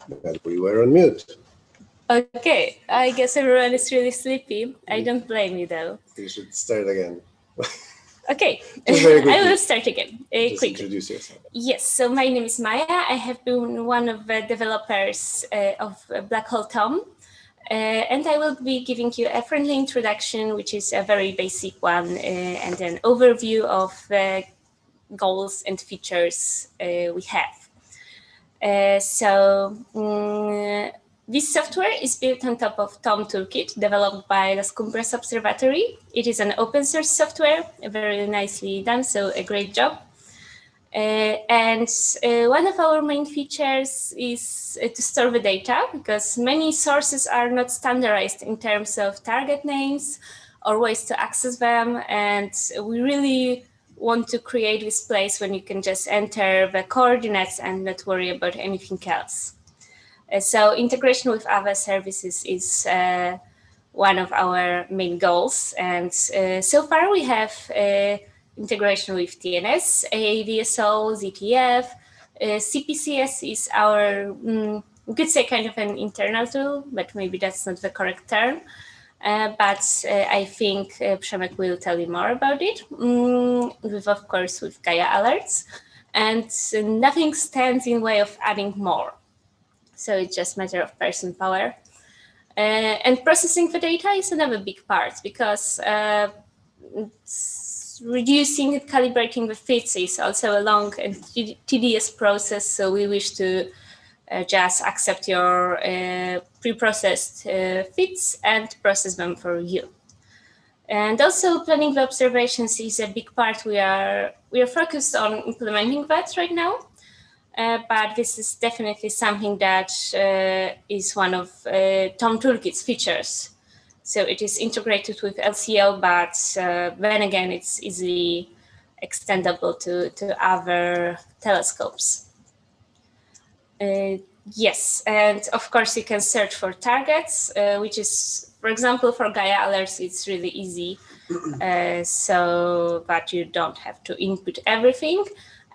But we were on mute. Okay, I guess everyone is really sleepy. I don't blame you though. You should start again. Okay, I will start again. Just introduce yourself. Yes, so my name is Maja. I have been one of the developers of Black Hole TOM. And I will be giving you a friendly introduction, which is a very basic one, and an overview of the goals and features we have. This software is built on top of TOM Toolkit, developed by the Sgr A Observatory. It is an open source software, very nicely done, so a great job. And one of our main features is to store the data, because many sources are not standardized in terms of target names or ways to access them. And we really want to create this place when you can just enter the coordinates and not worry about anything else. So integration with other services is one of our main goals. And so far we have integration with TNS, AAVSO, ZTF. CPCS is our, we could say kind of an internal tool, but maybe that's not the correct term. But I think Przemek will tell you more about it, of course, with Gaia alerts. And nothing stands in way of adding more. So it's just a matter of person power. And processing the data is another big part, because reducing and calibrating the fits is also a long and tedious process. So we wish to just accept your pre-processed fits and process them for you. And also planning the observations is a big part. We are focused on implementing that right now. But this is definitely something that is one of TOM Toolkit's features. So it is integrated with LCO, but then again, it's easily extendable to other telescopes. Yes, and of course you can search for targets, which is, for example, for Gaia alerts, it's really easy. So that you don't have to input everything.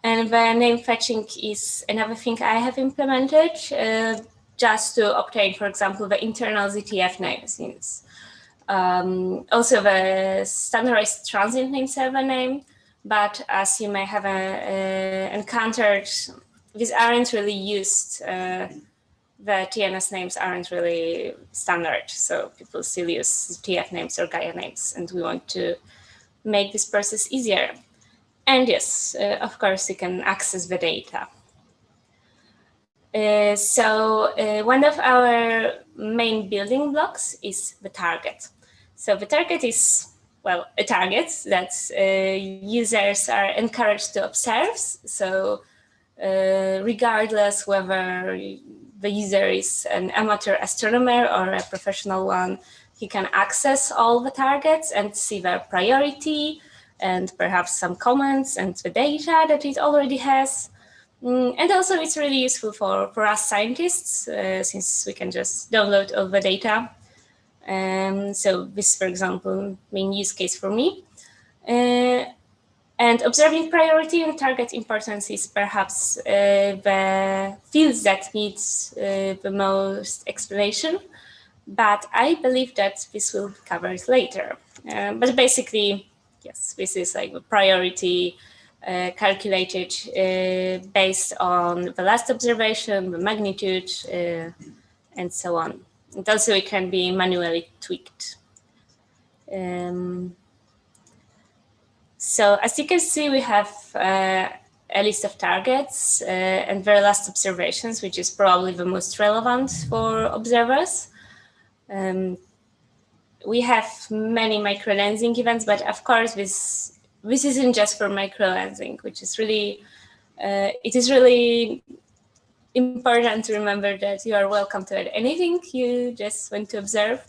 And the name fetching is another thing I have implemented just to obtain, for example, the internal ZTF names. Also, the standardized transient names have a name, but as you may have encountered, these aren't really used. The TNS names aren't really standard, so people still use ZTF names or Gaia names, and we want to make this process easier. And yes, of course, you can access the data. One of our main building blocks is the target. So the target is, well, a target that users are encouraged to observe. So regardless whether the user is an amateur astronomer or a professional one, he can access all the targets and see their priority, and perhaps some comments and the data that it already has. And also it's really useful for us scientists, since we can just download all the data. So this, for example, main use case for me. And observing priority and target importance is perhaps the fields that needs the most explanation. But I believe that this will be covered later. But basically, yes, this is like the priority calculated based on the last observation, the magnitude, and so on. And also it can be manually tweaked. So as you can see, we have a list of targets and their last observations, which is probably the most relevant for observers. We have many microlensing events, but of course this isn't just for microlensing, which is really, it is really important to remember that you are welcome to add anything you just want to observe.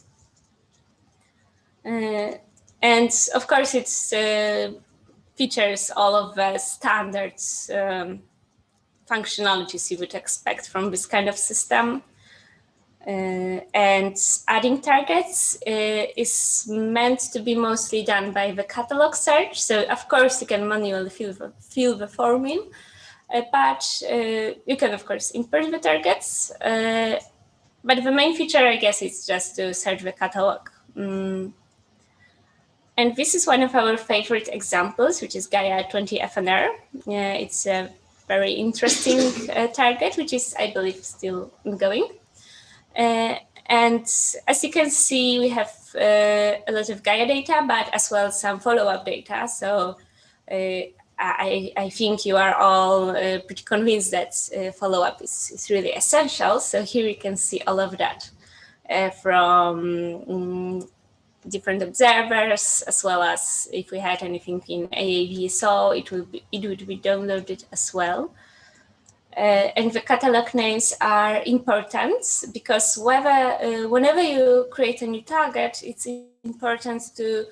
And of course it's features all of the standard functionalities you would expect from this kind of system. And adding targets is meant to be mostly done by the catalog search. So of course you can manually fill the form in, but you can, of course, import the targets. But the main feature, I guess, is just to search the catalog. And this is one of our favorite examples, which is Gaia 20 FNR. It's a very interesting target, which is, I believe, still ongoing. And as you can see, we have a lot of Gaia data, but as well some follow-up data. So I think you are all pretty convinced that follow-up is really essential. So here you can see all of that from different observers, as well as if we had anything in AAVSO, it would be downloaded as well. And the catalog names are important because whenever you create a new target, it's important to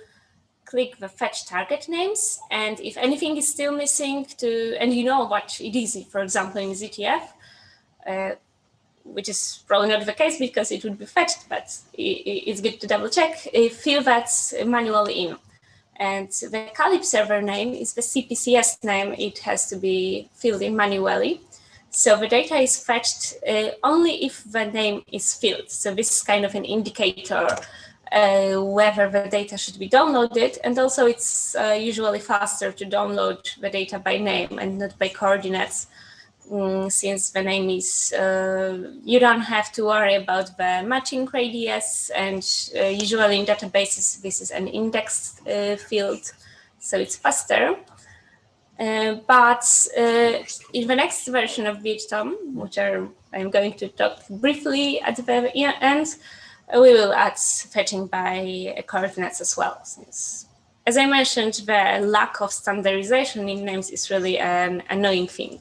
click the fetch target names. And if anything is still missing, and you know what it is, for example, in ZTF, which is probably not the case because it would be fetched, but it's good to double check, fill that manually in. And the Calip server name is the CPCS name. It has to be filled in manually. So the data is fetched only if the name is filled. So this is kind of an indicator whether the data should be downloaded. And also it's usually faster to download the data by name and not by coordinates, since the name is, you don't have to worry about the matching radius. And usually in databases, this is an indexed field, so it's faster. But in the next version of BHTOM, which I'm going to talk briefly at the end, we will add fetching by coordinates as well, since, as I mentioned, the lack of standardization in names is really an annoying thing.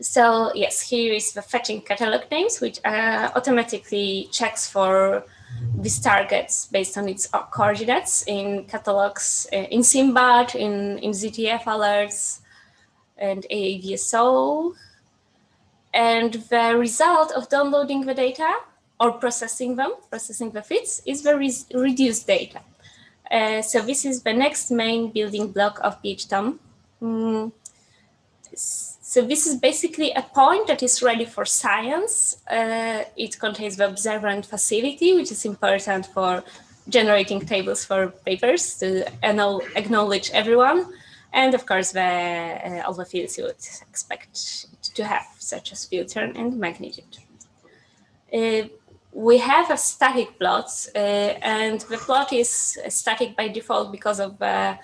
So yes, here is the fetching catalog names, which automatically checks for these targets based on its coordinates in catalogs, in SIMBAD, in ZTF alerts, and AAVSO. And the result of downloading the data or processing the feeds, is the reduced data. So this is the next main building block of BHTOM. So this is basically a point that is ready for science. It contains the observant facility, which is important for generating tables for papers to acknowledge everyone. And of course, all the fields you would expect it to have, such as filter and magnitude. We have a static plot, and the plot is static by default because of the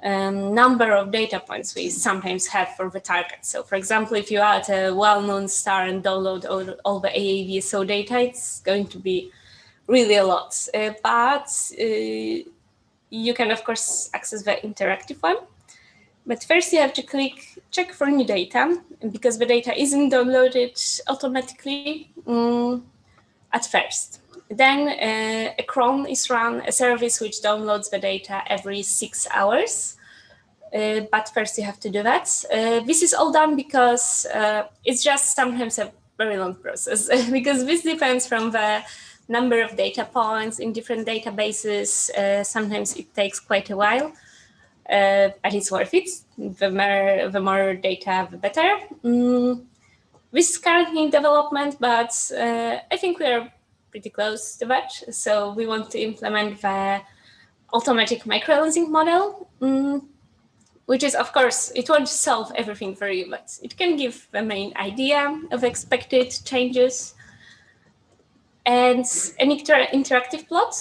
number of data points we sometimes have for the target. So for example, if you add a well-known star and download all the AAVSO data, it's going to be really a lot. But you can, of course, access the interactive one. But first you have to click check for new data, because the data isn't downloaded automatically at first. Then a cron is run, a service which downloads the data every 6 hours. But first you have to do that. This is all done because it's just sometimes a very long process, because this depends from the number of data points in different databases. Sometimes it takes quite a while, but it's worth it. The more data, the better. This is currently in development, but I think we are pretty close to that. So we want to implement the automatic microlensing model, which is, of course, it won't solve everything for you, but it can give the main idea of expected changes. And an interactive plot,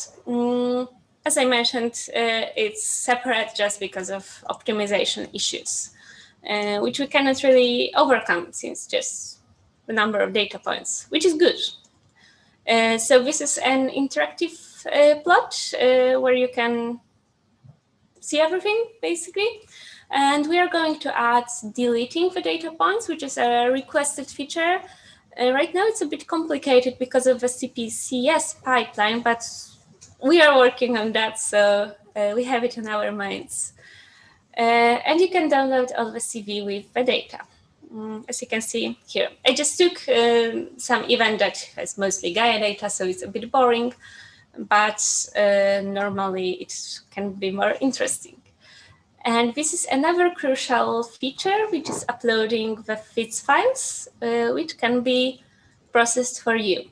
as I mentioned, it's separate just because of optimization issues, which we cannot really overcome since just the number of data points, which is good. So this is an interactive plot where you can see everything, basically. And we are going to add deleting the data points, which is a requested feature. Right now, it's a bit complicated because of the CPCS pipeline, but we are working on that, so we have it in our minds. And you can download all the CV with the data. As you can see here, I just took some event that has mostly Gaia data, so it's a bit boring, but normally it can be more interesting. And this is another crucial feature, which is uploading the FITS files, which can be processed for you.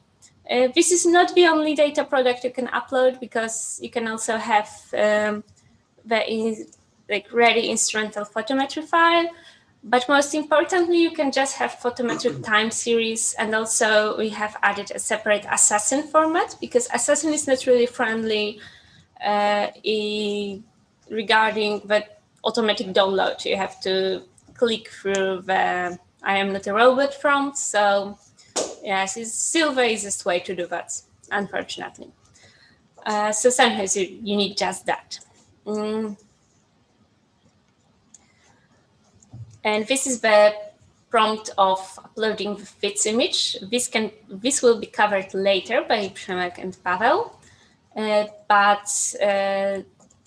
This is not the only data product you can upload, because you can also have the ready instrumental photometry file. But most importantly, you can just have photometric time series. And also we have added a separate Assassin format, because Assassin is not really friendly regarding the automatic download. You have to click through the I am not a robot prompt. So yes, it's still the easiest way to do that, unfortunately. So sometimes you need just that. And this is the prompt of uploading the FITS image. This will be covered later by Przemek and Paweł. But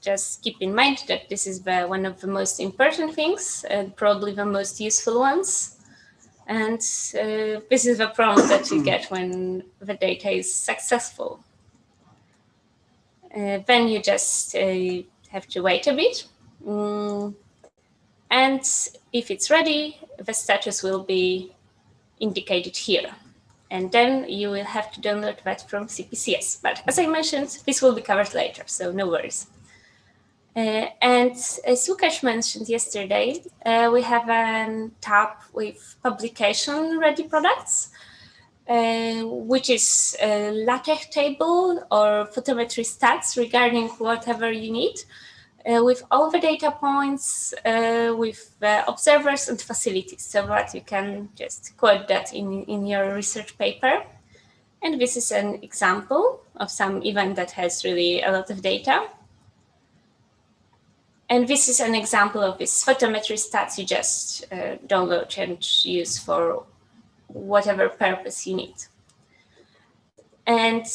just keep in mind that this is one of the most important things, and probably the most useful ones. And this is the prompt that you get when the data is successful. Then you just have to wait a bit. And if it's ready, the status will be indicated here. And then you will have to download that from CPCS. But as I mentioned, this will be covered later, so no worries. And as Łukasz mentioned yesterday, we have a tab with publication-ready products, which is a LaTeX table or photometry stats regarding whatever you need, with all the data points, with the observers and facilities, so that you can just quote that in your research paper. And this is an example of some event that has really a lot of data. And this is an example of this photometry stats you just download and use for whatever purpose you need. And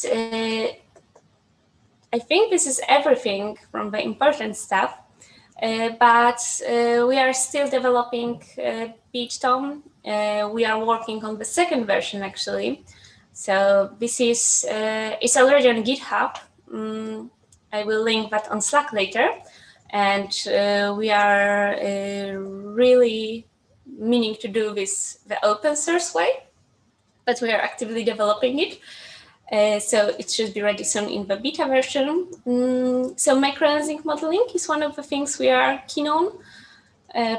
I think this is everything from the important stuff, but we are still developing BHTOM. We are working on the second version, actually. So this is it's already on GitHub. I will link that on Slack later. And we are really meaning to do this the open source way, but we are actively developing it. So it should be ready soon in the beta version. So microlensing modeling is one of the things we are keen on,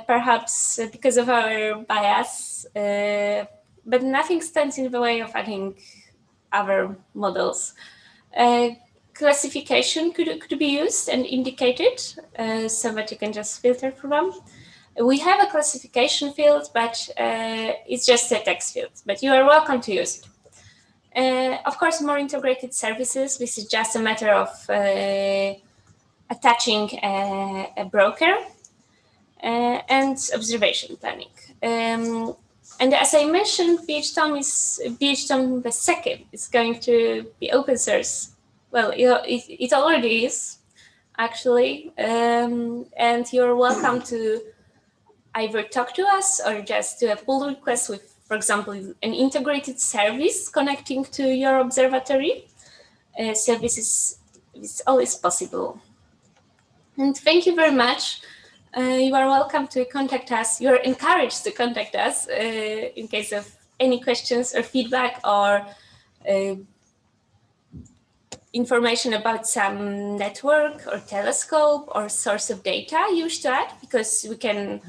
perhaps because of our bias, but nothing stands in the way of adding other models. Classification could be used and indicated so that you can just filter through them. We have a classification field, but it's just a text field, but you are welcome to use it. Of course, more integrated services. This is just a matter of attaching a broker and observation planning. And as I mentioned, BHTOM the second is going to be open source. Well, it already is, actually, and you're welcome to either talk to us or just do a pull request with, for example, an integrated service connecting to your observatory. So this is always possible. And thank you very much. You are welcome to contact us. You are encouraged to contact us in case of any questions or feedback or information about some network or telescope or source of data you wish to add, because we can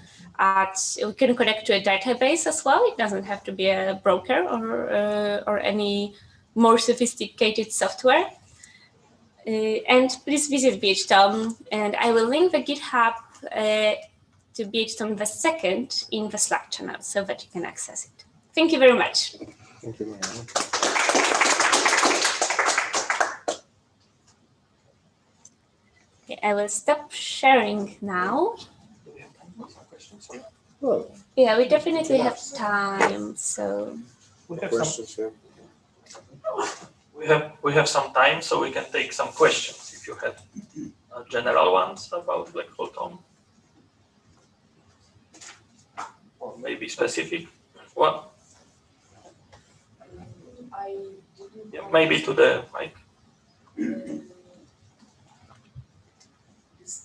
connect to a database as well. It doesn't have to be a broker or any more sophisticated software. And please visit BHTOM, and I will link the GitHub to BHTOM the second in the Slack channel so that you can access it. Thank you very much. Thank you, Maja. Okay, I will stop sharing now. Well, Yeah, we definitely have time, so. We have questions here. we have some time, so we can take some questions if you have general ones about black hole TOM, or maybe specific one. Yeah, maybe to the mic.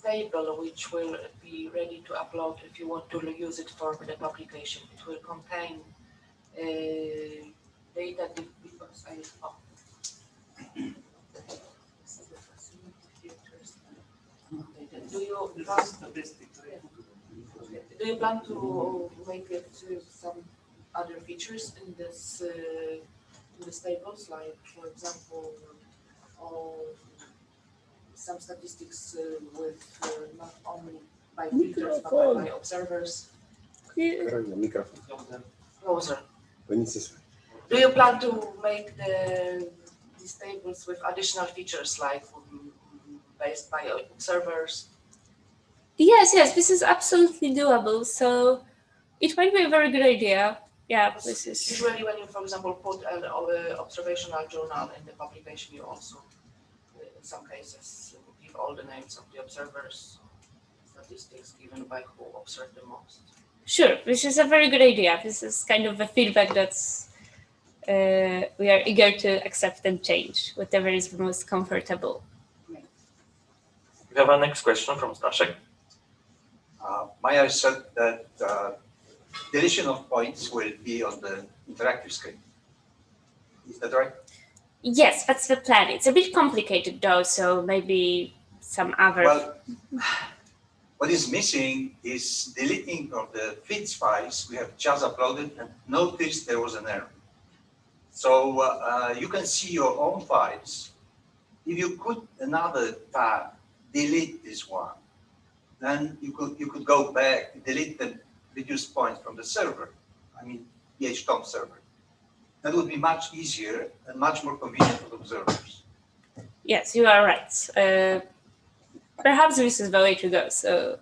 table which will be ready to upload if you want to use it for the publication. It will contain data because do you plan to make it some other features in this tables, like for example, some statistics with not only by filters but by observers? Closer. Do you plan to make these tables with additional features like based by observers? Yes, this is absolutely doable. So it might be a very good idea. Yeah, this is usually when you, for example, put an observational journal in the publication, you also, in some cases, give all the names of the observers, statistics given by who observed the most. Sure, this is a very good idea. This is kind of a feedback that's we are eager to accept and change, whatever is the most comfortable. We have our next question from Staszek. Maja said that deletion of points will be on the interactive screen. Is that right? Yes, that's the plan. It's a bit complicated though, so maybe some other... Well, what is missing is deleting of the feeds files we have just uploaded and noticed there was an error. So you can see your own files. If you put another tab, delete this one, then you could go back, delete the reduced points from the server, I mean BHTOM server. That would be much easier and much more convenient for the observers. Yes, you are right. Perhaps this is the way to go. So,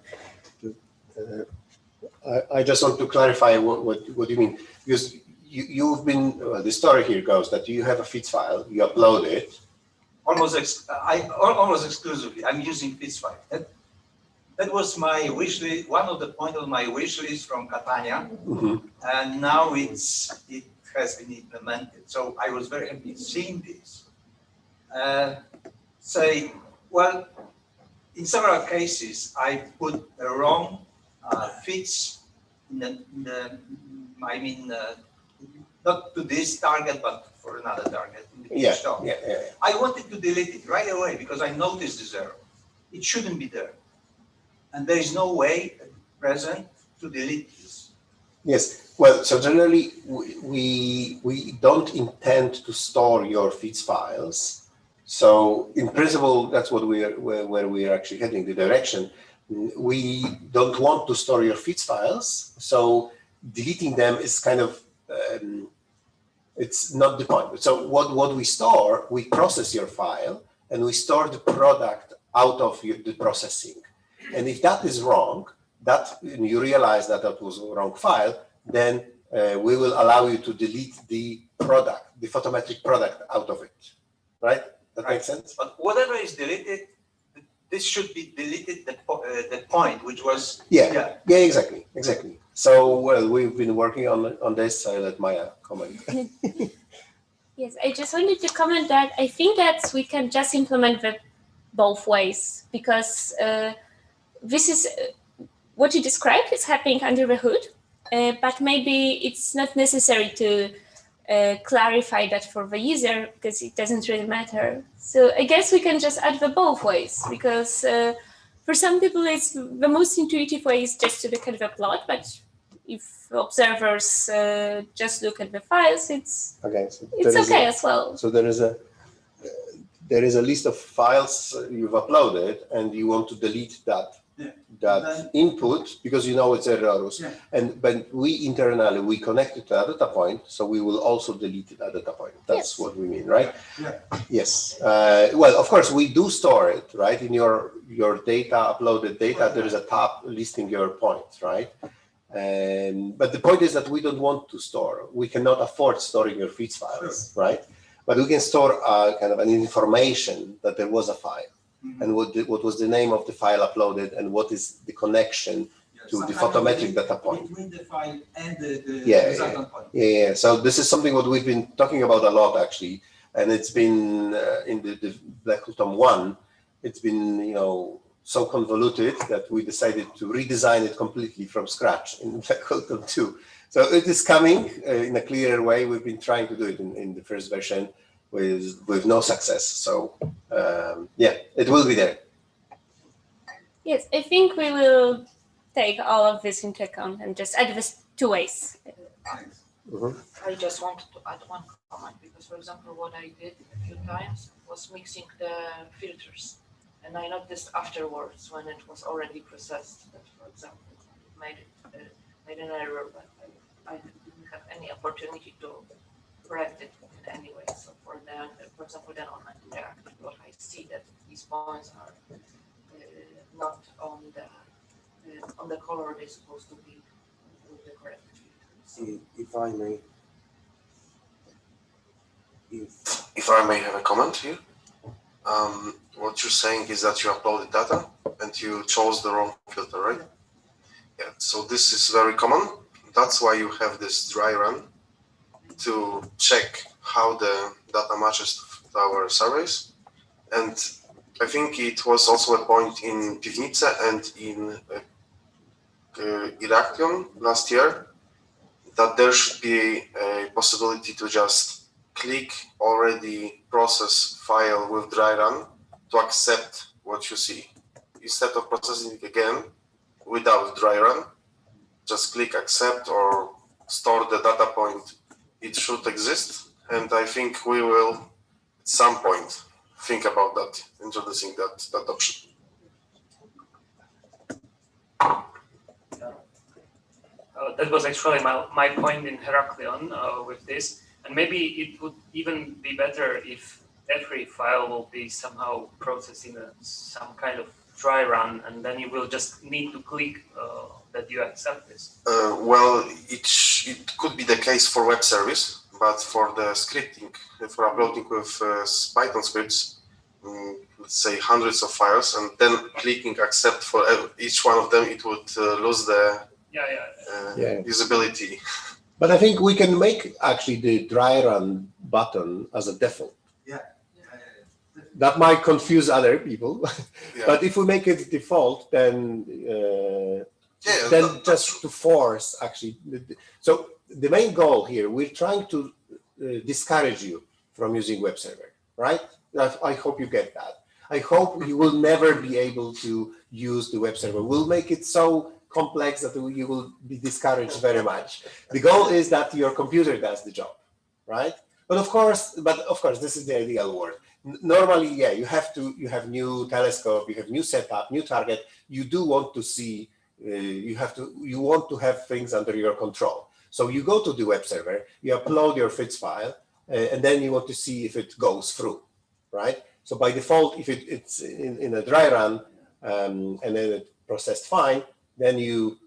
I just want to clarify what you mean, because you've been, the story here goes that you have a feeds file, you upload it. Almost exclusively, I'm using feeds file. That was my wish list, one of the points of my wish list from Catania, and now it has been implemented. So I was very happy seeing this. Say, well, in several cases, I put a wrong feeds not to this target, but for another target. Yeah. I wanted to delete it right away because I noticed this error. It shouldn't be there. And there is no way at present to delete this. Yes, well, so generally we don't intend to store your feeds files. So in principle, that's what where we are actually heading, the direction. We don't want to store your feeds files. So deleting them is kind of, it's not the point. So what we store, we process your file and we store the product out of the processing. And if that is wrong, that you realize that was a wrong file, then we will allow you to delete the product, the photometric product out of it, right? That makes sense? But whatever is deleted, this should be deleted, the point, which was... Yeah, exactly. So, well, we've been working on this, so I'll let Maja comment. Yes, I just wanted to comment that I think that we can just implement that both ways, because this is what you described is happening under the hood, but maybe it's not necessary to clarify that for the user because it doesn't really matter. So I guess we can just add the both ways, because for some people it's the most intuitive way is just to look at the plot, but if observers just look at the files, it's okay as well. So there is a list of files you've uploaded and you want to delete that input because you know it's errors. But we internally, we connect it to a data point, so we will also delete it at a data point. That's what we mean, right? Yes. Well, of course, we do store it, right? In your data, uploaded data, there is a tab listing your points, right? But the point is that we don't want to store. We cannot afford storing your feeds files, right? But we can store kind of an information that there was a file. And what was the name of the file uploaded and what is the connection to the photometric data point. Between the file and the resultant point. Yeah. So this is something what we've been talking about a lot actually. And it's been in the BHTOM 1, it's been, so convoluted that we decided to redesign it completely from scratch in BHTOM 2. So it is coming in a clearer way. We've been trying to do it in the first version with no success. So yeah, it will be there. Yes, I think we will take all of this into account and just add this 2 ways. I just wanted to add one comment because, for example, what I did a few times was mixing the filters. And I noticed afterwards when it was already processed that, for example, it made an error, but I didn't have any opportunity to correct it in any way. So for example, then on interactive, what I see that these points are not on the color they're supposed to be with the correct filters. If I may. If I may have a comment here. What you're saying is that you uploaded data and you chose the wrong filter, right? Yeah, so this is very common. That's why you have this dry run to check how the data matches to our surveys. And I think it was also a point in Piwnice and in Iraction last year that there should be a possibility to just click already process file with dry run to accept what you see. Instead of processing it again without dry run, just click accept or store the data point. It should exist. And I think we will at some point think about that, introducing that option. That was actually my point in Heraklion with this. And maybe it would even be better if every file will be somehow processed in some kind of dry run, and then you will just need to click that you accept this. Well, it could be the case for web service, but for the scripting, for uploading with Python scripts, let's say hundreds of files, and then clicking accept for each one of them, it would lose the usability. But I think we can make actually the dry run button as a default. That might confuse other people, but if we make it default, then just to force actually. So the main goal here, we're trying to discourage you from using web server, right? I hope you get that. I hope you will never be able to use the web server. We'll make it so complex that you will be discouraged very much. The goal is that your computer does the job, right? But of course, this is the ideal world. Normally, yeah, you have new telescope, you have new setup, new target. You do want to see, you want to have things under your control. So you go to the web server, you upload your FITS file, and then you want to see if it goes through, right? So by default, if it's in a dry run and then it processed fine, then you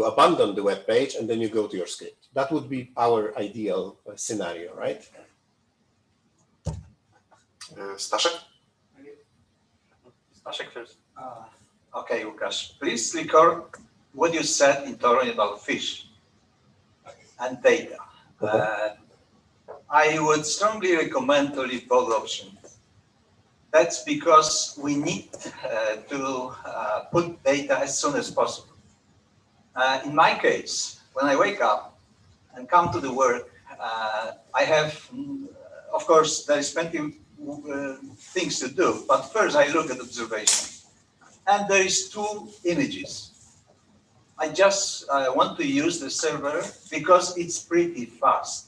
abandon the web page and then you go to your script. That would be our ideal scenario, right? Staszek? Staszek first. Okay, Łukasz, please record what you said in Torrent about fish and data. I would strongly recommend to leave both options. That's because we need to put data as soon as possible. In my case, when I wake up and come to the work, I have, of course, there is plenty of things to do, but first I look at observation. And there is 2 images. I just want to use the server because it's pretty fast.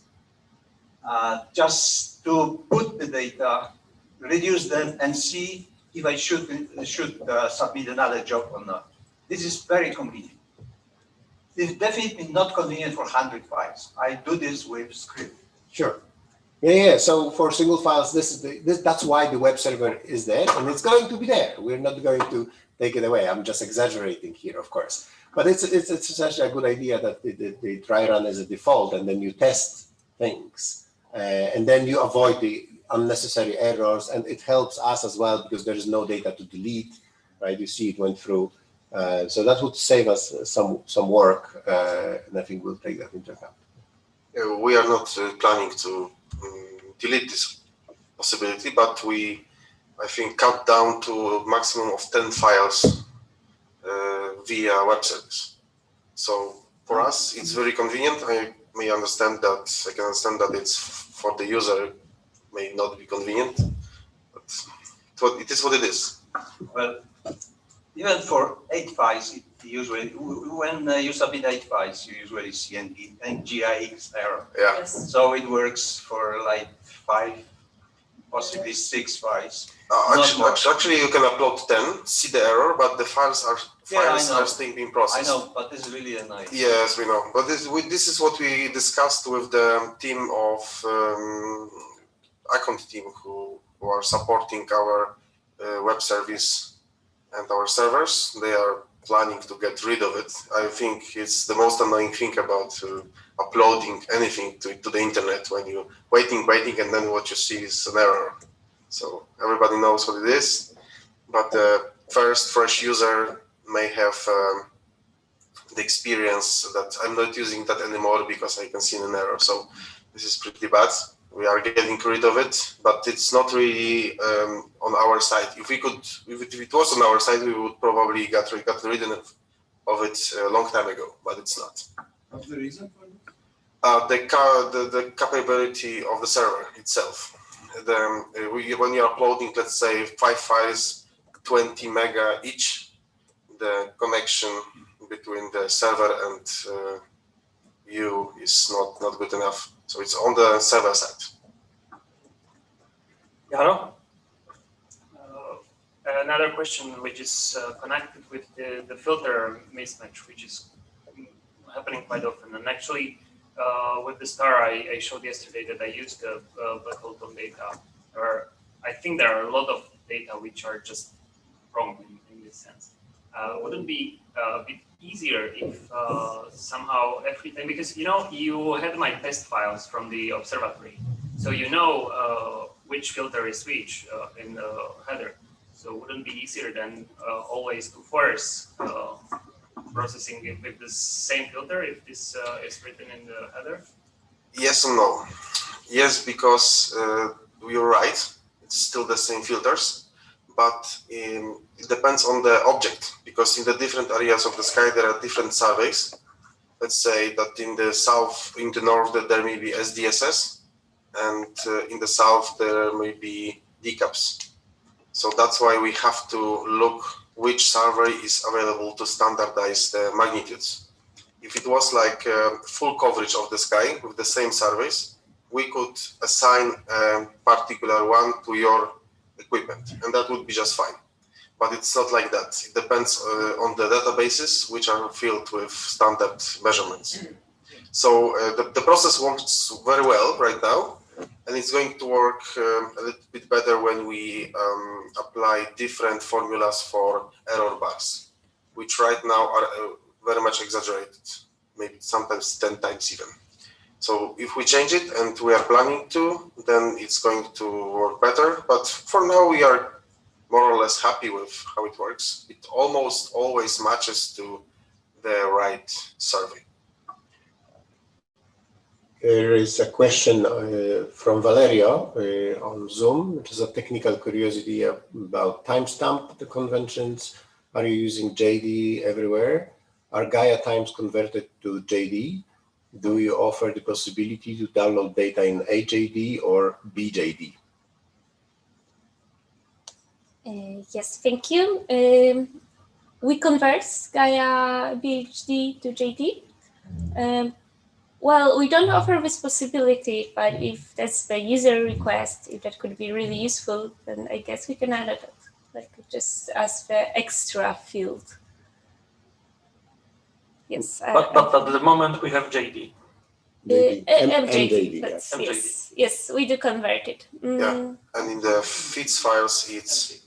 Just to put the data, reduce them, and see if I should submit another job or not. This is very convenient. It's definitely not convenient for 100 files. I do this with script. Sure. Yeah. So for single files, that's why the web server is there, and it's going to be there. We're not going to take it away. I'm just exaggerating here, of course. But it's actually a good idea that the dry run is a default, and then you test things, and then you avoid the unnecessary errors, and it helps us as well because there is no data to delete, right? You see it went through, so that would save us some work, and I think we'll take that into account. We are not planning to delete this possibility, but I think, cut down to a maximum of 10 files via web service. So for us, it's very convenient. I can understand that it's for the user may not be convenient, but it is what it is. Well, even for 8 files, it usually, when you submit 8 files, you usually see an NGIX error. Yeah. Yes. So it works for like 5, possibly 6 files. Actually, you can upload 10, see the error, but the files are still being processed. I know, but this is really annoying. Yes, we know. But this is what we discussed with the team of account team who are supporting our web service and our servers. They are planning to get rid of it. I think it's the most annoying thing about uploading anything to the internet when you're waiting, and then what you see is an error. So everybody knows what it is, but the first fresh user may have the experience that I'm not using that anymore because I can see an error. So this is pretty bad. We are getting rid of it, but it's not really on our side. If it was on our side, we would probably got rid of it a long time ago, but it's not. What's the reason for this? The capability of the server itself. When you're uploading, let's say 5 files, 20 mega each, the connection between the server and you is not good enough. So it's on the server side. Hello? Another question which is connected with the filter mismatch, which is happening quite often. And actually, with the star, I showed yesterday that I used the black hole DOM data. I think there are a lot of data which are just wrong in this sense. Wouldn't it be a bit easier if somehow every time, because you had my test files from the observatory, so which filter is which in the header. So wouldn't it be easier than always to force processing it with the same filter if this is written in the header? Yes and no. Yes, because you're right. It's still the same filters, but it depends on the object, because in the different areas of the sky there are different surveys. Let's say that in the south, in the north, there may be SDSS, and in the south there may be DCAPs. So that's why we have to look which survey is available to standardize the magnitudes. If it was like full coverage of the sky with the same surveys, we could assign a particular one to your equipment, and that would be just fine. But it's not like that. It depends on the databases, which are filled with standard measurements. So the process works very well right now, and it's going to work a little bit better when we apply different formulas for error bars, which right now are very much exaggerated, maybe sometimes 10 times even. So if we change it, and we are planning to, then it's going to work better. But for now, we are more or less happy with how it works. It almost always matches to the right survey. There is a question from Valeria on Zoom, which is a technical curiosity about timestamp the conventions. Are you using JD everywhere? Are Gaia times converted to JD? Do you offer the possibility to download data in AJD or BJD? Yes, thank you. We convert Gaia BHD to JD. Well, we don't offer this possibility, but if that's the user request, if that could be really useful, then I guess we can add it, like just as the extra field. Yes. But at the moment we have JD. MJD. MJD. Yes, we do convert it. Yeah, and in the feeds files, it's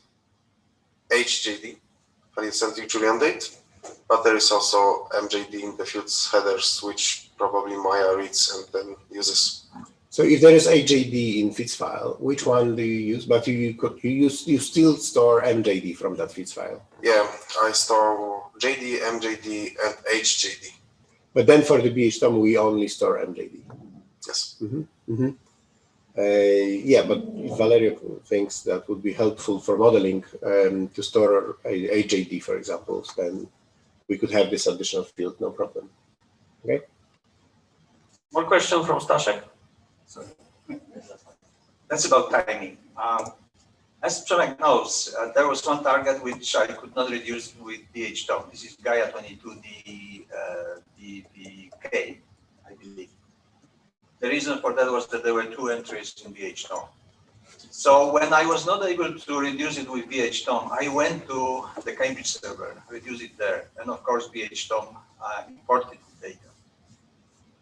HJD, helicentric Julian date, but there is also MJD in the fields headers, which probably Maja reads and then uses. So if there is AJD in feeds file, which one do you use? But you still store MJD from that feeds file. Yeah, I store JD, MJD, and HJD. But then for the BHTOM, we only store MJD. Yes. Mm-hmm. Mm-hmm. Yeah, but if Valerio thinks that would be helpful for modeling to store AJD, for example, then we could have this additional field, no problem. Okay. One question from Staszek. That's about timing. As Przemysław knows, there was one target which I could not reduce with BHTOM. This is Gaia 22D, I believe. The reason for that was that there were 2 entries in BHTOM. So when I was not able to reduce it with BHTOM, I went to the Cambridge server, reduced it there, and of course BHTOM imported the data.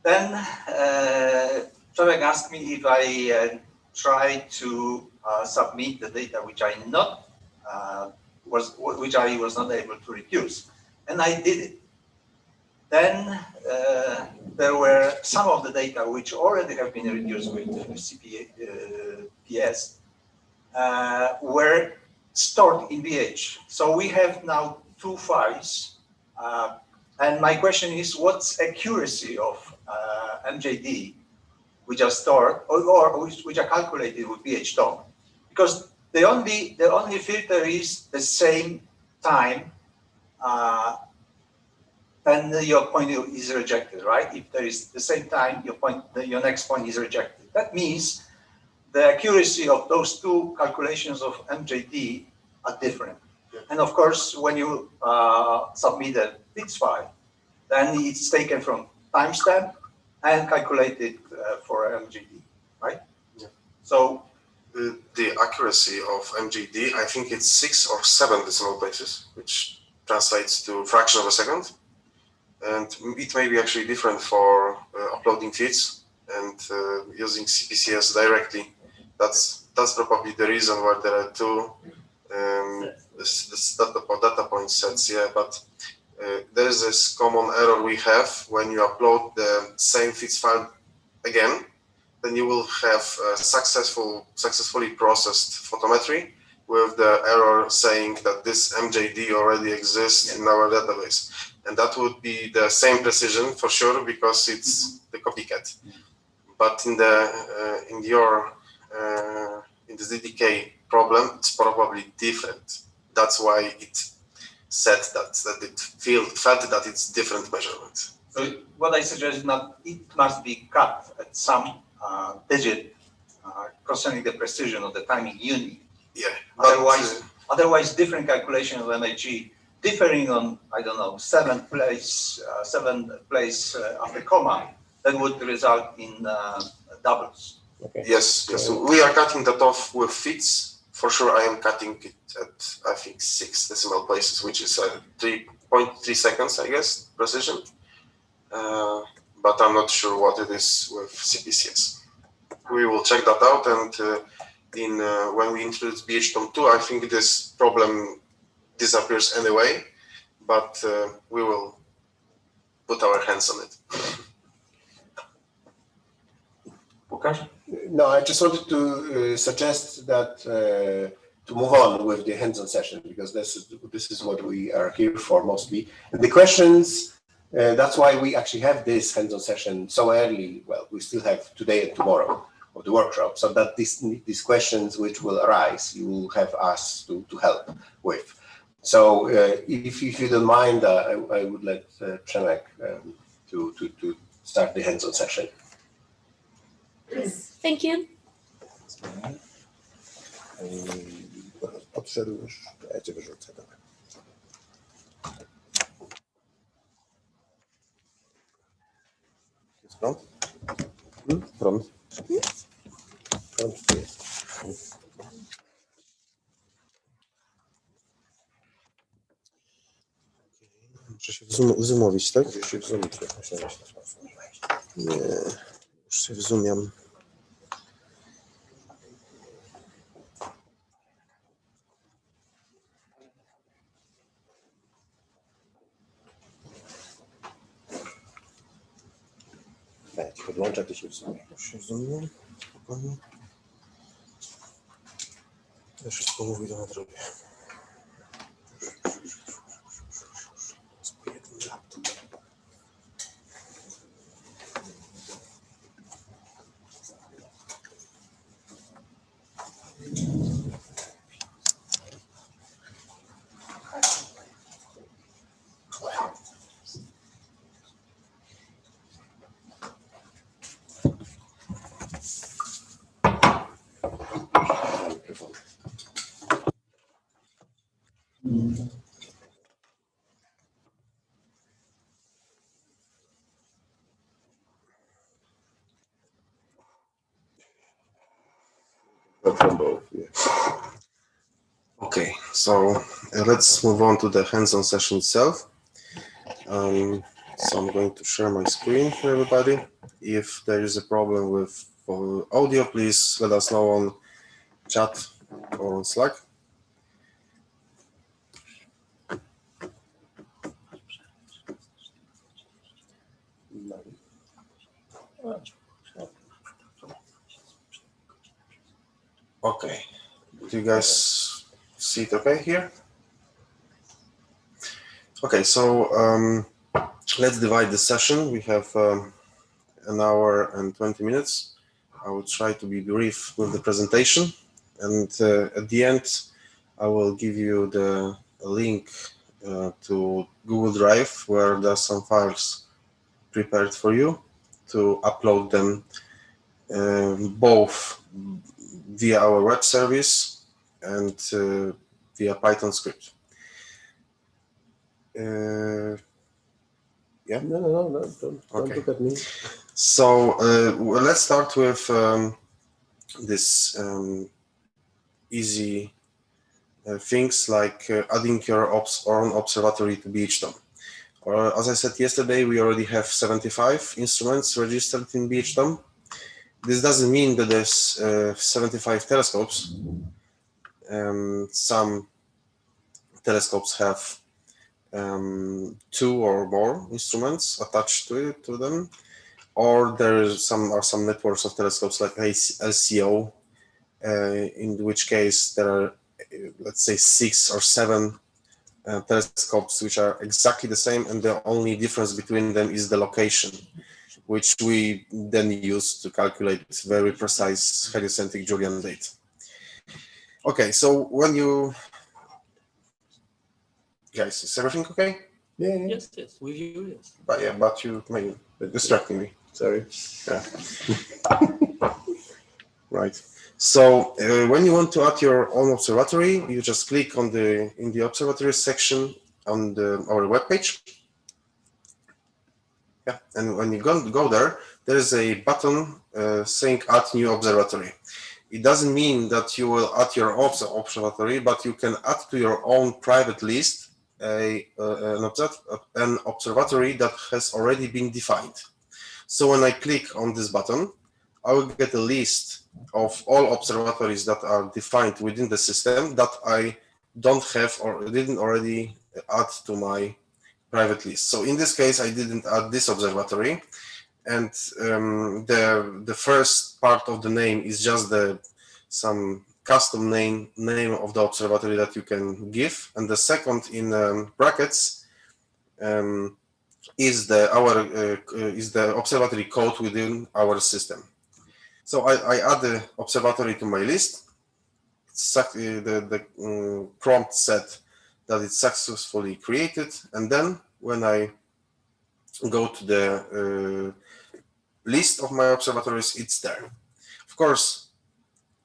Then Przemysław asked me if I tried to submit the data which I was not able to reduce, and I did it. Then there were some of the data which already have been reduced with CPS were stored in BH. So we have now 2 files, and my question is, what's accuracy of MJD which are stored or which are calculated with BHTOM? Because the only filter is the same time, and your point is rejected, right? If there is the same time, your next point is rejected. That means the accuracy of those 2 calculations of MJD are different. And of course, when you submit a bits file, then it's taken from timestamp and calculated for MJD, right? Yeah. So the accuracy of MJD, I think it's 6 or 7 decimal places, which translates to fraction of a second. And it may be actually different for uploading feeds and using CPCS directly. That's probably the reason why there are 2 data point sets. Yeah, but there is this common error we have when you upload the same feeds file again. Then you will have successfully processed photometry with the error saying that this MJD already exists in our database. And that would be the same precision for sure, because it's the copycat. But in the DDK problem, it's probably different. That's why it said that it felt that it's different measurements. So what I suggest is that it must be cut at some digit concerning the precision of the timing unit. Yeah. Otherwise, different calculation of MHE differing on, I don't know, 7th place after comma, that would result in doubles. Okay. Yes. We are cutting that off with fits. For sure, I am cutting it at, I think, 6 decimal places, which is 3.3 seconds, I guess, precision. But I'm not sure what it is with CPCS. We will check that out, and when we introduce BHTOM 2, I think this problem disappears anyway, but we will put our hands on it. Łukasz? No, I just wanted to suggest that to move on with the hands-on session, because this is what we are here for mostly. And the questions, that's why we actually have this hands-on session so early. Well, we still have today and tomorrow of the workshop, so that these questions which will arise, you will have us to help with. So if you don't mind, I would let Przemek to start the hands-on session. Yes, thank you. Odszedł już, ja cię wyrzucę. Jest prąd? Prąd. Prąd tu jest. Muszę się zoomowić, tak? Muszę się wzoomić. Nie, już się wzoomiam. Ja ci podłączę, ty się wzoomię. Już się wzoomię, spokojnie. Ja wszystko mówię, to nadrobię. But from both, yeah. Okay, so let's move on to the hands-on session itself. So I'm going to share my screen for everybody. If there is a problem with audio, please let us know on chat or on Slack. Okay, do you guys see it okay here? Okay, so let's divide the session. We have an hour and 20 minutes. I will try to be brief with the presentation, and at the end I will give you the link to Google Drive where there are some files prepared for you to upload them both via our web service and via Python script. Yeah, no, don't Okay. look at me. So well, let's start with this easy things like adding your own observatory to BHTOM. Or as I said yesterday, we already have 75 instruments registered in BHTOM. This doesn't mean that there's 75 telescopes. Some telescopes have 2 or more instruments attached to them, or there are some networks of telescopes like LCO, in which case there are, let's say, 6 or 7 telescopes which are exactly the same, and the only difference between them is the location, which we then use to calculate very precise heliocentric Julian date. Okay, so when you guys, is everything okay? Yeah. Yes, with you, yes. But yeah, but you may distracting me. Sorry. Yeah. Right. So when you want to add your own observatory, you just click on in the observatory section on our webpage. Yeah, and when you go there, there is a button saying Add New Observatory. It doesn't mean that you will add your observatory, but you can add to your own private list an observatory that has already been defined. So when I click on this button, I will get a list of all observatories that are defined within the system that I don't have or didn't already add to my private list. So in this case, I didn't add this observatory, and the first part of the name is just some custom name of the observatory that you can give, and the second in brackets is the observatory code within our system. So I add the observatory to my list. The prompt said that it's successfully created, and then when I go to the list of my observatories, it's there. Of course,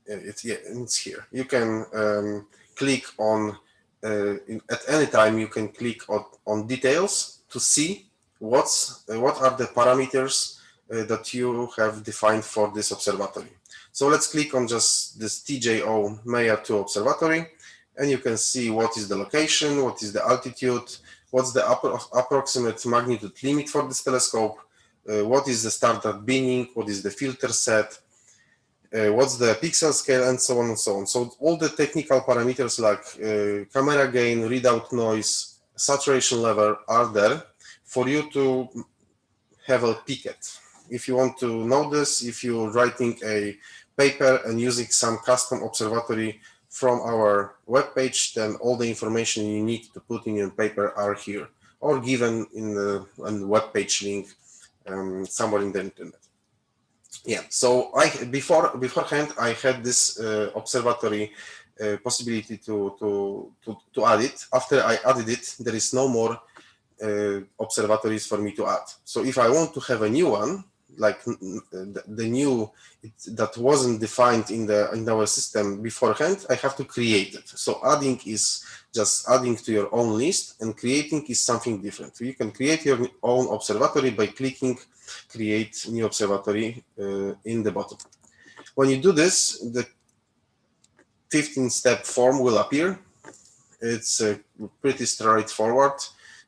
it's here. You can click on at any time. You can click on details to see what are the parameters that you have defined for this observatory. So let's click on just this TJO Maja 2 observatory, and you can see what is the location, what is the altitude, what's the approximate magnitude limit for this telescope, what is the standard binning, what is the filter set, what's the pixel scale, and so on and so on. So all the technical parameters like camera gain, readout noise, saturation level are there for you to have a peek at. If you want to know this, if you're writing a paper and using some custom observatory from our webpage, then all the information you need to put in your paper are here or given in the webpage link somewhere in the internet. Yeah, so beforehand I had this observatory possibility to add it. After I added it, there is no more observatories for me to add. So if I want to have a new one, like the new that wasn't defined in our system beforehand, I have to create it. So adding is just adding to your own list, and creating is something different. So you can create your own observatory by clicking create new observatory in the bottom. When you do this, 15-step form will appear. It's pretty straightforward.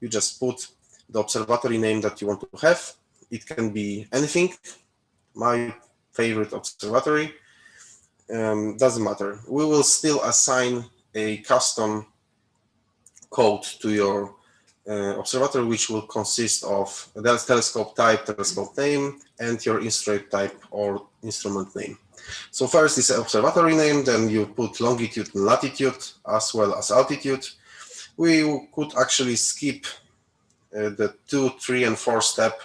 You just put the observatory name that you want to have. It can be anything. My favorite observatory. Doesn't matter. We will still assign a custom code to your observatory, which will consist of the telescope type, telescope name, and your instrument type or instrument name. So first is observatory name, then you put longitude and latitude as well as altitude. We could actually skip the 2, 3, and 4 step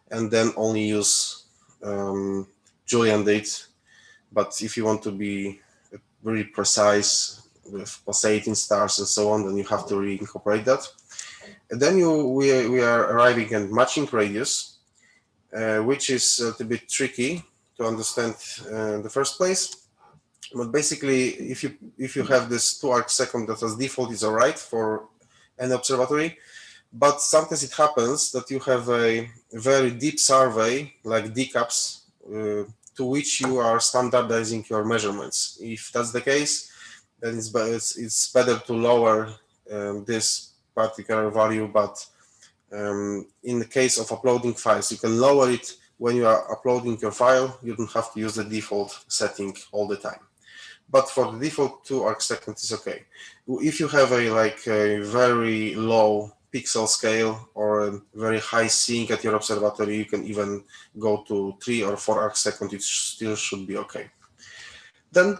and then only use Julian date. But if you want to be really precise with pulsating stars and so on, then you have to reincorporate that. And then we are arriving at matching radius, which is a little bit tricky to understand in the first place. But basically, if you have this 2 arcsecond that as default is all right for an observatory, but sometimes it happens that you have a very deep survey like DCAPS to which you are standardizing your measurements. If that's the case, then it's better to lower this particular value, but in the case of uploading files, you can lower it when you are uploading your file. You don't have to use the default setting all the time. But for the default 2 arcseconds is okay. If you have a very low pixel scale or a very high sync at your observatory, you can even go to 3 or 4 arcseconds. It still should be okay. Then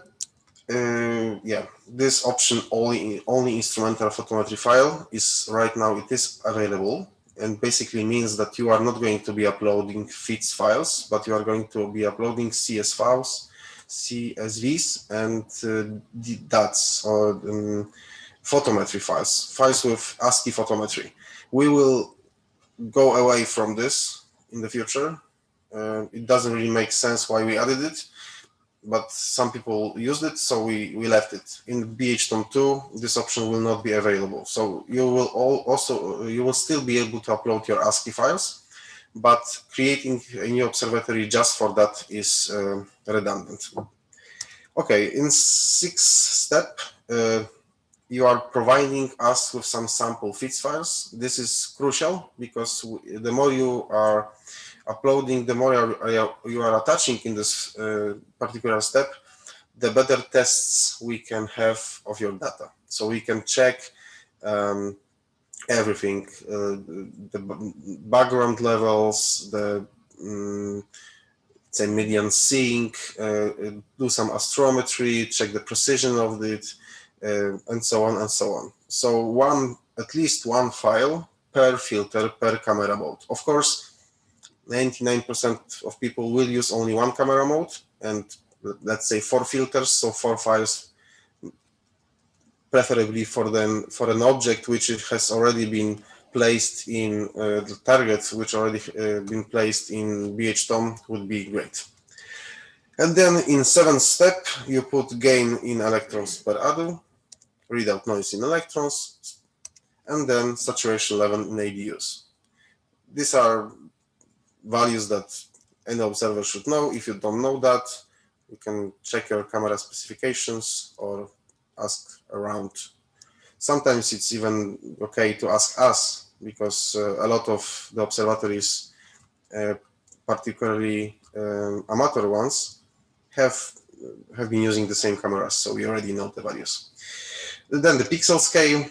yeah, this option only instrumental photometry file is right now, it is available, and basically means that you are not going to be uploading FITS files, but you are going to be uploading CSVs, CSVs, and DATs or photometry files with ASCII photometry. We will go away from this in the future. It doesn't really make sense why we added it, but some people used it, so we left it. In BHTOM 2, this option will not be available. So you will you will still be able to upload your ASCII files, but creating a new observatory just for that is redundant. Okay, in 6th step, you are providing us with some sample FITS files. This is crucial because the more you are uploading, the more you are attaching in this particular step, the better tests we can have of your data. So we can check everything, the background levels, the say median sync, do some astrometry, check the precision of it, and so on and so on. So at least one file per filter per camera mode. Of course, 99% of people will use only one camera mode, and let's say 4 filters, so 4 files, preferably for an object which has already been placed in the target, which already been placed in BHTOM, would be great. And then in 7th step, you put gain in electrons per ADU, readout noise in electrons, and then saturation level in ADUs. These are values that any observer should know. If you don't know that, you can check your camera specifications or ask around. Sometimes it's even okay to ask us, because a lot of the observatories, particularly amateur ones, have been using the same cameras, so we already know the values. Then the pixel scale,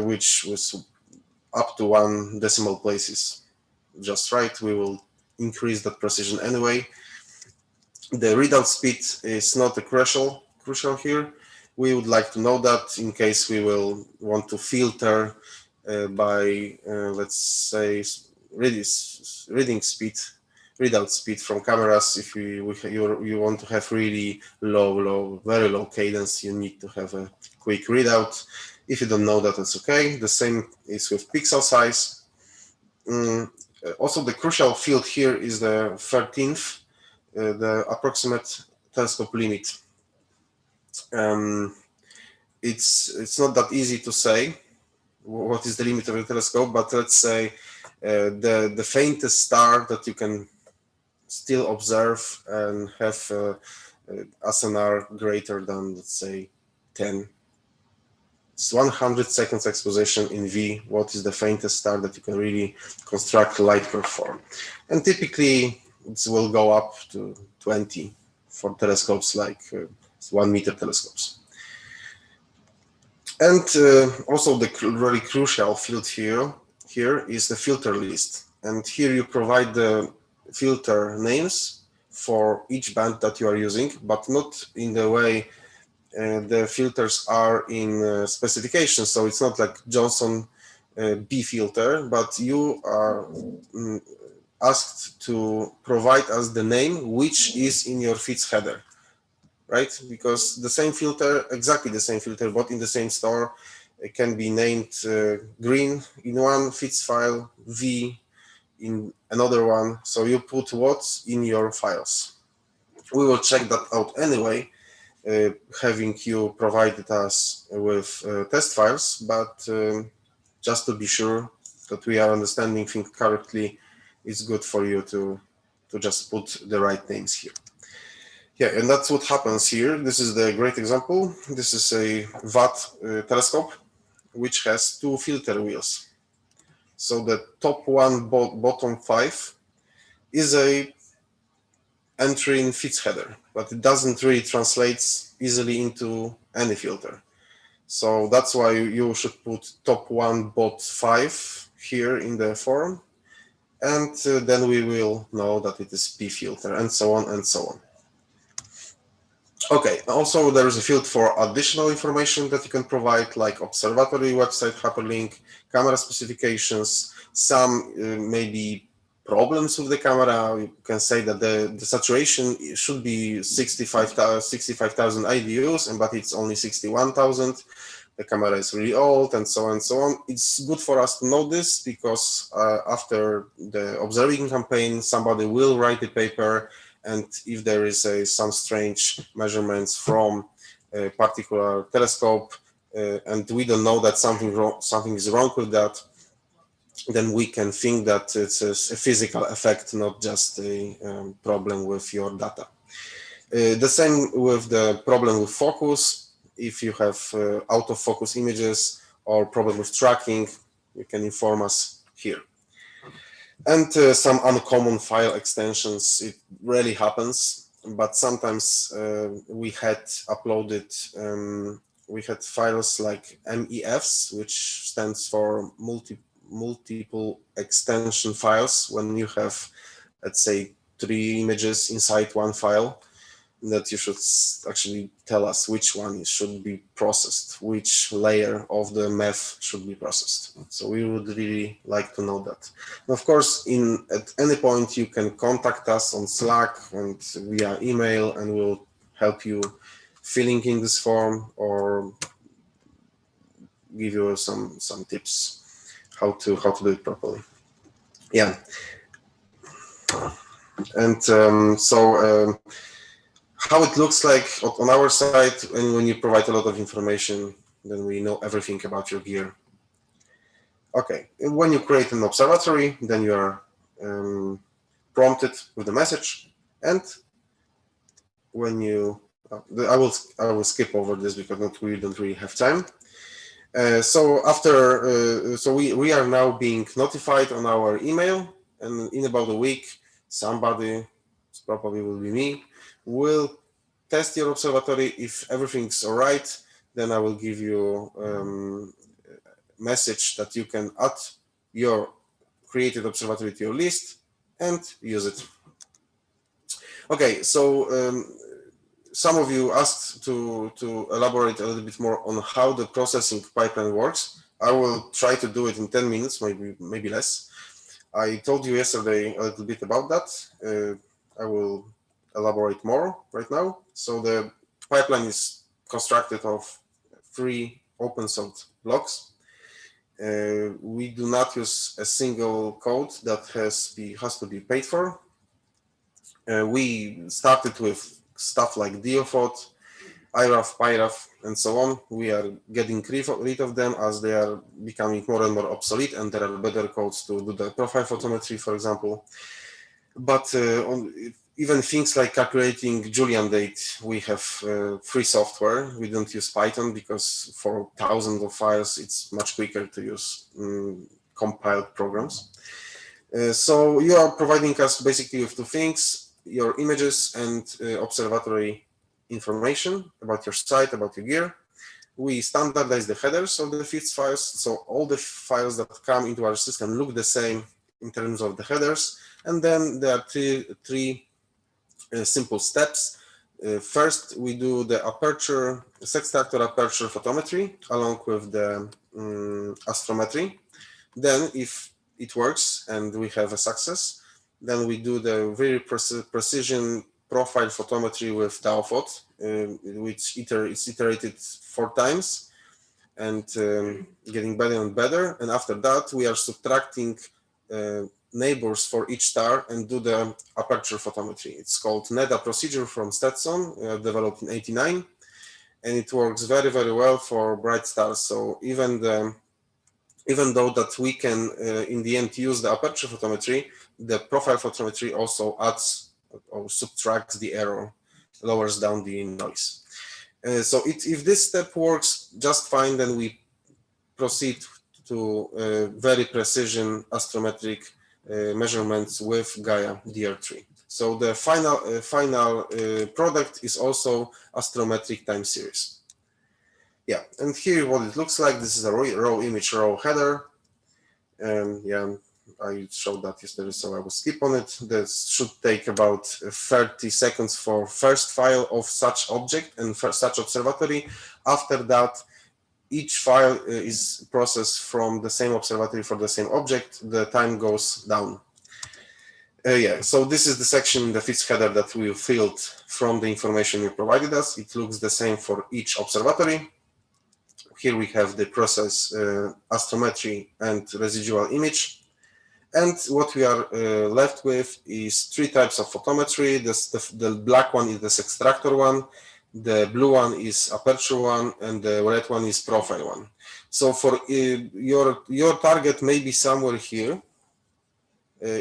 which was up to 1 decimal places just right. We will increase that precision anyway. The readout speed is not a crucial here. We would like to know that in case we will want to filter by, let's say, readout speed from cameras. If you want to have really very low cadence, you need to have a quick readout. If you don't know that, it's okay. The same is with pixel size. Also, the crucial field here is the 13th, the approximate telescope limit. It's not that easy to say what is the limit of the telescope, but let's say the faintest star that you can still observe and have SNR greater than, let's say, 10. It's 100 seconds exposition in V. What is the faintest star that you can really construct light perform? And typically it will go up to 20 for telescopes like 1 meter telescopes. And also the really crucial field here is the filter list. And here you provide the filter names for each band that you are using, but not in the way the filters are in specifications. So it's not like Johnson B filter, but you are asked to provide us the name which is in your FITS header, right? Because the same filter, exactly the same filter, but in the same store, it can be named green in one FITS file, V in another one. So you put what's in your files. We will check that out anyway, having you provided us with test files, but just to be sure that we are understanding things correctly, it's good for you to just put the right names here. Yeah, and that's what happens here. This is the great example. This is a VAT telescope, which has 2 filter wheels. So the top one, bottom 5, is a entry in FITS header, but it doesn't really translate easily into any filter. So that's why you should put top 1, bot 5 here in the form, and then we will know that it is P filter, and so on and so on. Okay, also there is a field for additional information that you can provide, like observatory website hyperlink, camera specifications, some maybe problems with the camera. You can say that the saturation should be 65,000 IDUs, but it's only 61,000. The camera is really old, and so on and so on. It's good for us to know this because after the observing campaign, somebody will write a paper, and if there is some strange measurements from a particular telescope, and we don't know that something is wrong with that, then we can think that it's a physical effect, not just a problem with your data. The same with the problem with focus. If you have out of focus images or problem with tracking, you can inform us here. And some uncommon file extensions, it rarely happens, but sometimes we had uploaded, we had files like MEFs, which stands for multiple extension files. When you have, let's say, 3 images inside one file, that you should actually tell us which one should be processed, which layer of the MEF should be processed. So we would really like to know that. And of course, at any point you can contact us on Slack and via email, and we'll help you filling in this form or give you some tips how to do it properly. Yeah. And how it looks like on our side, and when you provide a lot of information, then we know everything about your gear. Okay, and when you create an observatory, then you are prompted with the message, and when you, I will skip over this because we don't really have time. So after, so we are now being notified on our email, and in about a week, somebody, probably will be me, will test your observatory. If everything's all right, then I will give you a message that you can add your created observatory to your list and use it. Okay, so some of you asked to elaborate a little bit more on how the processing pipeline works. I will try to do it in 10 minutes, maybe less. I told you yesterday a little bit about that. I will elaborate more right now. So the pipeline is constructed of 3 open source blocks. We do not use a single code that has to be paid for. We started with stuff like DOFOT, IRAF, PIRAF, and so on. We are getting rid of them as they are becoming more and more obsolete, and there are better codes to do the profile photometry, for example. But even things like calculating Julian date, we have free software. We don't use Python because for thousands of files, it's much quicker to use compiled programs. So you are providing us basically with two things, your images and observatory information about your site, about your gear. We standardize the headers of the FITS files, so all the files that come into our system look the same in terms of the headers. And then there are three simple steps. First, we do the aperture, sextractor aperture photometry along with the astrometry. Then if it works and we have a success, then we do the very precision profile photometry with DAOPhot, which is iterated 4 times and getting better and better. And after that, we are subtracting neighbors for each star and do the aperture photometry. It's called NEDA procedure from Stetson, developed in '89, and it works very, very well for bright stars. So even though that we can in the end use the aperture photometry, the profile photometry also adds or subtracts the error, lowers down the noise. So if this step works just fine, then we proceed to very precision astrometric measurements with Gaia DR3. So the final product is also astrometric time series. Yeah, and here what it looks like. This is a raw image, raw header. Yeah, I showed that yesterday, so I will skip on it. This should take about 30 seconds for first file of such object and for such observatory. After that, each file is processed from the same observatory for the same object. The time goes down. Yeah, so this is the section in the FITS header that we filled from the information you provided us. It looks the same for each observatory. Here we have the process, astrometry and residual image. And what we are left with is 3 types of photometry. The black one is the sextractor one. The blue one is aperture one, and the red one is profile one. So for your target may be somewhere here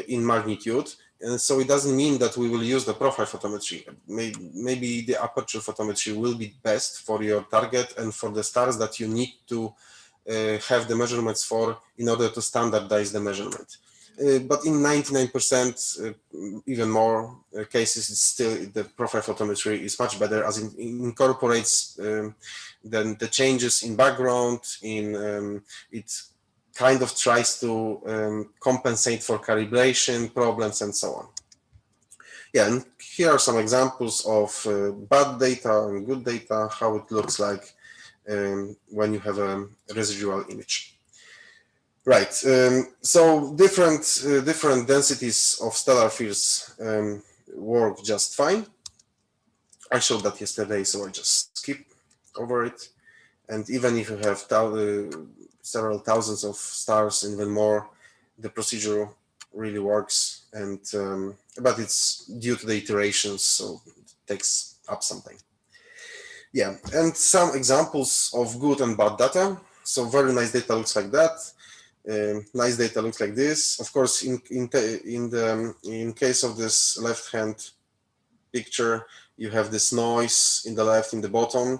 in magnitude, and so it doesn't mean that we will use the profile photometry. Maybe the aperture photometry will be best for your target and for the stars that you need to have the measurements for in order to standardize the measurement. But in 99%, even more cases, it's still the profile photometry is much better as it incorporates then the changes in background. It kind of tries to compensate for calibration problems and so on. Yeah, and here are some examples of bad data and good data, how it looks like when you have a residual image. Right, so different densities of stellar fields work just fine. I showed that yesterday, so I just skip over it. And even if you have several thousands of stars and even more, the procedure really works. And but it's due to the iterations, so it takes up some time. Yeah, and some examples of good and bad data. So very nice data looks like that. Nice data looks like this. Of course, in case of this left-hand picture, you have this noise in the left, in the bottom,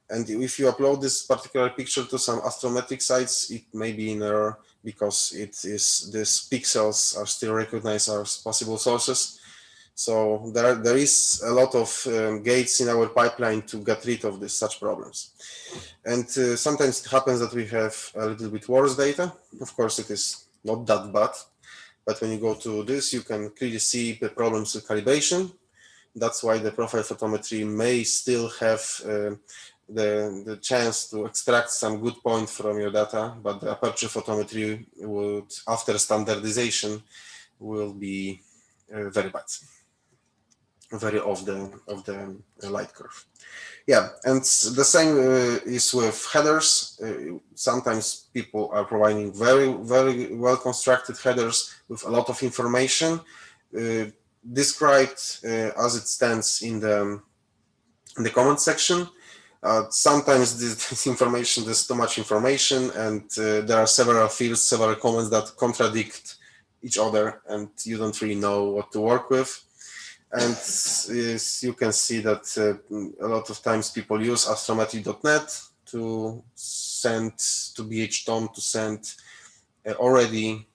and if you upload this particular picture to some astrometric sites, it may be in error because these pixels are still recognized as possible sources. So there is a lot of gates in our pipeline to get rid of such problems. And sometimes it happens that we have a little bit worse data. Of course, it is not that bad, but when you go to this, you can clearly see the problems with calibration. That's why the profile photometry may still have the chance to extract some good point from your data, but the aperture photometry would, after standardization, will be very bad, very off the light curve. Yeah, and the same is with headers. Sometimes people are providing very, very well constructed headers with a lot of information described as it stands in the comment section. Sometimes this information, there's too much information, and there are several fields, several comments that contradict each other, and you don't really know what to work with. And you can see that a lot of times people use astrometry.net to send to BHTOM to send already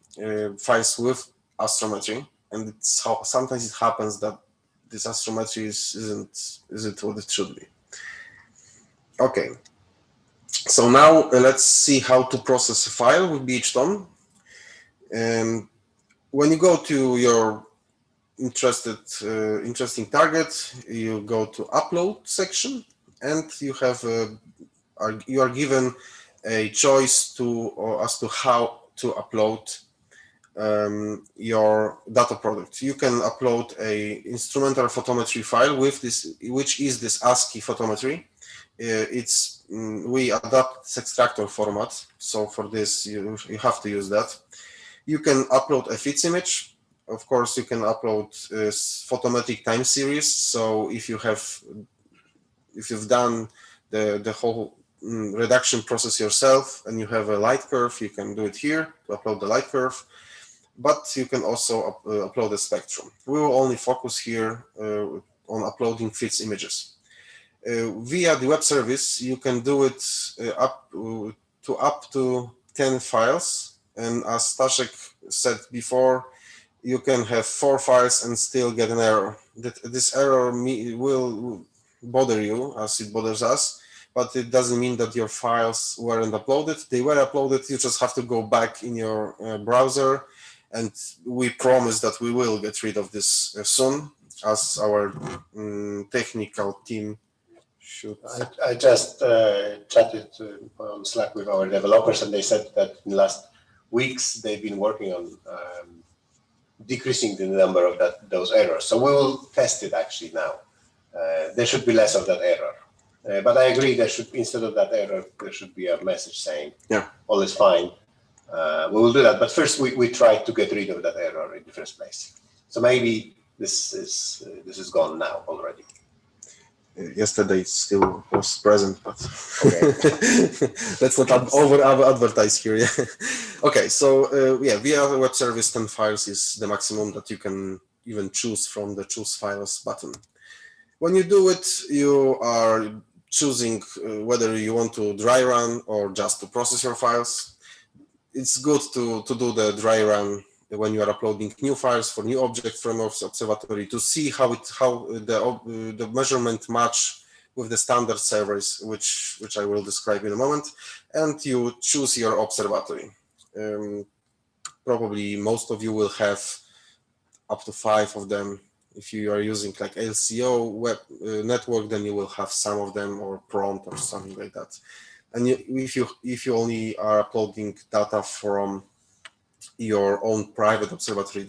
files with astrometry, and sometimes it happens that this astrometry isn't what it should be. Okay, so now let's see how to process a file with BHTOM. When you go to your interesting target, you go to upload section, and you are given a choice as to how to upload your data product. You can upload a instrumental photometry file with this, which is this ASCII photometry. We adapt this extractor format, so for this you have to use that. You can upload a FITS image. Of course, you can upload photometric time series. So if you've done the whole reduction process yourself and you have a light curve, you can do it here to upload the light curve. But you can also upload a spectrum. We will only focus here on uploading FITS images. Via the web service, you can do it up to 10 files. And as Staszek said before, you can have 4 files and still get an error. This error will bother you as it bothers us, but it doesn't mean that your files weren't uploaded. They were uploaded. You just have to go back in your browser, and we promise that we will get rid of this soon, as our technical team should. I just chatted on Slack with our developers, and they said that in the last weeks they've been working on decreasing the number of those errors. So we will test it actually now. There should be less of that error. But I agree, there should, instead of that error, there should be a message saying, yeah, all is fine. We will do that. But first we try to get rid of that error in the first place. So maybe this is gone now already. Yesterday it still was present, but okay. Let's not over advertise here. Yeah. Okay, so yeah, via web service, 10 files is the maximum that you can even choose from the choose files button. When you do it, you are choosing whether you want to dry run or just to process your files. It's good to do the dry run when you are uploading new files for new objects from Observatory to see how the measurement match with the standard servers, which I will describe in a moment, and you choose your observatory. Probably most of you will have up to 5 of them. If you are using like LCO web network, then you will have some of them, or prompt or something like that. And if you only are uploading data from your own private observatory,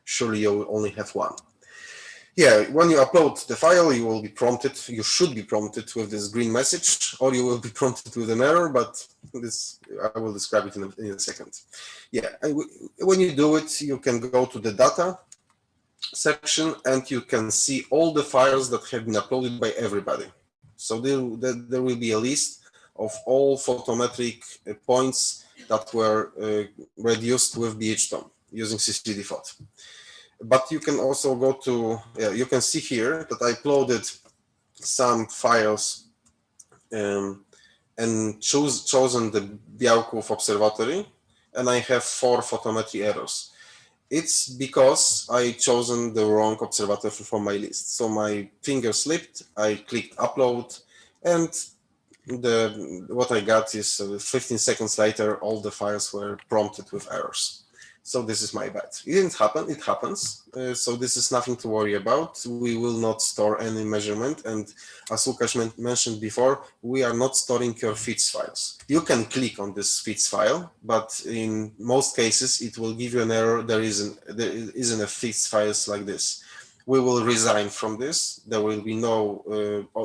surely you will only have 1. Yeah, when you upload the file, you will be prompted, you should be prompted with this green message, or you will be prompted with an error, but this, I will describe it in a second. Yeah, when you do it, you can go to the data section and you can see all the files that have been uploaded by everybody. So there will be a list of all photometric points that were reduced with BHTOM using CCD-FOT. But you can also go to, you can see here that I uploaded some files and chosen the Białków Observatory, and I have 4 photometry errors. It's because I chosen the wrong observatory from my list. So my finger slipped, I clicked upload, and what I got is 15 seconds later, all the files were prompted with errors. So this is my bad. It didn't happen, it happens. So this is nothing to worry about. We will not store any measurement. And as Łukasz mentioned before, we are not storing your FITS files. You can click on this FITS file, but in most cases, it will give you an error. There isn't a FITS files like this. We will resign from this. There will be no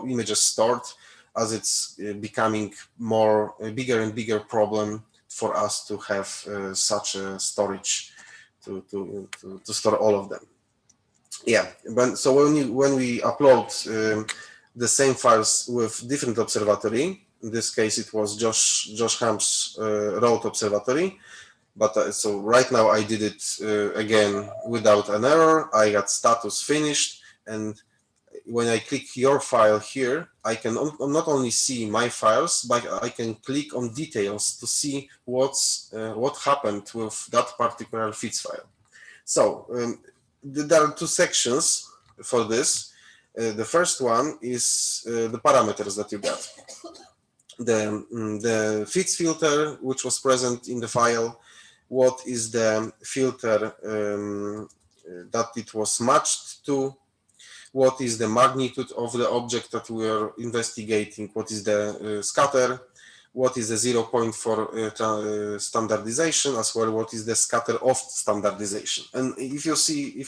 images stored, as it's becoming bigger and bigger problem for us to have such a storage to store all of them. Yeah, but so when we upload the same files with different observatory, in this case it was Josh Hamp's Road Observatory, But so right now I did it again without an error. I got status finished, and when I click your file here, I can not only see my files, but I can click on details to see what happened with that particular feeds file. So there are two sections for this. The first one is the parameters that you got. The feeds filter, which was present in the file, what is the filter that it was matched to, what is the magnitude of the object that we are investigating, what is the scatter, what is the 0 point for standardization, as well what is the scatter of standardization. And if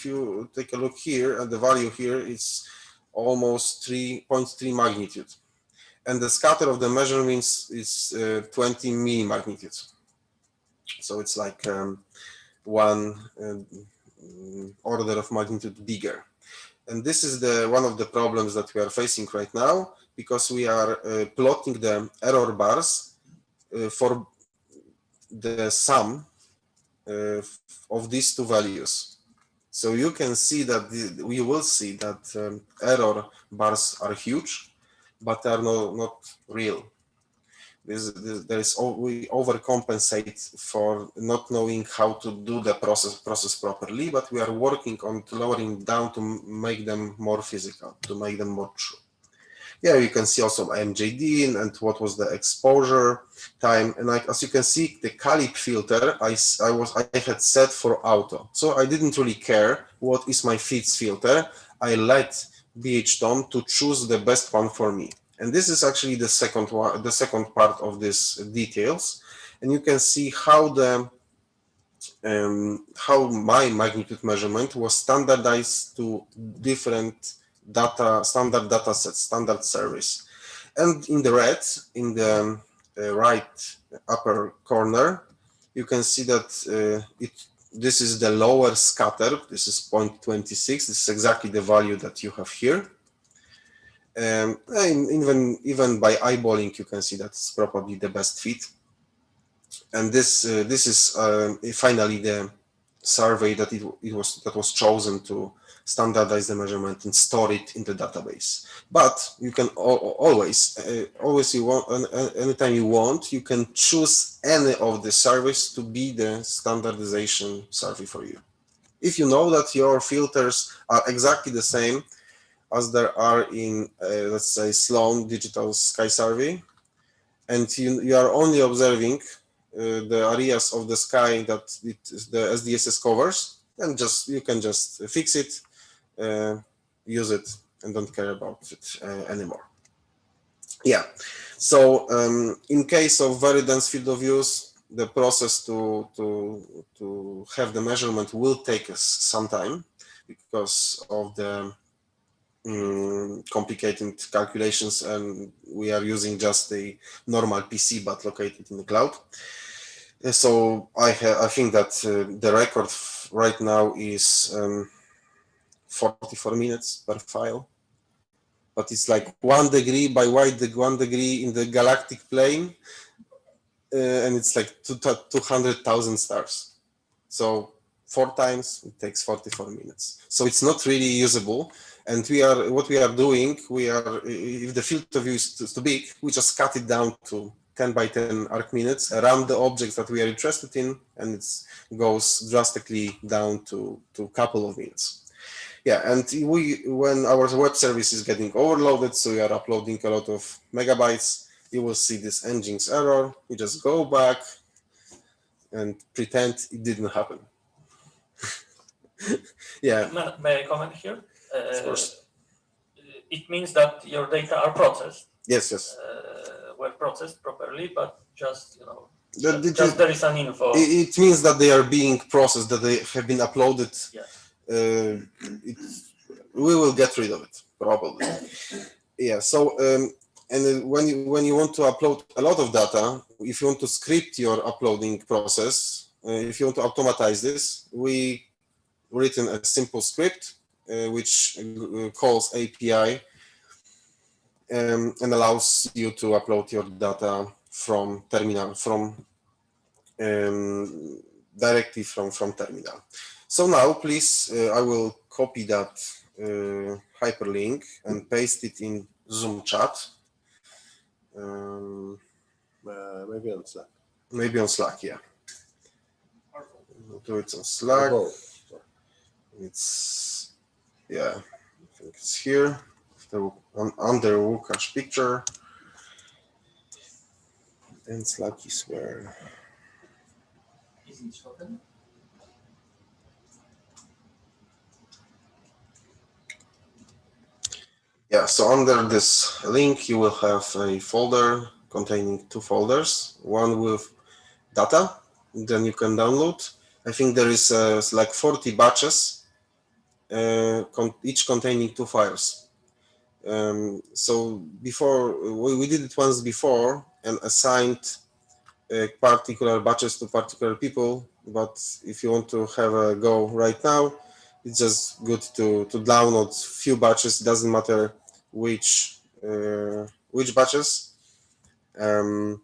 you take a look here at the value here, it's almost 3.3 magnitude. And the scatter of the measurements is 20 millimagnitude. So it's like one order of magnitude bigger. And this is one of the problems that we are facing right now, because we are plotting the error bars for the sum of these two values. So you can see that we will see that error bars are huge, but they are not real. We overcompensate for not knowing how to do the process properly, but we are working on lowering down to make them more physical, to make them more true. Yeah, you can see also MJD and what was the exposure time. And as you can see, the Calip filter I had set for auto. So I didn't really care what is my feeds filter. I let BHTOM to choose the best one for me. And this is actually the second part of this details. And you can see how how my magnitude measurement was standardized to different standard data sets, standard service. And in the red, in the right upper corner, you can see that this is the lower scatter. This is 0.26. This is exactly the value that you have here. Even by eyeballing, you can see that's probably the best fit. And this is finally the survey that was chosen to standardize the measurement and store it in the database. But you can anytime you want, you can choose any of the surveys to be the standardization survey for you. If you know that your filters are exactly the same as there are in, let's say, Sloan Digital Sky Survey, and you are only observing the areas of the sky that the SDSS covers, and you can just fix it, use it, and don't care about it anymore. Yeah, so in case of very dense field of views, the process to have the measurement will take us some time because of the complicated calculations, and we are using just the normal PC but located in the cloud. So I think that the record right now is 44 minutes per file, but it's like 1 degree by 1 degree in the galactic plane, and it's like 200,000 stars. So 4 times it takes 44 minutes. So it's not really usable. And what we are doing, if the field of view is too big, we just cut it down to 10 by 10 arc minutes around the objects that we are interested in, and it goes drastically down to a couple of minutes. Yeah, and when our web service is getting overloaded, so we are uploading a lot of megabytes, you will see this engines error. You just go back and pretend it didn't happen. Yeah. May I comment here? Of course. It means that your data are processed. Yes, yes. Were processed properly, but just, just there is an info. It means that they are being processed, that they have been uploaded. Yeah. We will get rid of it, probably. Yeah, so, and when you want to upload a lot of data, if you want to script your uploading process, if you want to automatize this, we written a simple script which calls API and allows you to upload your data from terminal, from directly from terminal. So now, please, I will copy that hyperlink and paste it in Zoom chat. Maybe on Slack. Maybe on Slack, yeah. We'll do it on Slack. It's, yeah, I think it's here. Under Łukasz picture. And Slack is where? Yeah, so under this link, you will have a folder containing 2 folders, one with data, then you can download. I think there is like 40 batches, each containing 2 files. So before, we did it once before and assigned particular batches to particular people, but if you want to have a go right now, it's just good to download few batches. It doesn't matter which batches. And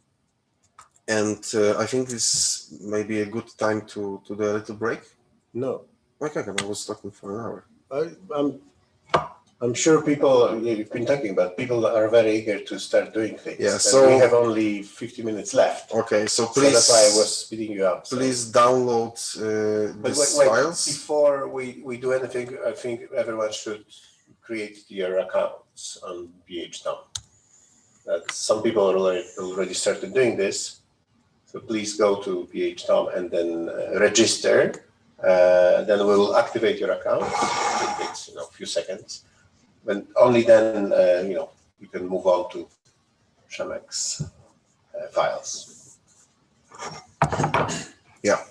I think this may be a good time to do a little break. No. Okay, I was talking for an hour. I'm sure people, you've been talking about, people are very eager to start doing things. Yeah, and so we have only 50 minutes left. Okay, so please. So that's why I was speeding you up. Please download these files. Before we do anything, I think everyone should create their accounts on BHTOM. Some people already started doing this. So please go to BHTOM and then register. Then we will activate your account. It takes a few seconds. But only then you can move on to Przemek's files. Yeah.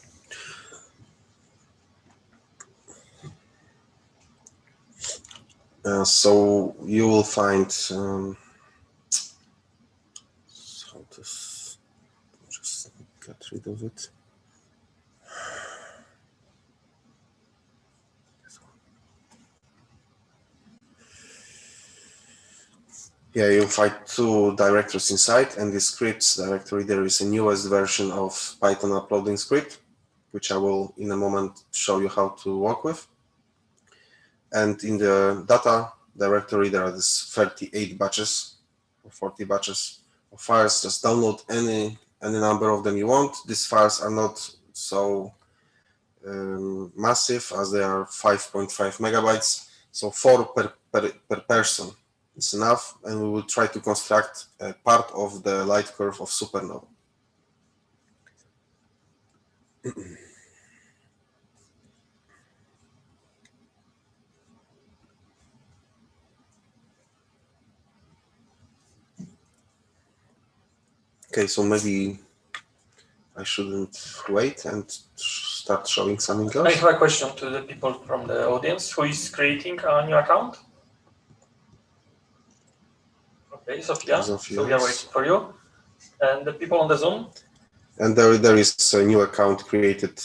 So you will find how to just get rid of it. Yeah, you'll find 2 directories inside, and the scripts directory, there is a newest version of Python uploading script, which I will in a moment show you how to work with. And in the data directory, there are these 38 batches or 40 batches of files. Just download any number of them you want. These files are not so massive, as they are 5.5 megabytes. So 4 per person. It's enough, and we will try to construct a part of the light curve of supernova. Okay, so maybe I shouldn't wait and start showing something else. I have a question to the people from the audience. Who is creating a new account? Okay, Sophia. Sophia, waiting for you. And the people on the Zoom? And there is a new account created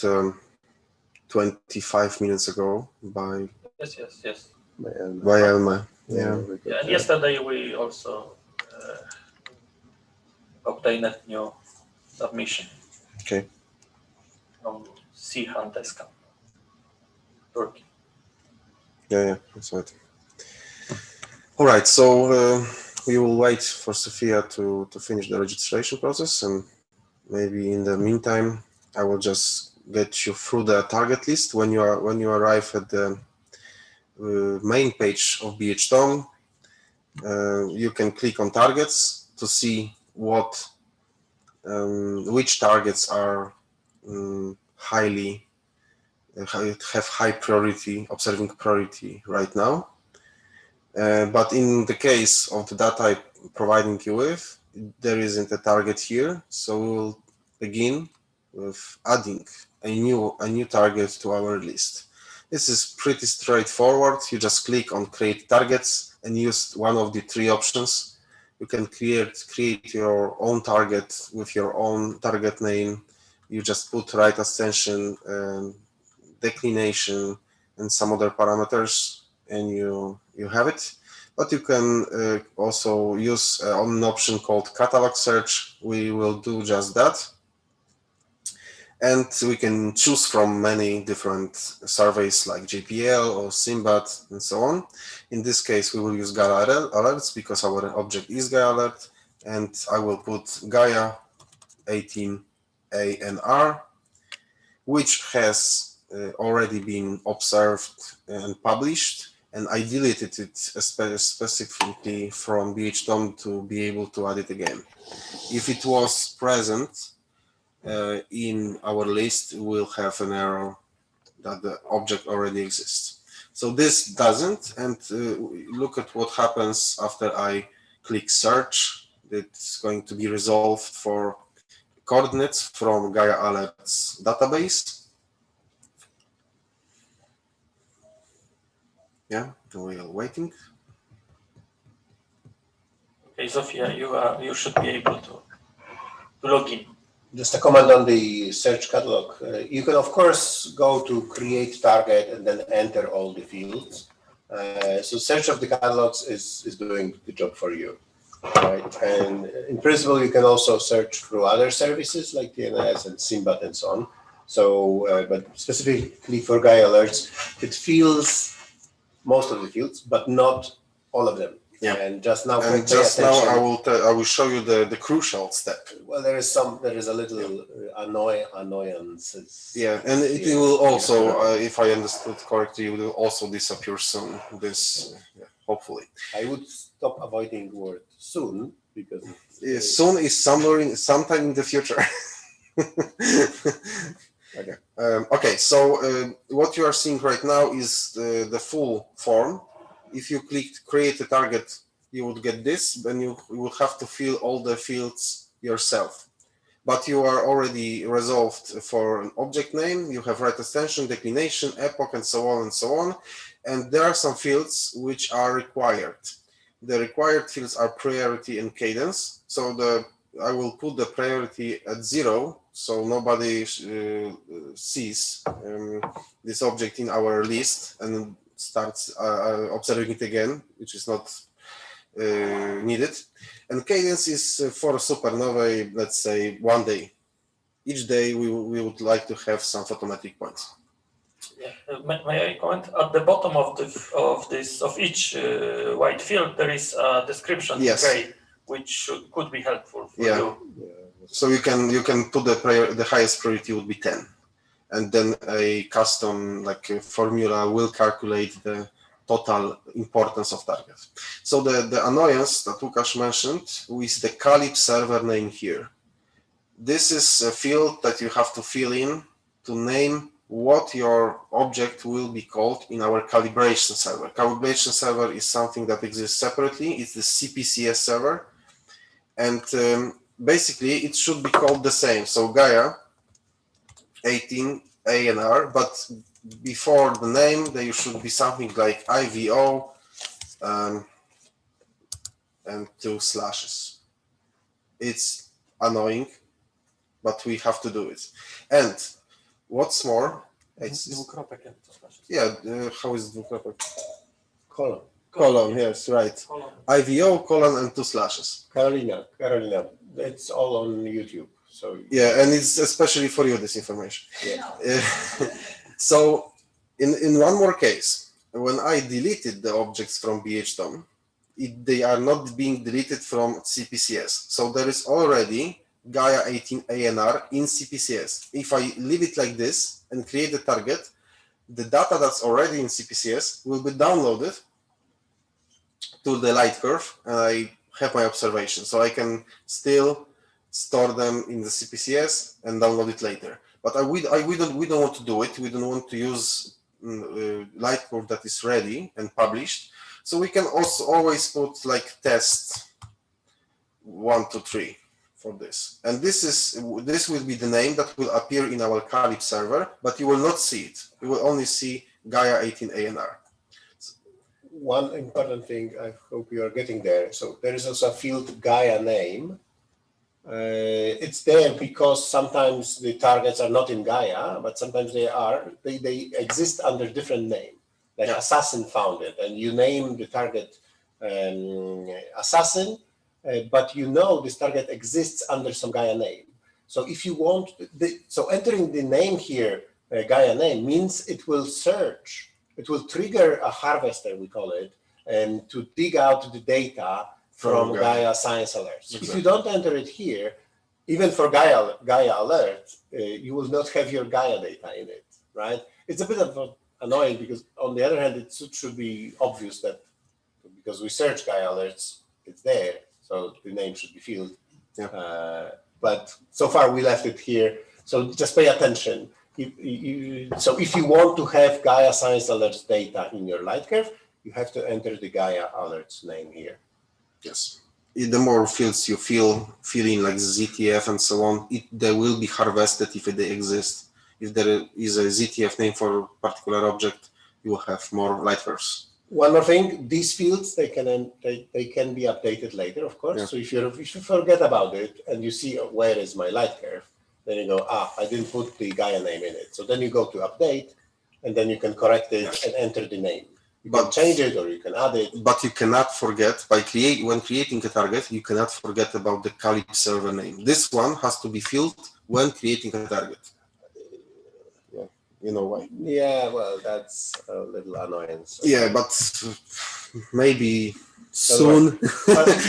25 minutes ago by... Yes. By Elma. Yeah. And yesterday we also obtained a new submission. Okay. From Cihan Teska, Turkey. Yeah, that's right. All right, so we will wait for Sophia to finish the registration process, and maybe in the meantime, I will just get you through the target list. When you arrive at the main page of BHTOM, you can click on targets to see which targets are have high priority, observing priority right now. But in the case of the data I'm providing you with, there isn't a target here, so we'll begin with adding a new target to our list. This is pretty straightforward. You just click on create targets and use one of the 3 options. You can create your own target with your own target name. You just put right ascension, declination, and some other parameters, and you have it. But you can also use an option called catalog search. We will do just that. And we can choose from many different surveys like JPL or SIMBAT and so on. In this case, we will use Gaia alerts because our object is Gaia alert. And I will put Gaia 18ANR, which has already been observed and published. And I deleted it specifically from BHTOM to be able to add it again. If it was present in our list, we'll have an error that the object already exists. So this doesn't, and look at what happens after I click search. It's going to be resolved for coordinates from Gaia Alerts database. Yeah, we are waiting. Okay, Sophia, you should be able to log in. Just a comment on the search catalog. You can, of course, go to create target and then enter all the fields. So search of the catalogs is doing the job for you, right? And in principle, you can also search through other services like TNS and SIMBAT and so on. So, but specifically for Gaia alerts, it feels most of the fields, but not all of them. Yeah. And just now, and just now I will show you the crucial step. Well, there is a little annoyance. Yeah, and it will also, if I understood correctly, it will also disappear soon. This, hopefully. I would stop avoiding the word soon because soon is sometime in the future. Okay. Okay. So what you are seeing right now is the full form. If you clicked create a target, you would get this, then you will have to fill all the fields yourself. But you are already resolved for an object name, you have right extension, declination, epoch, and so on and so on. And there are some fields which are required. The required fields are priority and cadence. So I will put the priority at 0, so nobody sees this object in our list and starts observing it again, which is not needed. And cadence is for supernovae, let's say 1 day. Each day we would like to have some photometric points. Yeah. May I comment? At the bottom of each white field, there is a description, yes, gray, which could be helpful for you. So you can put the highest priority would be 10. And then a custom formula will calculate the total importance of target. So the annoyance that Łukasz mentioned is the Calib server name here. This is a field that you have to fill in to name what your object will be called in our calibration server. Calibration server is something that exists separately. It's the CPCS server. And basically it should be called the same. So Gaia 18 ANR, but before the name there should be something like IVO and 2 slashes. It's annoying, but we have to do it. And what's more, it's how is dwukropek? Colon, yes, right. IVO, colon, and 2 slashes. Carolina, it's all on YouTube. So yeah, and it's especially for you, this information. Yeah. So in one more case, when I deleted the objects from BHTOM, they are not being deleted from CPCS. So there is already Gaia 18 ANR in CPCS. If I leave it like this and create the target, the data that's already in CPCS will be downloaded to the light curve, and I have my observation. So I can still store them in the CPCS and download it later. But we don't want to do it. We don't want to use light curve that is ready and published. So we can also always put like test 1, 2, 3 for this. And this will be the name that will appear in our Calib server, but you will not see it. You will only see Gaia 18 ANR. One important thing, I hope you are getting there. So there is also a field Gaia name. It's there because sometimes the targets are not in Gaia, but sometimes they are. They exist under different name. Like Assassin found it, and you name the target Assassin, but you know this target exists under some Gaia name. So if you want, so entering the name here, Gaia name, means it will search, it will trigger a harvester, we call it, and to dig out the data from Gaia science alerts. Exactly. If you don't enter it here, even for Gaia alert, you will not have your Gaia data in it, right? It's a bit of annoying because on the other hand, it should be obvious that because we search Gaia alerts, it's there, so the name should be filled. Yeah. But so far we left it here. So just pay attention. So if you want to have Gaia science alerts data in your light curve, you have to enter the Gaia alerts name here. Yes. The more fields you fill in like ZTF and so on, they will be harvested if they exist. If there is a ZTF name for a particular object, you will have more light curves. One more thing, these fields, they can be updated later, of course. Yeah. So if you forget about it and you see where is my light curve, then you go, I didn't put the Gaia name in it. So then you go to update, and then you can correct it and enter the name. You can change it or you can add it. But you cannot forget, when creating a target, you cannot forget about the Calypso server name. This one has to be filled when creating a target. Yeah, you know why. Yeah, well, that's a little annoyance. Yeah, but maybe soon.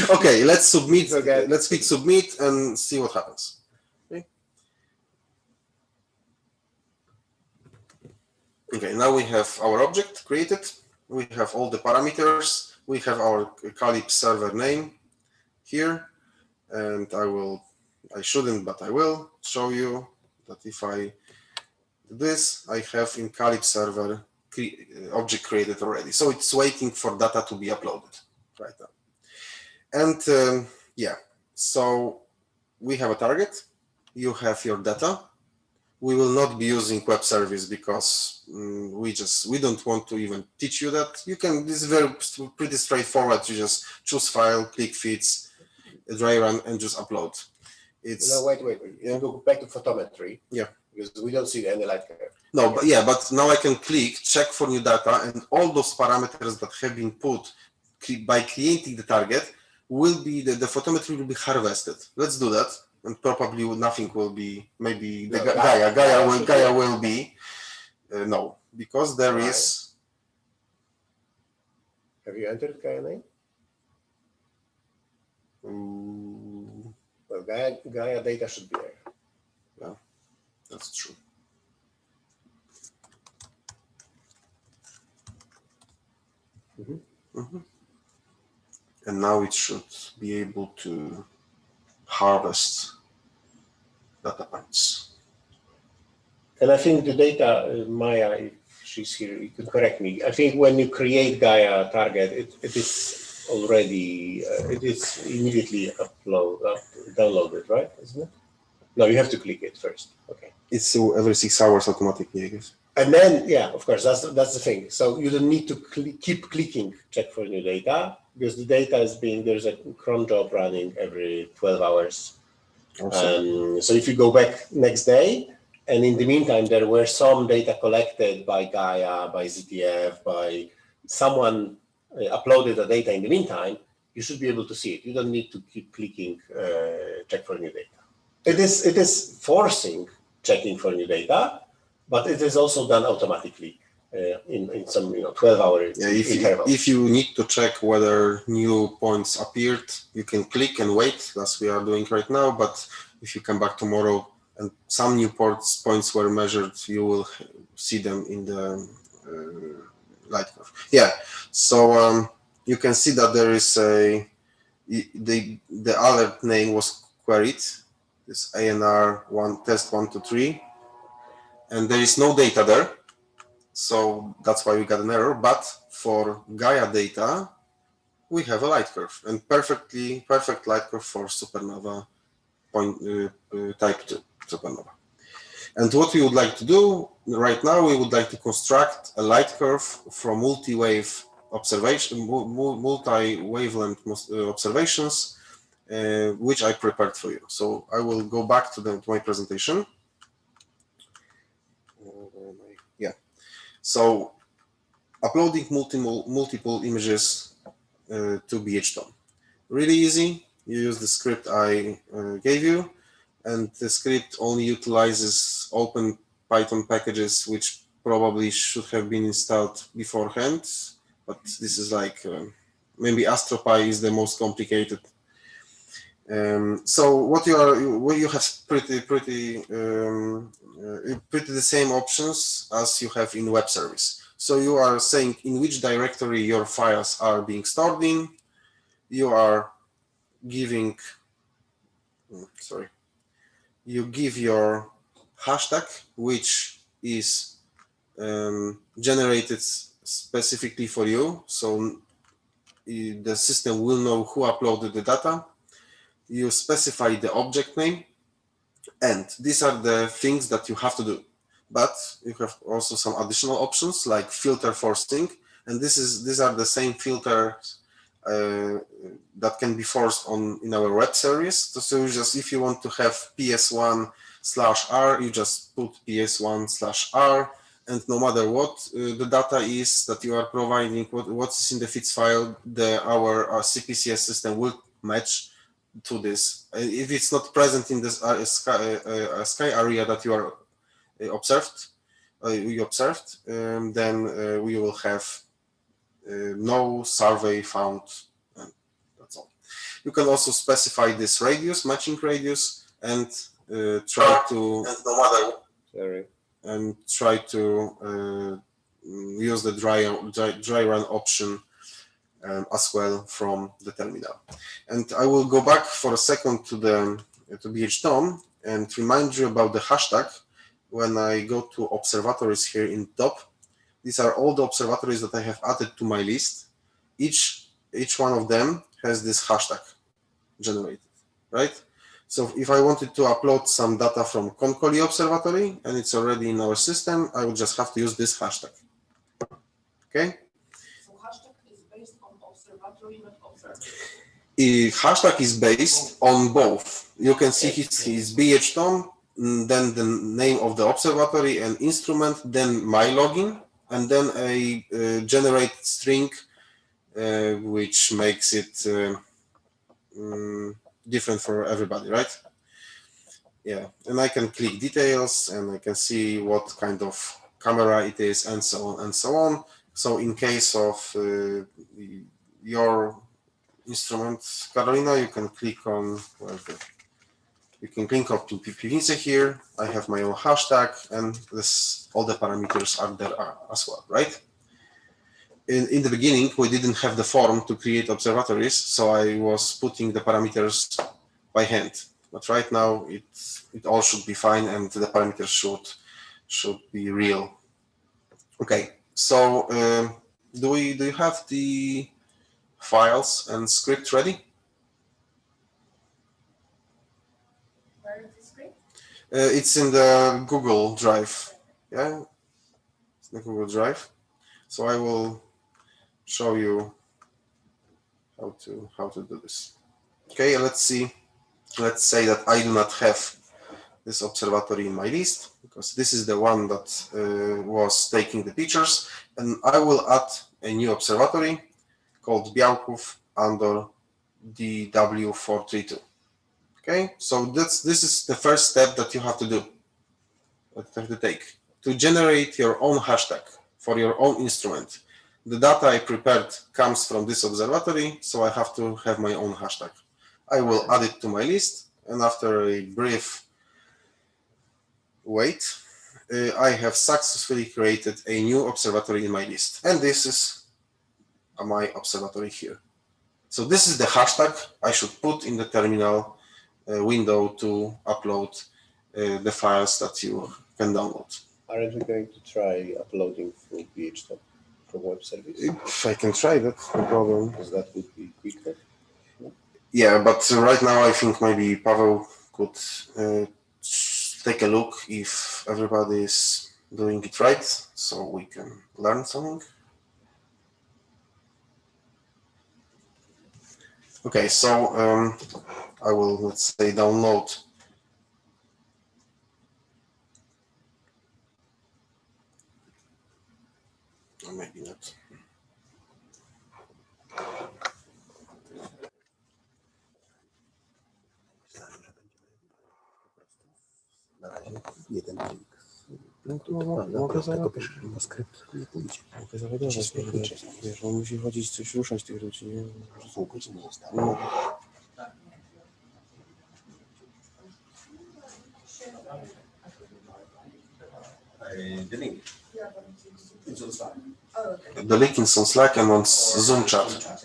Okay, let's submit. Okay. Let's click submit and see what happens. Okay, now we have our object created. We have all the parameters. We have our Calypso server name here. And I shouldn't, but I will show you that if I do this, I have in Calypso server object created already. So it's waiting for data to be uploaded right now. And yeah, so we have a target. You have your data. We will not be using web service because we don't want to even teach you that. You can, this is pretty straightforward. You just choose file, click feeds, dry run, and just upload. It's no, wait. You go back to photometry. Yeah, because we don't see any light curve. No, but yeah, but now I can click check for new data, and all those parameters that have been put by creating the target will be the photometry will be harvested. Let's do that. And probably nothing will be, maybe the Gaia will be, no, because there is. Have you entered Gaia name? Well, Gaia data should be there. Yeah, that's true. And now it should be able to harvest data points. And I think the data, Maja, if she's here, you can correct me. I think when you create Gaia target, it is already, it is immediately downloaded, right? Isn't it? No, you have to click it first. Okay. It's every 6 hours automatically, I guess. And then, yeah, of course, that's the thing. So you don't need to keep clicking check for new data because the data is there's a cron job running every 12 hours. Awesome. So if you go back next day, and in the meantime, there were some data collected by Gaia, by ZTF, by someone uploaded the data in the meantime, you should be able to see it. You don't need to keep clicking check for new data. It is forcing checking for new data, but it is also done automatically in some 12-hour intervals. If you need to check whether new points appeared, you can click and wait, as we are doing right now. But if you come back tomorrow and some new points were measured, you will see them in the light curve. Yeah, so you can see that there is the alert name was queried, this ANR test 123. And there is no data there, so that's why we got an error. But for Gaia data, we have a light curve, and perfect light curve for supernova type 2 supernova. And what we would like to do right now, we would like to construct a light curve from multi-wave observation, multi-wavelength observations, which I prepared for you. So I will go back to my presentation. Yeah, so uploading multiple images to BHTOM. Really easy. You use the script I gave you, and the script only utilizes open Python packages, which probably should have been installed beforehand. But this is like maybe AstroPy is the most complicated. So what you have pretty the same options as you have in web service. So you are saying in which directory your files are being stored in. You are giving, you give your hashtag, which is generated specifically for you. So the system will know who uploaded the data. You specify the object name, and these are the things that you have to do. But you have also some additional options like filter for sync, and these are the same filters that can be forced on in our web service. So you just, if you want to have ps1/r, you just put ps1/r, and no matter what the data is that you are providing, what's in the feeds file, our CPCS system will match to this. If it's not present in this sky area that you are observed, then we will have no survey found. And that's all. You can also specify this radius, matching radius, and try to use the dry run option as well from the terminal. And I will go back for a second to BHTOM and remind you about the hashtag. When I go to observatories here in top, these are all the observatories that I have added to my list. Each one of them has this hashtag generated, right? So if I wanted to upload some data from Concoli Observatory and it's already in our system, I would just have to use this hashtag. Okay? Hashtag is based on both. You can see his BHTOM, then the name of the observatory and instrument, then my login, and then a generated string, which makes it different for everybody, right? Yeah, and I can click details and I can see what kind of camera it is and so on and so on. So in case of your instrument, Carolina, you can click on, you can click on Piwnice here. I have my own hashtag, and all the parameters are there as well, right? In the beginning, we didn't have the form to create observatories, so I was putting the parameters by hand. But right now, it all should be fine, and the parameters should be real. Okay, so do you have the files and script ready? Where is the script? It's in the Google Drive. Yeah, it's in the Google Drive. So I will show you how to do this. Okay, let's see. Let's say that I do not have this observatory in my list because this is the one that was taking the pictures, and I will add a new observatory called Białków under DW432. Okay, so this is the first step that you have to do, that you have to take, to generate your own hashtag for your own instrument. The data I prepared comes from this observatory, so I have to have my own hashtag. I will add it to my list, and after a brief wait, I have successfully created a new observatory in my list, and this is my observatory here. So this is the hashtag I should put in the terminal window to upload the files that you can download. Aren't we going to try uploading through BHTOM from web service? If I can try that, no problem. Because that would be quicker. Yeah, but right now I think maybe Pavel could take a look if everybody is doing it right, so we can learn something. Okay, so I will, let's say, download or maybe not. Na razie jeden plik. No to mogę załadować. Nie pójdzie. Mogę załadować. Wiesz, on musi chodzić, coś ruszać tych ludzi, nie? Pół godziny zostało. No. The link. It's on Slack. The link is on Slack and on Zoom chat.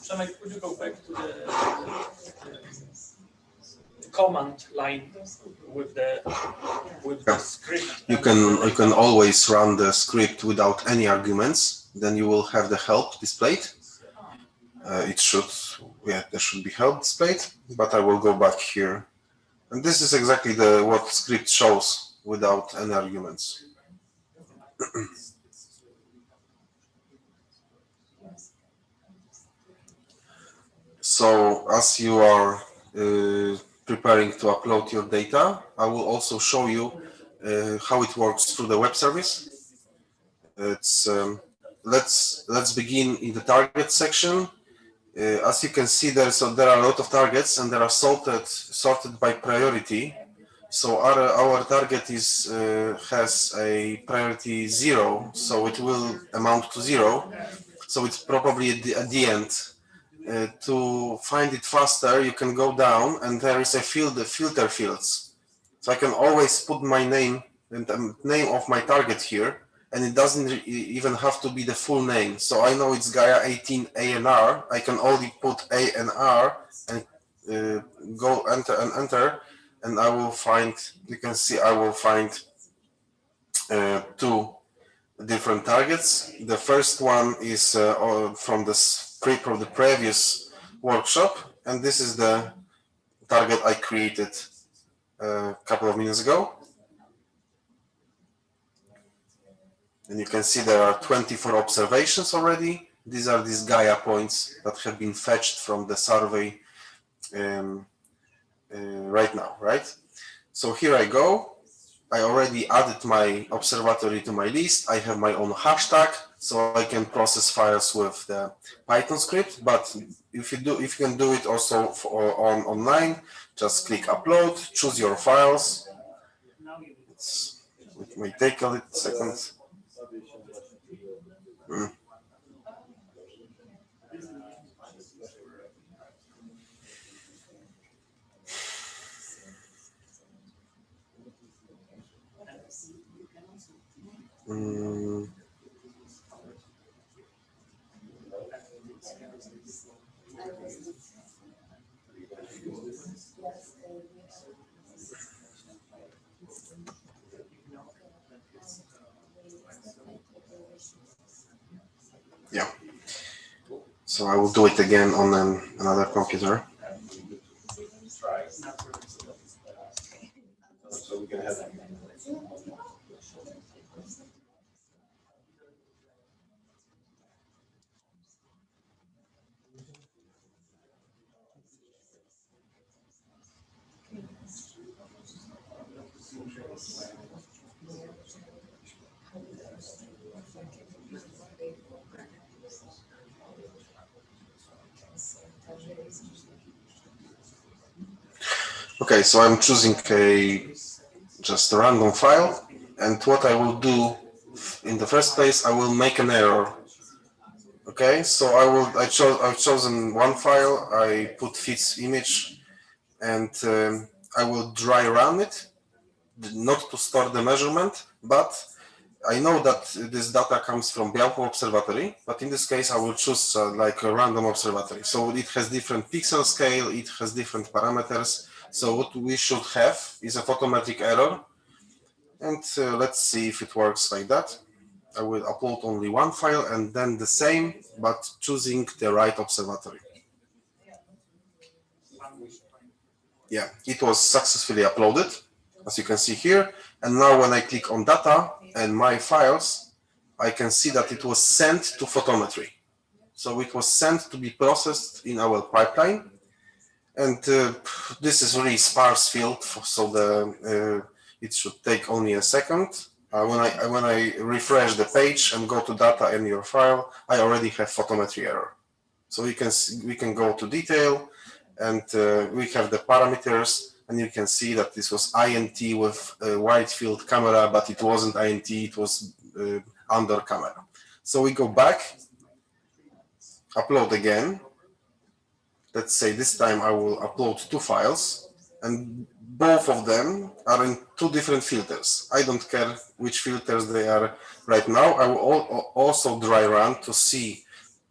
Przemek, could you go back to the command line with the script? You can always run the script without any arguments. Then you will have the help displayed. It should, yeah, there should be help displayed. But I will go back here, and this is exactly what script shows without any arguments. So as you are preparing to upload your data, I will also show you how it works through the web service. It's let's begin in the target section. As you can see, there are a lot of targets, and they are sorted by priority. So our target has a priority 0, so it will amount to 0. So it's probably at the end. To find it faster, you can go down, and there is a field, the filter fields. So I can always put my name and the name of my target here, and it doesn't even have to be the full name. So I know it's Gaia 18 ANR. I can only put ANR and go enter, and I will find. You can see I will find 2 different targets. The first one is from the previous workshop, and this is the target I created a couple of minutes ago. And you can see there are 24 observations already. These are these Gaia points that have been fetched from the survey right now, right? So here I go. I already added my observatory to my list. I have my own hashtag, so I can process files with the Python script. But if you can do it also online, just click upload, choose your files. It may take a little second. So I will do it again on another computer. So we can have. Okay, so I'm choosing just a random file, and what I will do in the first place, I will make an error. Okay, so I've chosen one file, I put fits image, and I will dry run it, not to store the measurement, but I know that this data comes from Białko Observatory, but in this case I will choose like a random observatory. So it has different pixel scale, it has different parameters. So what we should have is a photometric error. And let's see if it works like that. I will upload only one file and then the same, but choosing the right observatory. Yeah, it was successfully uploaded, as you can see here. And now when I click on data and my files, I can see that it was sent to photometry. So it was sent to be processed in our pipeline. And this is really sparse field, so it should take only a second. When I refresh the page and go to data in your file, I already have photometry error. So we can go to detail, and we have the parameters, and you can see that this was INT with a wide field camera, but it wasn't INT, it was under camera. So we go back, upload again. Let's say this time I will upload two files, and both of them are in two different filters. I don't care which filters they are right now. I will also dry run to see,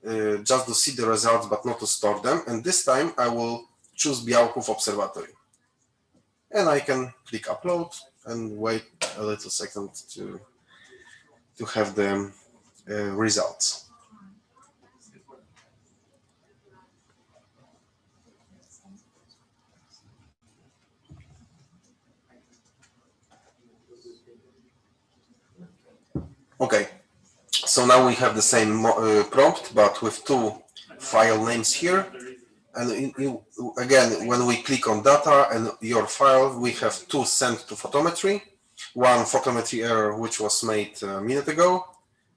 just to see the results, but not to store them. And this time I will choose Białków Observatory. And I can click upload and wait a little second to have the results. Okay, so now we have the same prompt, but with two file names here. And again, when we click on data and your file, we have two sent to photometry. One photometry error, which was made a minute ago.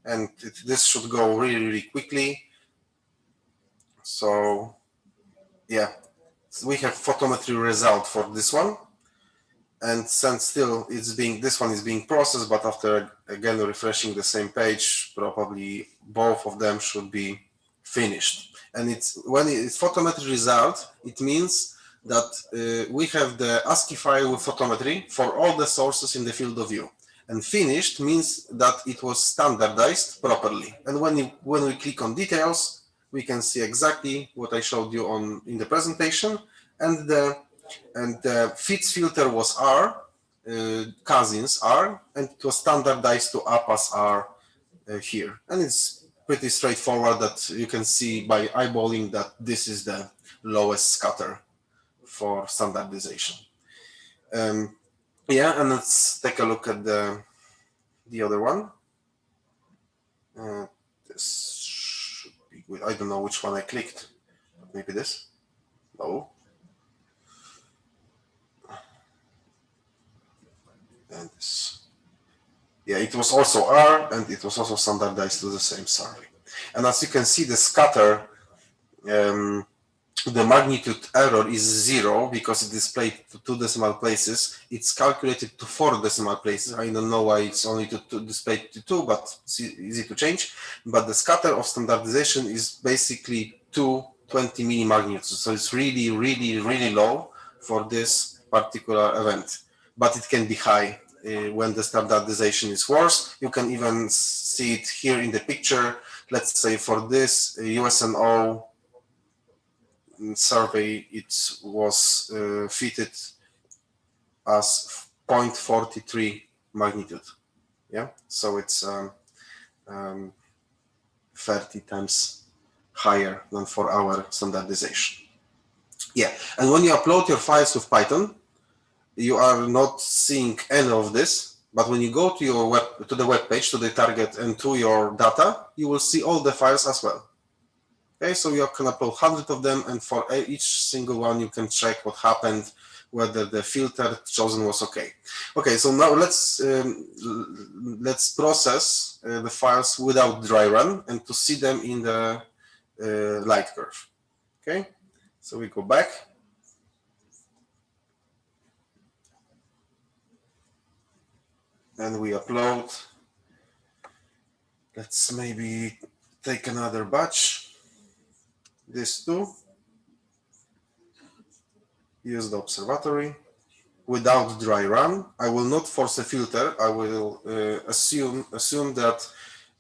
And this should go really, really quickly. So yeah, so we have photometry result for this one. And since still this one is being processed, but after again refreshing the same page, probably both of them should be finished. And when it's photometry result, it means that we have the ASCII file with photometry for all the sources in the field of view. And finished means that it was standardized properly. And when we click on details, we can see exactly what I showed you in the presentation, and the fits filter was R, cousins R, and it was standardized to APAS R here. And it's pretty straightforward that you can see by eyeballing that this is the lowest scatter for standardization. Yeah, and let's take a look at the other one. This should be good. I don't know which one I clicked. Maybe this? No. And this. Yeah, it was also R, and it was also standardized to the same survey. And as you can see, the scatter, the magnitude error is 0 because it displayed to 2 decimal places. It's calculated to 4 decimal places. I don't know why it's only displayed to 2, but it's easy to change. But the scatter of standardization is basically 220 millimagnitudes. So it's really, really, really low for this particular event. But it can be high when the standardization is worse. You can even see it here in the picture. Let's say for this USNO survey, it was fitted as 0.43 magnitude. Yeah, so it's 30 times higher than for our standardization. Yeah, and when you upload your files with Python, you are not seeing any of this, but when you go to your the web page, to the target and to your data, you will see all the files as well. Okay, so you can upload hundreds of them, and for each single one, you can check what happened, whether the filter chosen was okay. Okay, so now let's process the files without dry run and to see them in the light curve. Okay, so we go back. And we upload. Let's maybe take another batch. This too. Use the observatory without dry run. I will not force a filter. I will assume that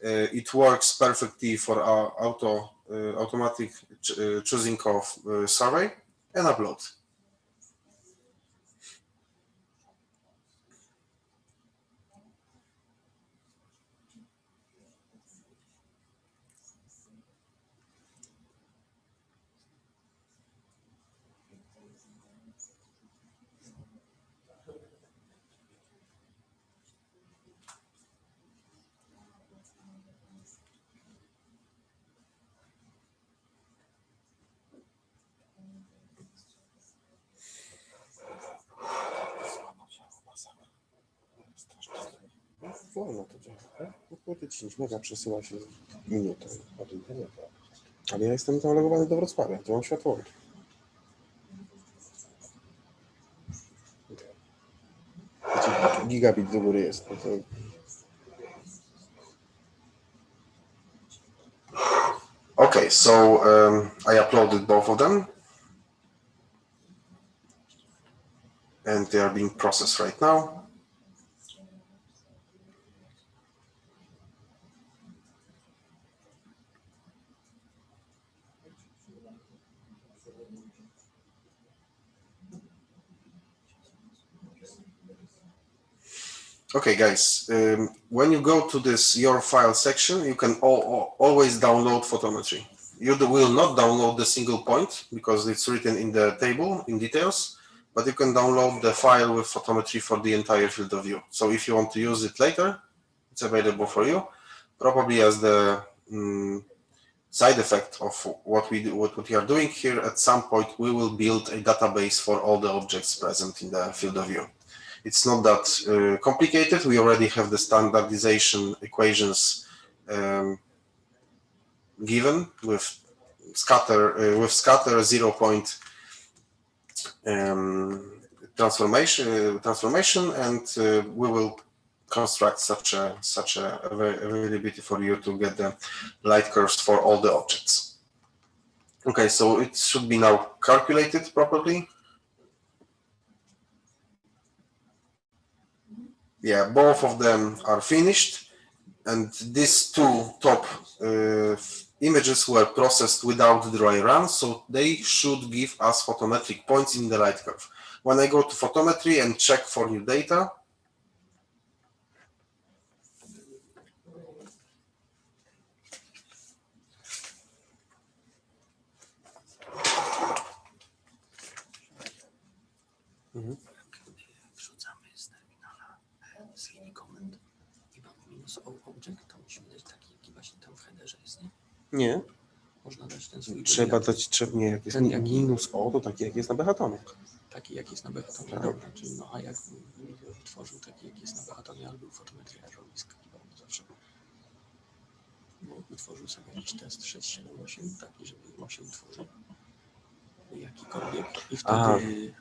it works perfectly for our automatic choosing of survey and upload. Wolno to działa, tak? Kurde, 10 mega przesyła się minutę od internetu. Ale ja jestem zalogowany do Wrocławia, to mam światło. Gigabit do góry jest. Okay, so I uploaded both of them. And they are being processed right now. Okay, guys, when you go to this your file section, you can always download photometry. You will not download the single point because it's written in the table in details, but you can download the file with photometry for the entire field of view. So if you want to use it later, it's available for you. Probably as the side effect of what we are doing here, at some point we will build a database for all the objects present in the field of view. It's not that complicated. We already have the standardization equations given with scatter 0 point transformation, and we will construct such a availability for you to get the light curves for all the objects. Okay, so it should be now calculated properly. Yeah, both of them are finished, and these two top images were processed without dry run, so they should give us photometric points in the light curve. When I go to photometry and check for new data, wrzucamy z terminala z linii komend i mam minus object, to musimy dać taki, jaki właśnie tam w headerze jest, nie? Nie. Można dać ten swój. Trzeba dać, nie, jak jest jak minus O, to taki jak jest na BHTOMie. Taki jak jest na BHTOMie, tak. Dobra, czyli no a jak tworzył taki jak jest na BHTOMie, albo fotometria Jabłońska, zawsze. Bo wytworzył sobie jakiś test 678, taki, żeby 8 tworzył jakikolwiek i wtedy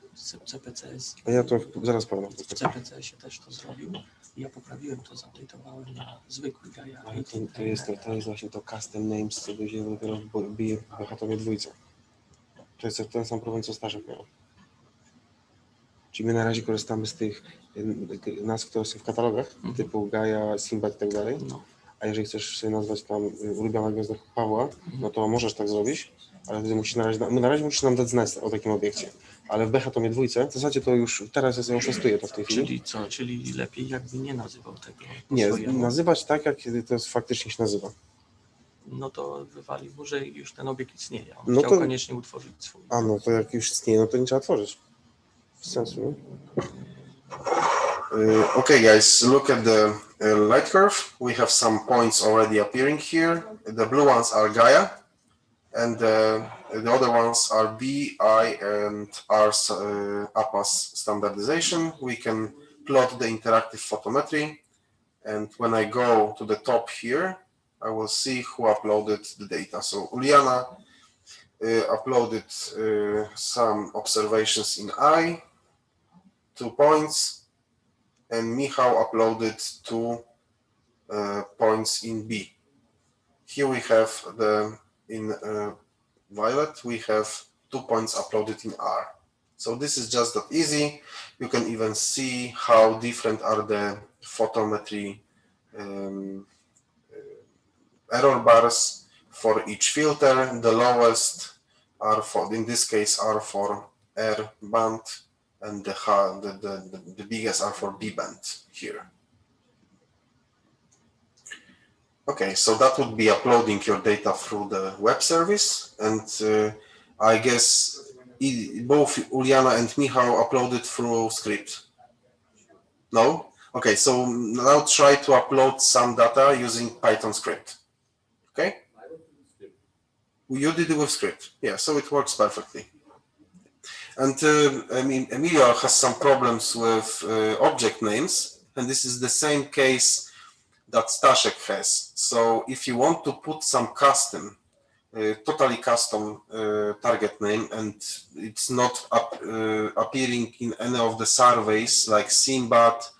CPCS. A ja to zaraz powiem. W CPCS-ie też to zrobił. Ja poprawiłem to, zupdate'owałem na zwykły Gaia. Ale to jest właśnie to custom names, co będzie dopiero w BHTOMie 2. To jest ten sam problem, co Staszek miał. Czyli my na razie korzystamy z tych nazw, które są w katalogach, typu Gaia, Simbad i tak dalej. No. A jeżeli chcesz sobie nazwać tam ulubiona gwiazda Pawła, no to możesz tak zrobić, ale wtedy musisz na razie musisz nam dać znać o takim obiekcie. Ale w BHTOMie 2 w zasadzie to już teraz ja oszustuję to w tej chwili. Czyli co? Czyli lepiej jakby nie nazywał tego? Nie, nazywać tak, jak to faktycznie się nazywa. no to wywalił mu, że już ten obiekt istnieje. On No chciał to- koniecznie utworzyć swój. A no to jak już istnieje, no to nie trzeba tworzyć. Bez sensu, nie? Okay, guys, look at the light curve. We have some points already appearing here. The blue ones are Gaia, and the other ones are B, I, and R APAS standardization. We can plot the interactive photometry, and when I go to the top here, I will see who uploaded the data. So Uliana uploaded some observations in I, 2 points, and Michał uploaded 2 points in B. Here we have in violet, we have 2 points uploaded in R. So this is just that easy. You can even see how different are the photometry error bars for each filter. The lowest are for, in this case, are for R band, and the biggest are for B band here. Okay, so that would be uploading your data through the web service, and I guess both Uliana and Michał uploaded through script. No? Okay, so now try to upload some data using Python script. Okay? You did it with script. Yeah, so it works perfectly. And I mean, Emilio has some problems with object names, and this is the same case that Staszek has. So if you want to put some custom, totally custom target name, and it's not appearing in any of the surveys like SIMBAT,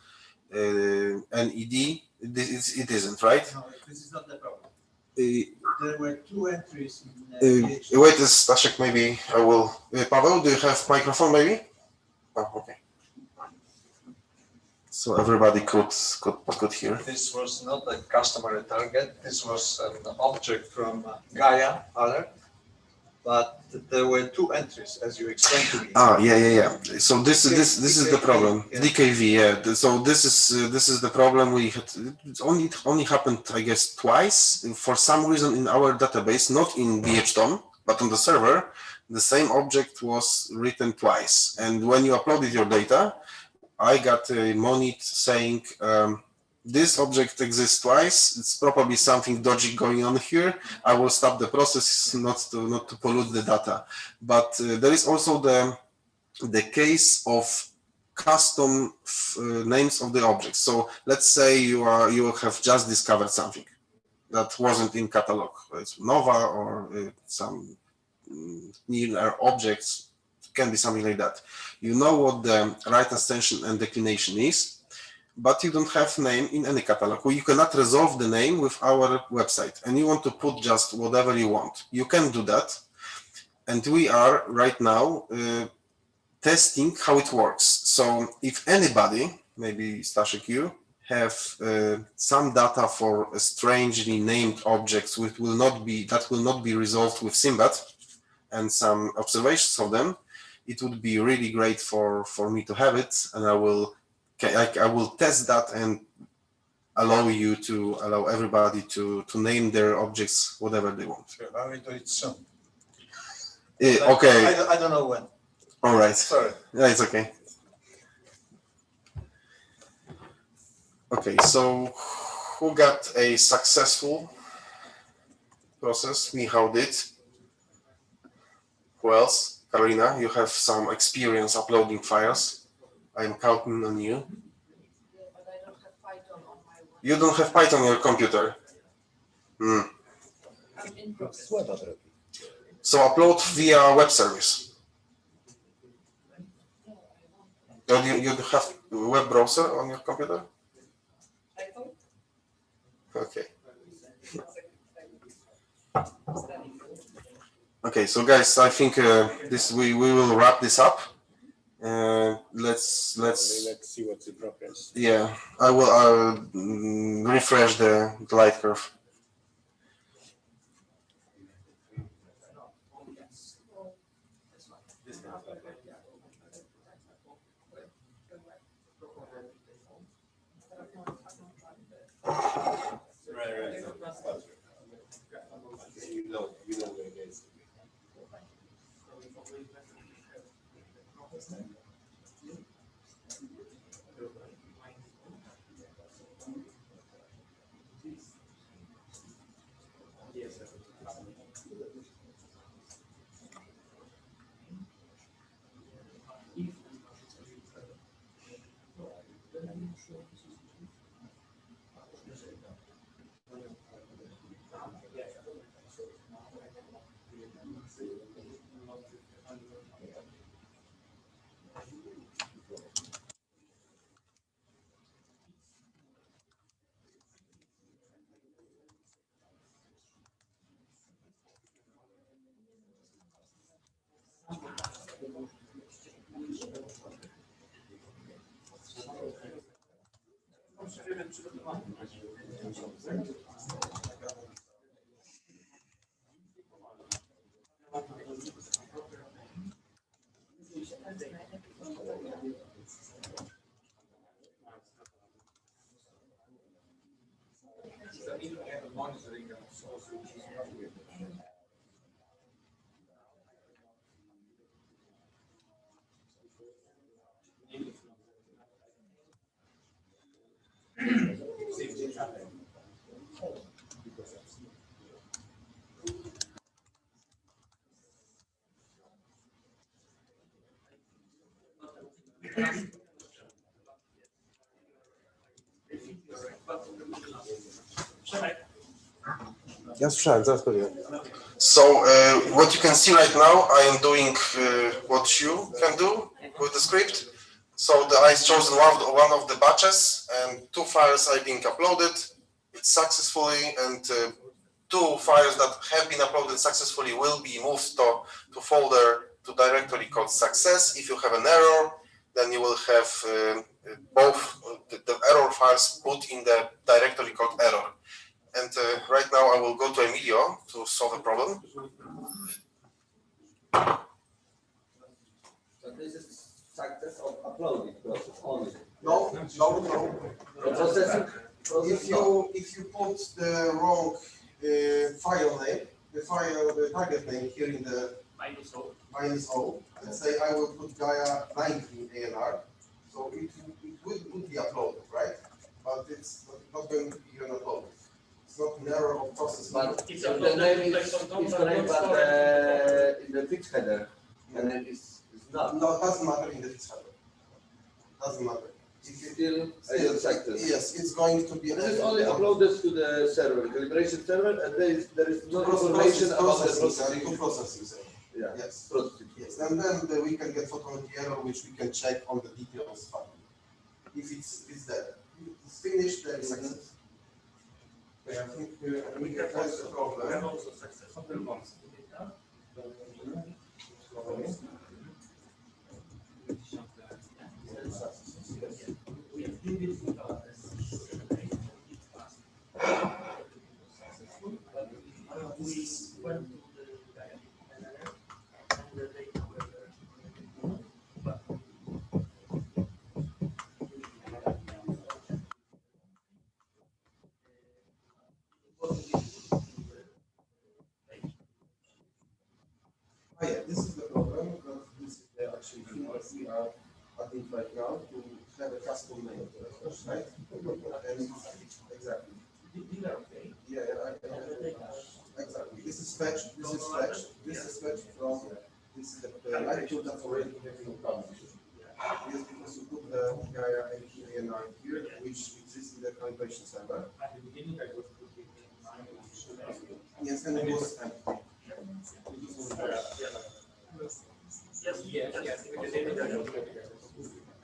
NED, it isn't, right? No, this is not the problem. There were 2 entries in wait, Staszek, maybe I will. Paweł, do you have microphone, maybe? Oh, okay. So everybody could hear. This was not a customer target. This was an object from Gaia alert, but there were 2 entries, as you explained to me. Ah, yeah. So this is the problem. Yeah. DKV, yeah. So this is the problem we had. It only happened, I guess, twice. For some reason in our database, not in BHTOM, but on the server, the same object was written twice. And when you uploaded your data, I got a monitor saying this object exists twice. It's probably something dodgy going on here. I will stop the process not to pollute the data. But there is also the case of custom names of the objects. So let's say you have just discovered something that wasn't in catalog. It's Nova or some near objects. It can be something like that. You know what the right ascension and declination is, but you don't have name in any catalog. You cannot resolve the name with our website, and you want to put just whatever you want. You can do that, and we are right now testing how it works. So if anybody, maybe Staszek, you have some data for a strangely named objects which will not be resolved with SIMBAT, and some observations of them, it would be really great for me to have it, and I will test that and allow everybody to name their objects whatever they want. Sure, I will do it soon. Okay. I don't know when. All right. Sorry. Yeah, it's okay. Okay, so who got a successful process? Michał did. Who else? Karolina, you have some experience uploading files. I'm counting on you. Yeah, but I don't have Python on my one. You don't have Python on your computer. I'm in progress. So upload via web service. You have web browser on your computer? iPhone? Okay. Okay, so guys, I think we will wrap this up. Let's see what's in progress. Yeah, I will refresh the light curve. you know where it is. So what you can see right now, I am doing what you can do with the script. So I chosen one of the batches, and 2 files are being uploaded. It's successfully, and 2 files that have been uploaded successfully will be moved to folder, to directory called success. If you have an error, then you will have both the error files put in the directory called error. And right now I will go to Emilio to solve the problem. So this is success of uploading process only. No. Processing. If you put the wrong file name, the target name here in the -O, let's say I will put Gaia 19 ANR, so it would be uploaded, right? But it's not going to be even uploaded. It's not an error of process. But the name is correct, but in the fixed header, and then it's not. No, it doesn't matter in the fixed header. Doesn't matter. If you still success. Yes, it's going to be. This is only uploaded to the server, calibration server, and there is no information about the processing. To processing. Yeah. Yes. Processing. Yes, and then we can get photometry error, which we can check on the details file. If it's there, it's finished, then it's success. Okay, I think we can close the problem. We have also successful ones. Yeah, this is the problem. This is the actual thing that we are adding right now to have a custom name, right? And exactly. Exactly. This is fetched. This is fetched. This is fetched from the latitude that's already been published. Yes, because you put the Gaia AGNs here, which exists in the calibration server. Yes, and it was empty.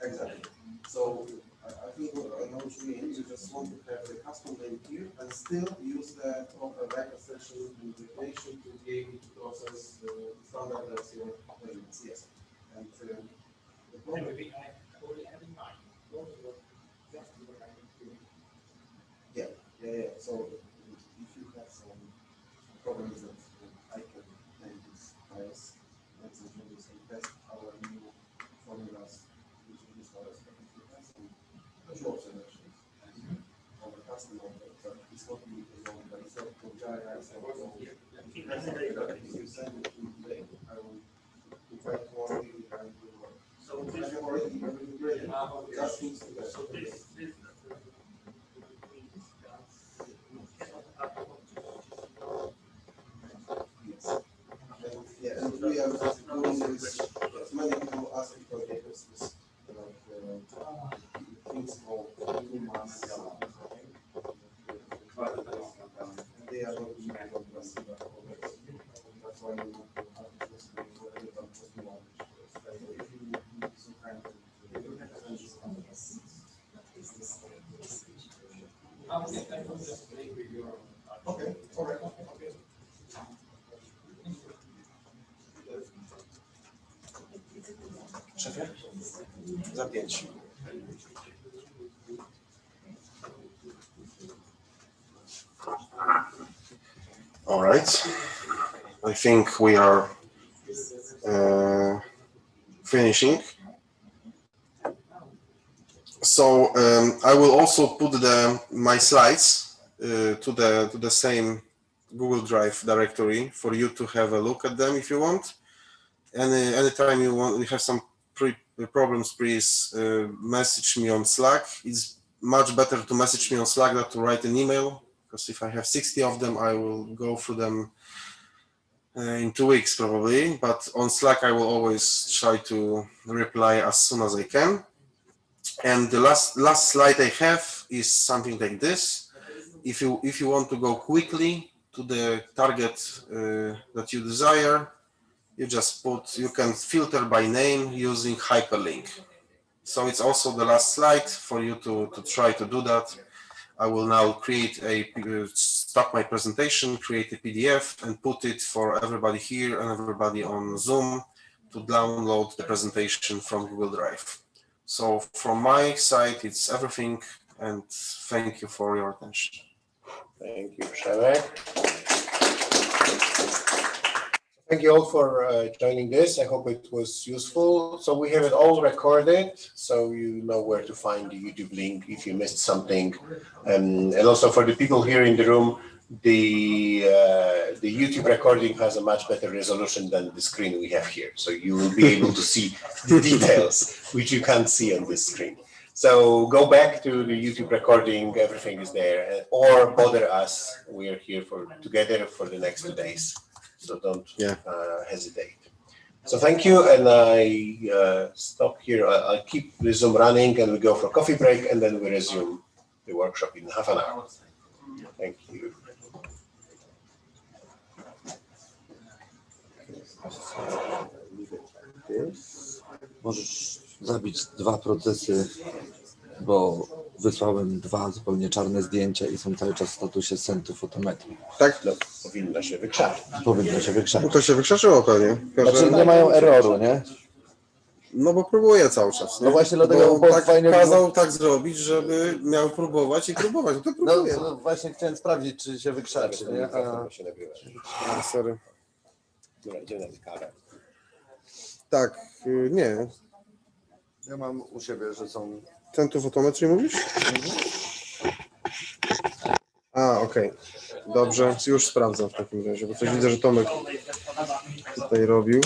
Exactly. So I think what I know what you mean. You just want to have the custom name here and still use the proper record session integration to be able to process the standard version of elements. Yes. And the problem. Yeah. So if you have some problems that I can name these files, let's introduce and test our new formulas using these files. Two observations on the custom object, but it's not really the zone, but it's not for Gaia, it's not for Yeah, and we are doing this, many people ask because this things called they are not being progressive. That's why we want to have this okay, all right, okay. Szefie? Za 5. All right. I think we are finishing. So I will also put my slides to the same Google Drive directory for you to have a look at them if you want. Anytime you have some problems, please message me on Slack. It's much better to message me on Slack than to write an email, because if I have 60 of them, I will go through them in 2 weeks probably. But on Slack, I will always try to reply as soon as I can. And the last slide I have is something like this. If you want to go quickly to the target that you desire, you can filter by name using hyperlink. So it's also the last slide for you to try to do that. I will now stop my presentation, create a PDF and put it for everybody here and everybody on Zoom to download the presentation from Google Drive. So from my side, it's everything, and thank you for your attention. Thank you, Przemek. Thank you all for joining this. I hope it was useful. So we have it all recorded, so you know where to find the YouTube link if you missed something. And also for the people here in the room, the YouTube recording has a much better resolution than the screen we have here. So you will be able to see the details, which you can't see on this screen. So go back to the YouTube recording, everything is there, or bother us. We are here together for the next 2 days. So don't hesitate. So thank you, and I stop here. I'll keep the Zoom running, and we go for a coffee break, and then we resume the workshop in half an hour. Thank you. Możesz zabić 2 procesy, bo wysłałem 2 zupełnie czarne zdjęcia i są cały czas w statusie send to fotometry. Tak? No, powinno się wykrzaczyć. Powinno się wykrzaczyć. To się wykrzaczyło pewnie. Znaczy nie mają erroru, nie? No bo próbuję cały czas. Nie? No właśnie dlatego tak fajnie kazał tak zrobić, żeby miał próbować i próbować. To próbuję. No właśnie chciałem sprawdzić, czy się wykrzaczy, nie? Sorry. Dobra, idziemy na kawę. Tak, nie. Ja mam u siebie, że są... Ten tu fotometrii mówisz? A, okej. Dobrze, już sprawdzam w takim razie, bo coś widzę, że Tomek tutaj robił.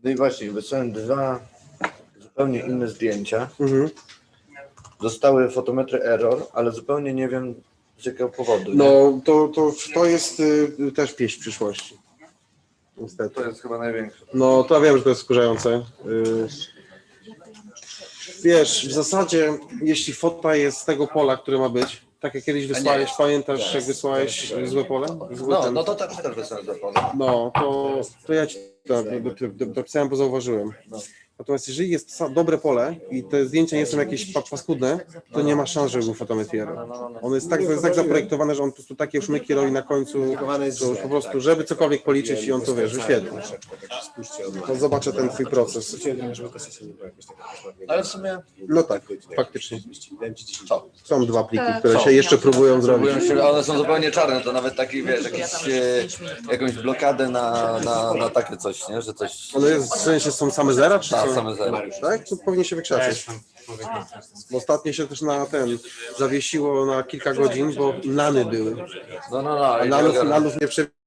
No i właśnie, wysłałem 2 zupełnie inne zdjęcia. Zostały fotometry error, ale zupełnie nie wiem z jakiego powodu. No, to jest też pieśń przyszłości. Niestety. To jest chyba największe. No, to ja wiem, że to jest wkurzające. Wiesz, w zasadzie, jeśli fota jest z tego pola, które ma być, tak jak kiedyś wysłałeś, pamiętasz, jak wysłałeś złe pole? No to też wysłałem złe pole. No, to ja ci dopisałem, bo zauważyłem. Natomiast jeżeli jest dobre pole i te zdjęcia nie są jakieś paskudne, to nie ma szans, żeby był fotometrier. On jest tak zaprojektowane, że on po prostu takie szmyki robi na końcu, że po prostu, żeby cokolwiek policzyć i on to wie, wyświetli. To zobaczę ten twój proces. Ale w sumie... No tak, faktycznie. Są 2 pliki, które się jeszcze próbują zrobić. One są zupełnie czarne, to nawet taki, wiesz, jakąś blokadę na takie coś, nie? Że coś... One w sensie są same zera, czy coś? same zero. Mariusz. Tak? To powinien się wykrzaczyć. Bo ostatnio się też na zawiesiło na kilka godzin, bo lany były. No. A lanów nie przewidziano.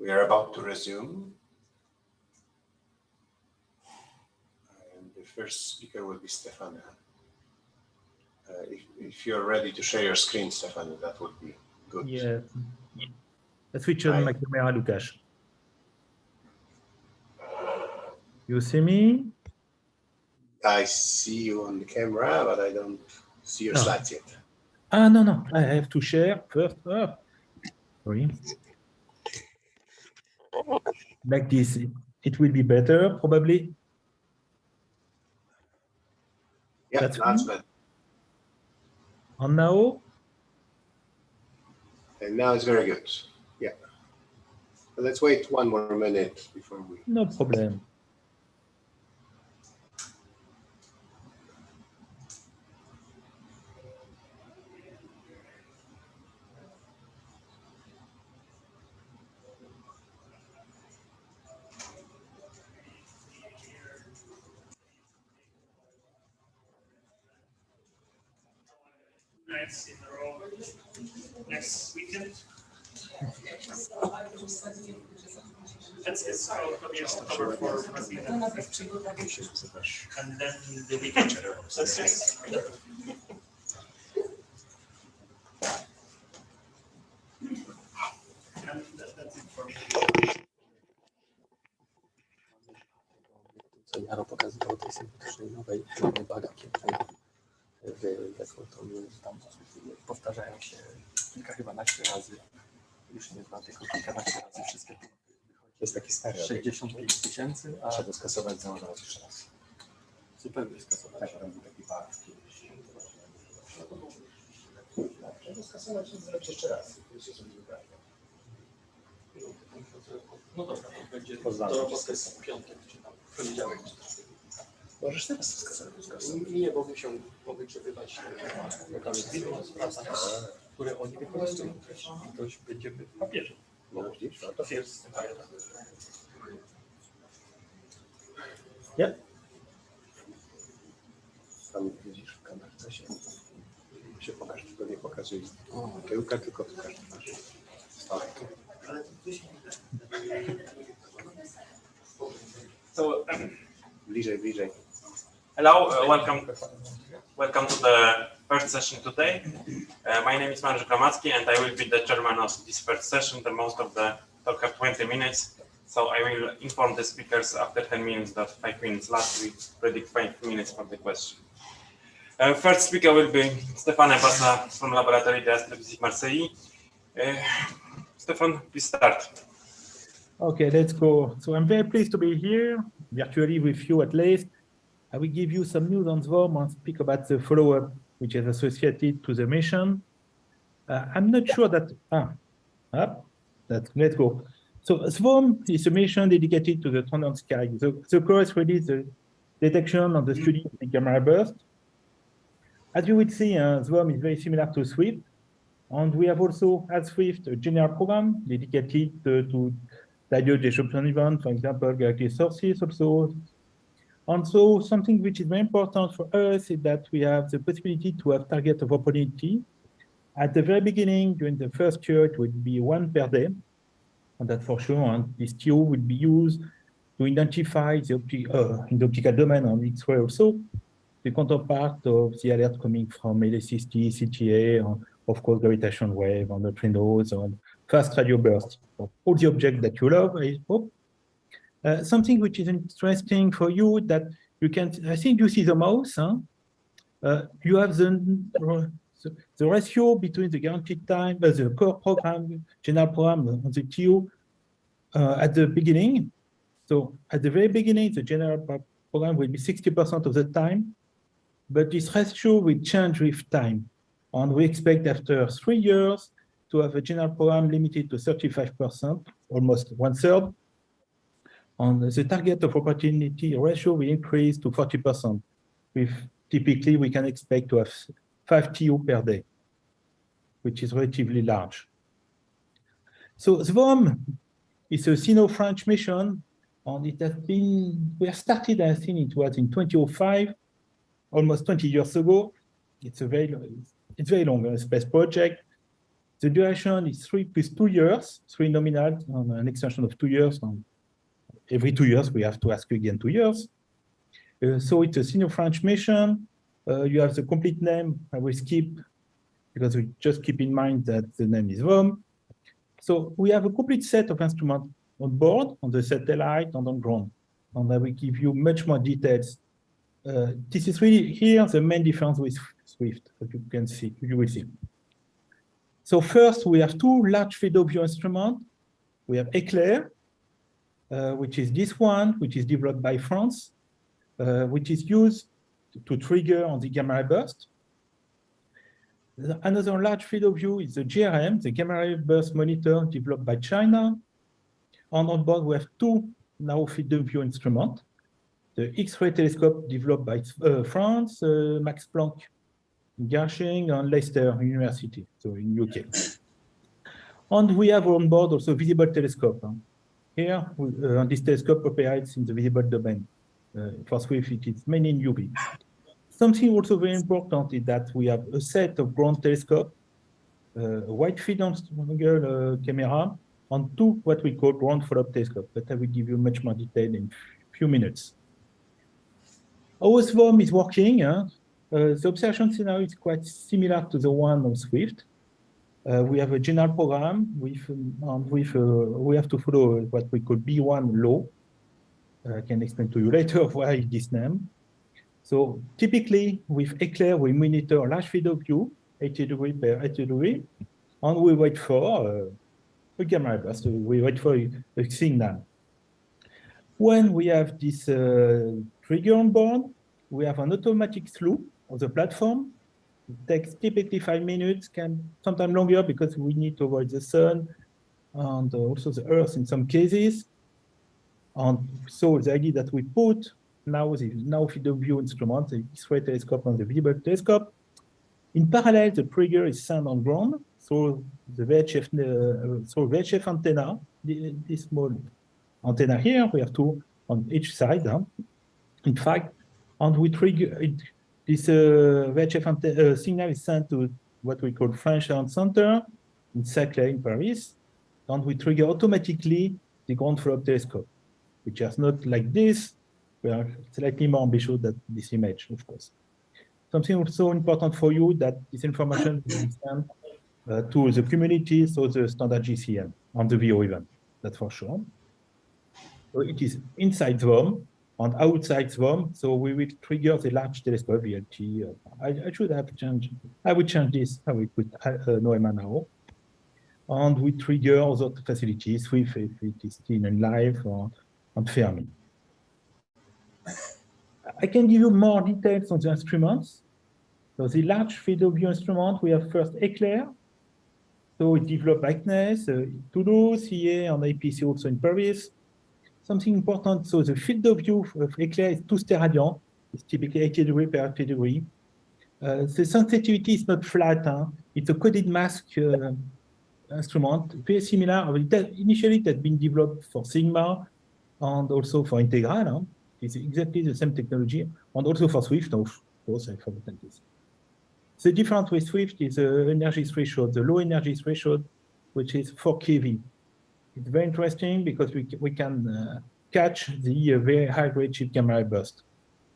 We are about to resume. And the first speaker will be Stephane. If you're ready to share your screen, Stephane, that would be good. Yeah. Let's switch on my camera, Lucas. You see me? I see you on the camera, but I don't see your slides yet. Ah, no. I have to share first. Oh. Sorry. Like this, it will be better, probably. Yeah, that's better. And now? And now it's very good. Yeah. But let's wait one more minute before we... No problem. Nights in a row next weekend. It's probably October for Brazil and then the weekend. That's it. And that's it for me. Co Jaro pokazywał tej sympatycznej nowej bagakiem. Tam powtarzają się kilkanaście razy. Już nie znam tylko kilkanaście razy wszystkie. To jest taki stary. 65 tysięcy, a trzeba skasować założę jeszcze raz. Zupełnie skasować. Tak, robi taki bar kiedyś. Trzeba skasować i zrobić jeszcze raz. No dobra, to będzie do piątek, czy tam poniedziałek. Możesz teraz to skasować. Nie, bo muszą wygrzebywać sprawdzać, które oni wykorzystują. I to już będzie w papierze. No widzisz, no to jest. Ja. Tam widzisz w kamerce się pokaż, tylko nie pokazuje tyłka, tylko pokaż twarz. Stałek. So, bliżej. Hello, welcome to the first session today. My name is Marcin and I will be the chairman of this first session. The most of the talk have 20 minutes, so I will inform the speakers after 10 minutes that 5 minutes last. We predict 5 minutes for the question. First speaker will be Stephane Basa from Laboratoire de Astrophysique Marseille. Stephane, please start. Okay, let's go. So I'm very pleased to be here, virtually with you at least. I will give you some news on SVOM and speak about the follow-up, which is associated to the mission. I'm not sure that, let's go. So SVOM is a mission dedicated to the transient sky. The core is really the detection and the study of the gamma burst. As you will see, SVOM is very similar to SWIFT. And we have also, at SWIFT, a general program dedicated to diode disruption event, for example, galactic sources also. And so something which is very important for us is that we have the possibility to have target of opportunity. At the very beginning, during the first year, it would be 1 per day. And that for sure, and this TO will be used to identify the in the optical domain on X-ray also, the counterpart of the alert coming from LSST, CTA, and of course, gravitational wave, and neutrinos, and fast radio bursts. So all the objects that you love, I hope. Something which is interesting for you that you can, I think you see the mouse, huh? You have the ratio between the guaranteed time, the core program, general program, and the TO at the beginning. So at the very beginning, the general program will be 60% of the time, but this ratio will change with time. And we expect after 3 years to have a general program limited to 35%, almost 1/3. And the target of opportunity ratio will increase to 40%. With typically, we can expect to have 5 TO per day, which is relatively large. So SVOM is a Sino-French mission, and it has been, we have started, I think it was in 2005, almost 20 years ago. It's very long space project. The duration is 3 plus 2 years, 3 nominal on an extension of 2 years. Every 2 years, we have to ask you again 2 years. So it's a Sino-French mission. You have the complete name. I will skip because we just keep in mind that the name is SVOM. So we have a complete set of instruments on board, on the satellite, and on ground. And I will give you much more details. This is really here the main difference with Swift, as you can see, you will see. So first, we have 2 large field of view instruments. We have Eclair, which is this one, which is developed by France, which is used to trigger on the gamma ray burst. Another large field of view is the GRM, the gamma ray burst monitor developed by China. And on board, we have 2 now field of view instruments. The X-ray telescope developed by France, Max Planck, Garching, and Leicester University, so in UK. And we have on board also visible telescope. Here, this telescope operates in the visible domain. For Swift, it is mainly in UV. Something also very important is that we have a set of ground telescope, a wide field angle camera, and 2 what we call ground follow-up telescope. But I will give you much more detail in a few minutes. Our SVOM is working. The observation scenario is quite similar to the one on Swift. We have a general program we have to follow what we call B1 law. I can explain to you later why this name. So typically with Eclair, we monitor a large field of view, 80 degrees per 80 degrees, and we wait for a gamma ray burst. We wait for a signal. When we have this trigger on board, we have an automatic slew of the platform. It takes typically 5 minutes, can sometimes longer because we need to avoid the sun and also the earth in some cases. And so the idea that we put now field of view instrument, the X-ray telescope and the visible telescope. In parallel, the trigger is sent on ground through the VHF antenna, this small antenna here. We have 2 on each side. In fact, and we trigger it. This VHF signal is sent to what we call French Sound Center in Saclay in Paris, and we trigger automatically the ground follow-up telescope, which is not like this. We are slightly more ambitious than this image, of course. Something also important for you that this information is sent to the community, so the standard GCM on the VO event, that's for sure. So it is inside SVOM and outside SVOM, so we will trigger the large telescope VLT. I should have changed. I will change this. I will put Noema now. And we trigger other facilities if it is still in live or on Fermi. I can give you more details on the instruments. So the large field of view instrument, we have first Eclair. So it developed by AGNs, Toulouse, CA, and APC also in Paris. Something important, so the field of view of Eclair is 2 steradian. It's typically 80 degrees per 80 degrees. The sensitivity is not flat. It's a coded mask instrument, very similar. Initially, it had been developed for Sigma and also for Integral. It's exactly the same technology, and also for Swift, of course, I forgot this. The difference with Swift is the energy threshold, the low energy threshold, which is 4 kV. It's very interesting because we can catch the very high redshift gamma ray burst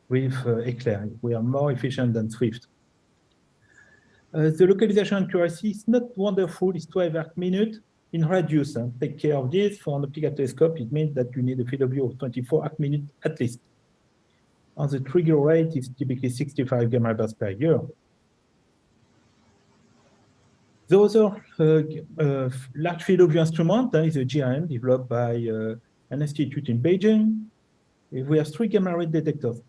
with Eclair. We are more efficient than Swift. The localization accuracy is not wonderful, it's 12 arc-minute in radius. Take care of this. For an optical telescope, it means that you need a field of view of 24 arc-minute at least. And the trigger rate is typically 65 gamma ray bursts per year. The other large field of view instrument is a GRM developed by an institute in Beijing. We have 3 gamma ray detectors.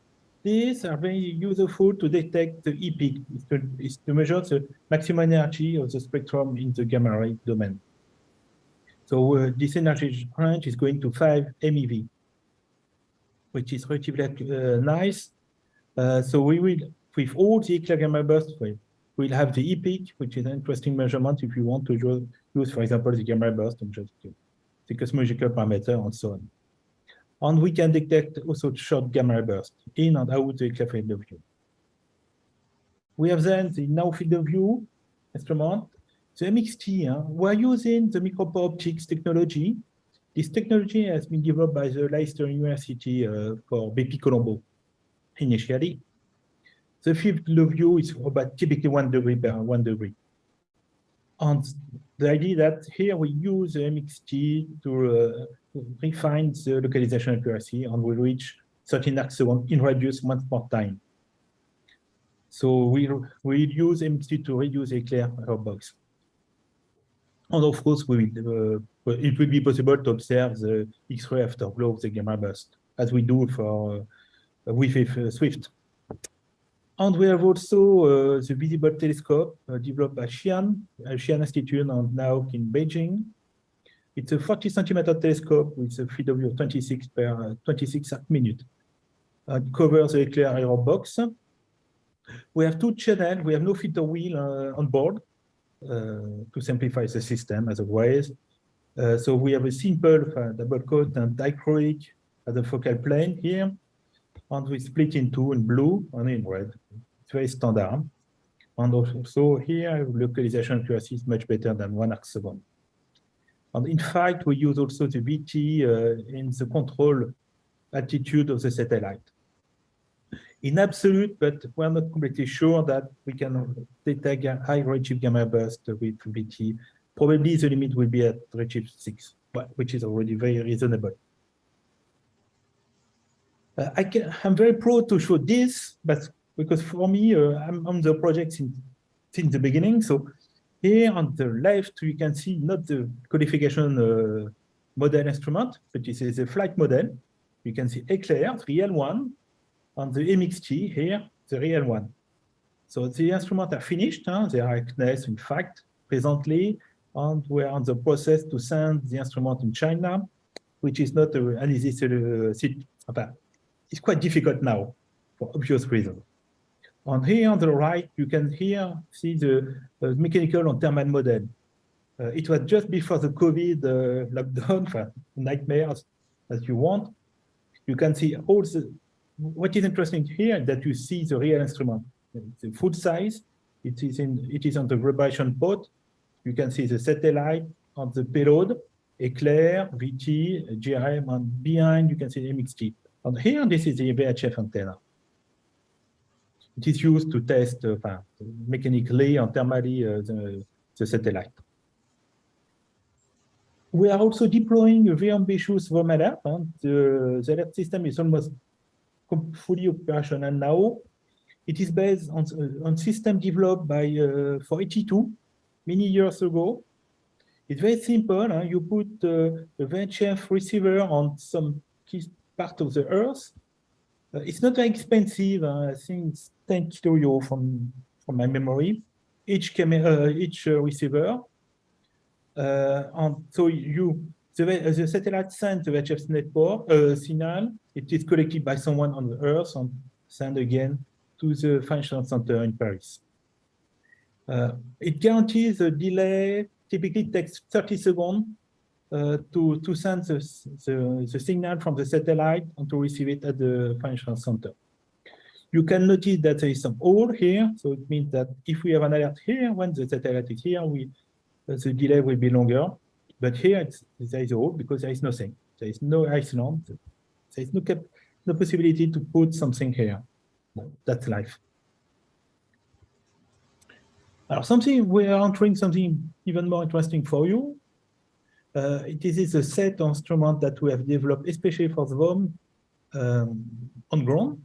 These are very useful to detect the E-peak. It's to measure the maximum energy of the spectrum in the gamma ray domain. So this energy range is going to 5 MeV, which is relatively nice. So we will, with all the Eclair gamma bursts, we'll have the E-peak, which is an interesting measurement if you want to use, for example, the gamma burst and just the cosmological parameter and so on. And we can detect also short gamma burst in and out the Eclair field of view. We have then the now field of view instrument. the MXT, we're using the micropore optics technology. This technology has been developed by the Leicester University for BP Colombo initially. The field of view is about typically 1 degree per 1 degree. And the idea that here we use the MXT to refine the localization accuracy, and we reach 13 arc-seconds in radius 1 more time. So we use MXT to reduce eclair error box. And of course, it will be possible to observe the X-ray afterglow of the gamma burst, as we do for with Swift. And we have also the visible telescope developed by Xi'an Institute and now in Beijing. It's a 40 centimeter telescope with a field of view of 26 per 26 arc minute. It covers the eclair error box. We have 2 channels. We have no filter wheel on board to simplify the system as always. So we have a simple double coat and dichroic as a focal plane here. And we split in 2 in blue and in red. It's very standard. And also here, localization accuracy is much better than 1 arc-second. And in fact, we use also the VT in the control altitude of the satellite. In absolute, but we're not completely sure that we can detect a high redshift gamma burst with VT. Probably the limit will be at redshift 6, which is already very reasonable. I'm very proud to show this, but because for me, I'm on the project since the beginning. So here on the left, you can see not the codification model instrument, but this is a flight model. You can see eclair, the real one, and the MXT here, the real one. So the instruments are finished. They are AGNs, in fact, presently, and we're on the process to send the instrument in China, which is not an easy it's quite difficult now for obvious reasons. And here on the right, you can see the mechanical and thermal model. It was just before the COVID lockdown, nightmares as you want. You can see also what is interesting here is that you see the real instrument. The full size, it is on the vibration pod. You can see the satellite on the payload, eclair, VT, GRM, and behind you can see the MXT. And here, this is the VHF antenna. It is used to test mechanically and thermally the satellite. We are also deploying a very ambitious SVOM alert. The alert system is almost fully operational now. It is based on system developed by for 82 many years ago. It's very simple. You put a VHF receiver on some key part of the Earth. It's not very expensive. I think it's 10 kilo from my memory. Each receiver. And so the satellite sends the VHF network signal. It is collected by someone on the Earth and sent again to the functional center in Paris. It guarantees a delay. Typically, it takes 30 seconds to send the signal from the satellite and to receive it at the functional center. You can notice that there is some hole here. So it means that if we have an alert here, when the satellite is here, the delay will be longer. But here, there is a hole because there is nothing. There is no Iceland. There is no possibility to put something here. That's life. We are entering something even more interesting for you. This is a set of instruments that we have developed, especially for SVOM on ground.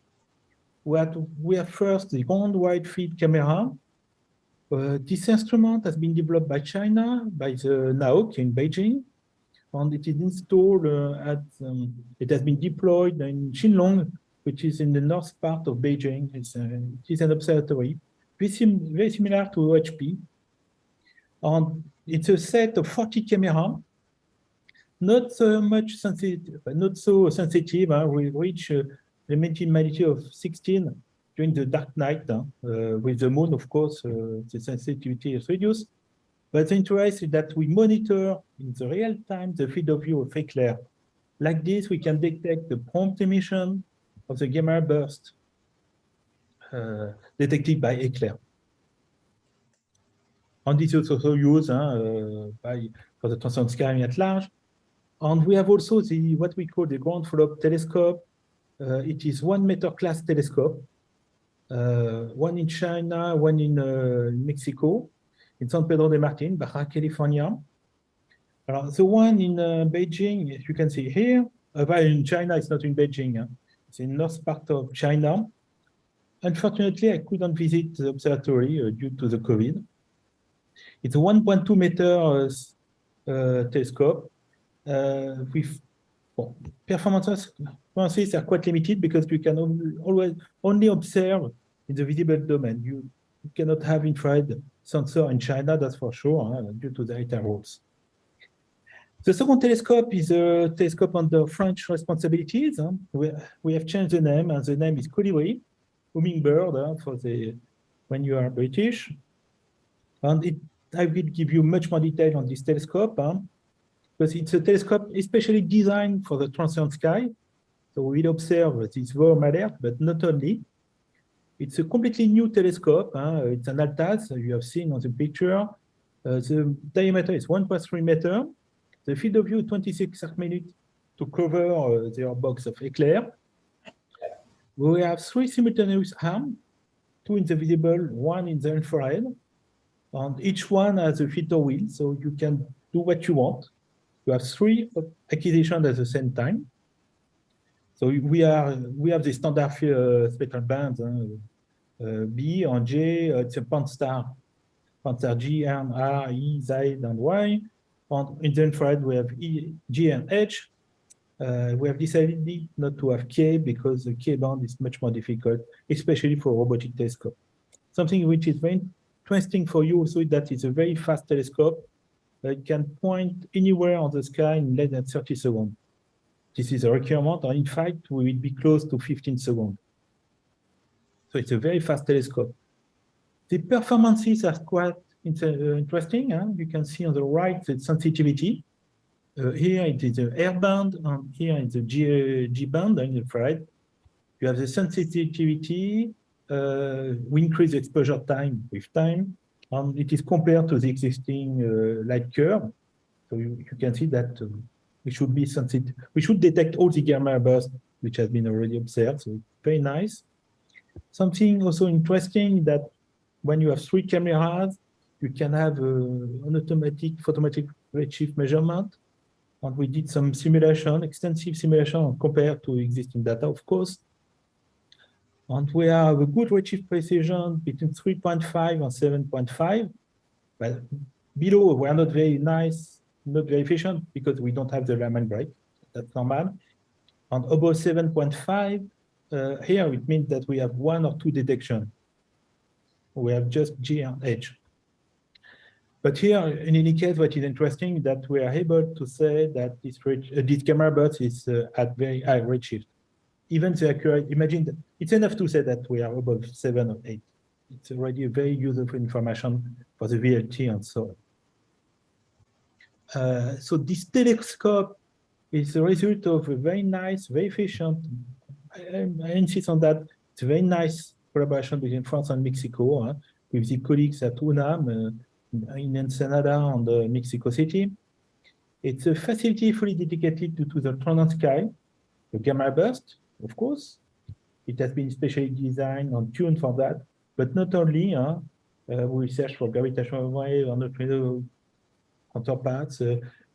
We have first the ground wide field camera. This instrument has been developed by China, by the NAOC in Beijing, and it is installed it has been deployed in Xinlong, which is in the north part of Beijing. It is an observatory, very similar to OHP. And it's a set of 40 cameras, not so much sensitive, not so sensitive. We reach the minimum of 16 during the dark night. With the moon, of course, the sensitivity is reduced. But the interest is that we monitor in the real time the field of view of eclair. Like this, we can detect the prompt emission of the gamma burst detected by eclair. And this is also used for the transients sky at large. And we have also what we call the ground follow-up telescope. It is 1 meter class telescope, one in China, one in Mexico, in San Pedro de Martin, Baja California. The one in Beijing, as you can see here, in China, it's not in Beijing, it's in north part of China. Unfortunately, I couldn't visit the observatory due to the COVID. It's a 1.2 meter telescope with performances are quite limited because you can only observe in the visible domain. You cannot have infrared sensor in China, that's for sure, due to the ITAR rules. The second telescope is a telescope under French responsibilities. We have changed the name, and the name is Colibri, hummingbird for when you are British. And I will give you much more detail on this telescope, because it's a telescope especially designed for the transient sky. So we will observe this SVOM alert, but not only. It's a completely new telescope. It's an Altaz, you have seen on the picture. The diameter is 1.3 meter. The field of view 26 minutes to cover their box of eclair. We have 3 simultaneous arms, 2 in the visible, 1 in the infrared. And each one has a filter wheel, so you can do what you want. You have 3 acquisitions at the same time. So we have the standard spectral bands, B and J. It's a Pan-star G, M, R, E, Z, and Y. And in the infrared, we have E, G, and H. We have decided not to have K because the K band is much more difficult, especially for robotic telescope. Something which is very interesting for you also is that it's a very fast telescope. It can point anywhere on the sky in less than 30 seconds. This is a requirement, and in fact, we will be close to 15 seconds. So it's a very fast telescope. The performances are quite interesting. You can see on the right the sensitivity. Here it is the air band, and here is the G band in the infrared. You have the sensitivity. We increase the exposure time with time, and it is compared to the existing light curve. So you can see that we should be sensitive. We should detect all the gamma bursts which has been already observed. So very nice. Something also interesting that when you have 3 cameras, you can have an automatic photometric redshift measurement. And we did some simulation, extensive simulation compared to existing data, of course. And we have a good redshift precision between 3.5 and 7.5. But below, we are not very nice, not very efficient because we don't have the Raman break. That's normal. And above 7.5, here it means that we have 1 or 2 detection. We have just G and H. But here, in any case, what is interesting is that we are able to say that this camera burst is at very high redshift. Even the accurate, imagine that it's enough to say that we are above 7 or 8. It's already a very useful information for the VLT and so on. So this telescope is a result of a very nice, very efficient, I insist on that, it's a very nice collaboration between France and Mexico with the colleagues at UNAM in Ensenada and Mexico City. It's a facility fully dedicated to the transient sky, the gamma burst, of course. It has been specially designed and tuned for that, but not only. We research for gravitational wave and neutrino counterparts,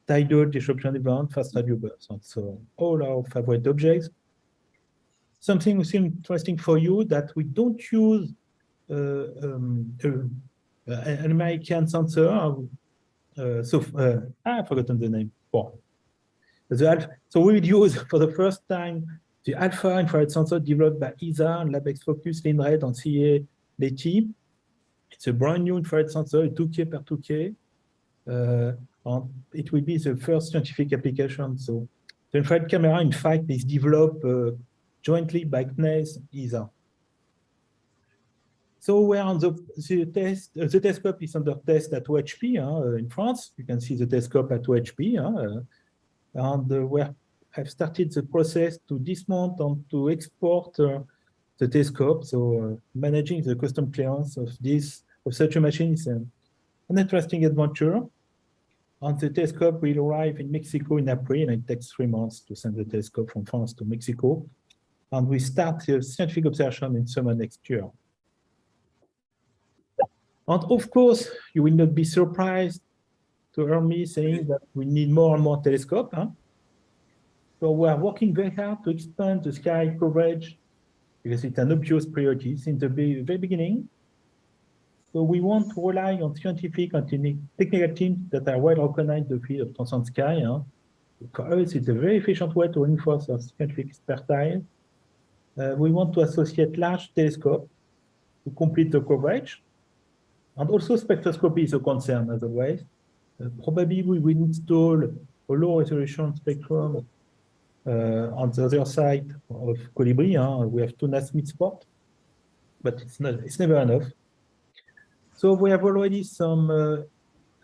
tidal disruption event, fast radio bursts, and so all our favorite objects. Something which is interesting for you that we don't use an American sensor. I've forgotten the name. So we will use for the first time the alpha infrared sensor developed by ESA and LabX Focus, Lindred, and CA Leti. It's a brand new infrared sensor, 2K per 2K. And it will be the first scientific application. So the infrared camera, in fact, is developed jointly by CNES and ESA. So we're on the test. The telescope is under test at OHP in France. You can see the telescope at OHP. And we have started the process to dismount and to export the telescope. So managing the custom clearance of such a machine is an interesting adventure. And the telescope will arrive in Mexico in April, and it takes 3 months to send the telescope from France to Mexico. And we start the scientific observation in summer next year. And of course, you will not be surprised to hear me saying that we need more and more telescopes. Huh? So we are working very hard to expand the sky coverage because it's an obvious priority since the very beginning. So we want to rely on scientific and technical teams that are well recognized in the field of transient sky. Huh? For us, it's a very efficient way to reinforce our scientific expertise. We want to associate large telescopes to complete the coverage. And also spectroscopy is a concern, as always. Probably we will install a low-resolution spectrum on the other side of Colibri. Huh? We have 2 Nasmith spots, but it's never enough. So we have already some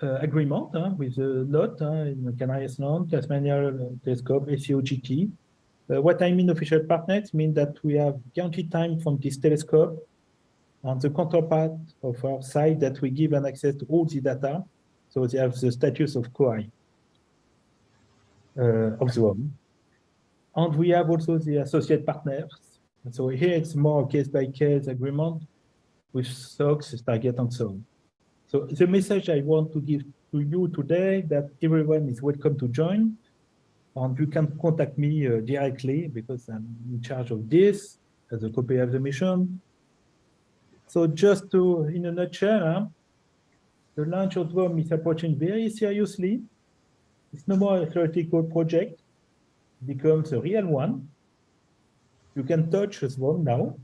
agreement with the NOT in the Canary Islands, Tasmania Telescope, ACOGT. What I mean official partners mean that we have guaranteed time from this telescope on the counterpart of our side that we give an access to all the data. So they have the status of COI of SVOM. And we have also the associate partners. And so here it's more case-by-case agreement with SOX, Target, and so on. So the message I want to give to you today that everyone is welcome to join. And you can contact me directly because I'm in charge of this as a copy of the mission. So just to, in a nutshell, the launch of SVOM is approaching very seriously. It's no more a theoretical project, it becomes a real one. You can touch a SVOM now.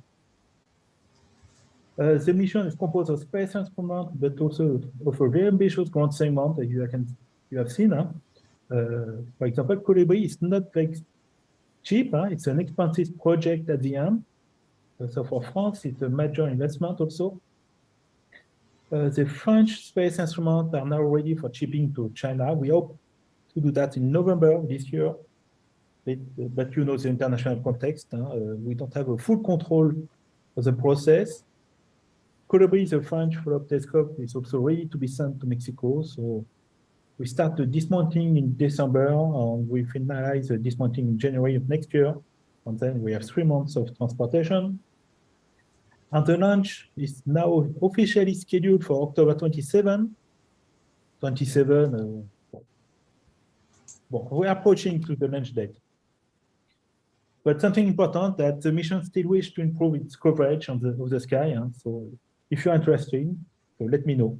The mission is composed of space instruments, but also of a very ambitious ground segment, as you have seen. For example, Colibri is not very cheap. It's an expensive project at the end. So for France, it's a major investment also. The French space instruments are now ready for shipping to China. We hope to do that in November this year. But you know the international context. We don't have a full control of the process. Colibri, the French follow-up telescope, is also ready to be sent to Mexico. So we start the dismounting in December, and we finalize the dismounting in January of next year. And then we have 3 months of transportation. And the launch is now officially scheduled for October 27. We're approaching to the launch date. But something important that the mission still wish to improve its coverage of the sky. So if you're interested, so let me know.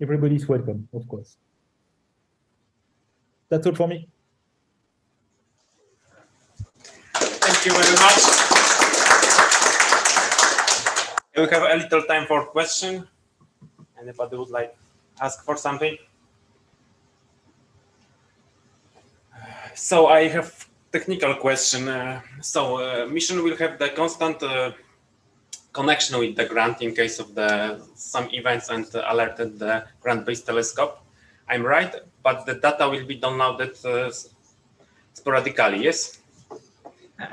Everybody is welcome, of course. That's all for me. Thank you very much. We have a little time for question. Anybody would like to ask for something? So I have technical question. Mission will have the constant connection with the grant in case of some events and alerted the grant-based telescope. I'm right, but the data will be downloaded sporadically, yes?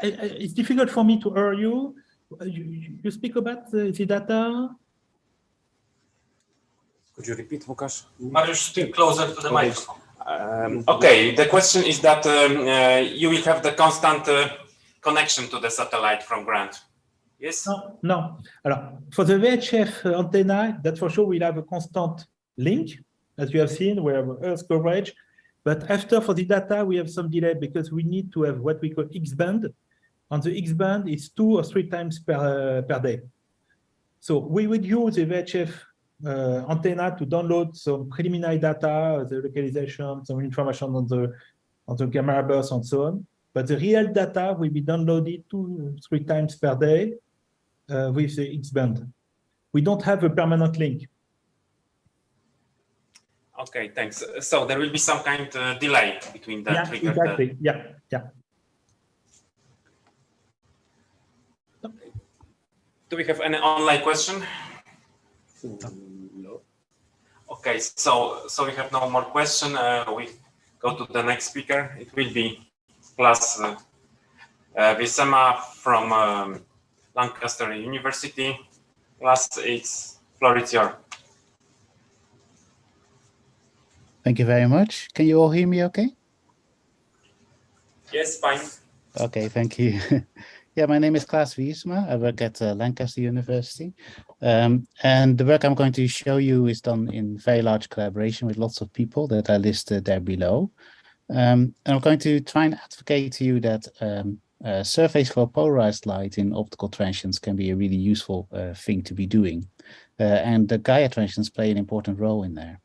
It's difficult for me to hear you. You speak about the data? Could you repeat, Łukasz? Mariusz, speak closer to the microphone. Okay, the question is that you will have the constant connection to the satellite from grant. Yes? No. Alors, for the VHF antenna, that for sure we'll have a constant link. As you have seen, we have Earth coverage. But after, for the data, we have some delay because we need to have what we call X-band. And the X-band is 2 or 3 times per day. So we would use the VHF antenna to download some preliminary data, the localization, some information on the gamma burst and so on. But the real data will be downloaded 2 or 3 times per day with the X-band. We don't have a permanent link. Okay, thanks. So there will be some kind of delay between that. Yeah, exactly. Yeah. Do we have any online question? No. Okay, so we have no more question. We go to the next speaker. It will be Klaas Wiersema from Lancaster University. Klaas, floor is yours. Thank you very much. Can you all hear me okay? Yes, fine. Okay, thank you. Yeah, my name is Klaas Wiersema. I work at Lancaster University. And the work I'm going to show you is done in very large collaboration with lots of people that I listed there below. And I'm going to try and advocate to you that surveys for polarized light in optical transients can be a really useful thing to be doing. And the Gaia transients play an important role in there.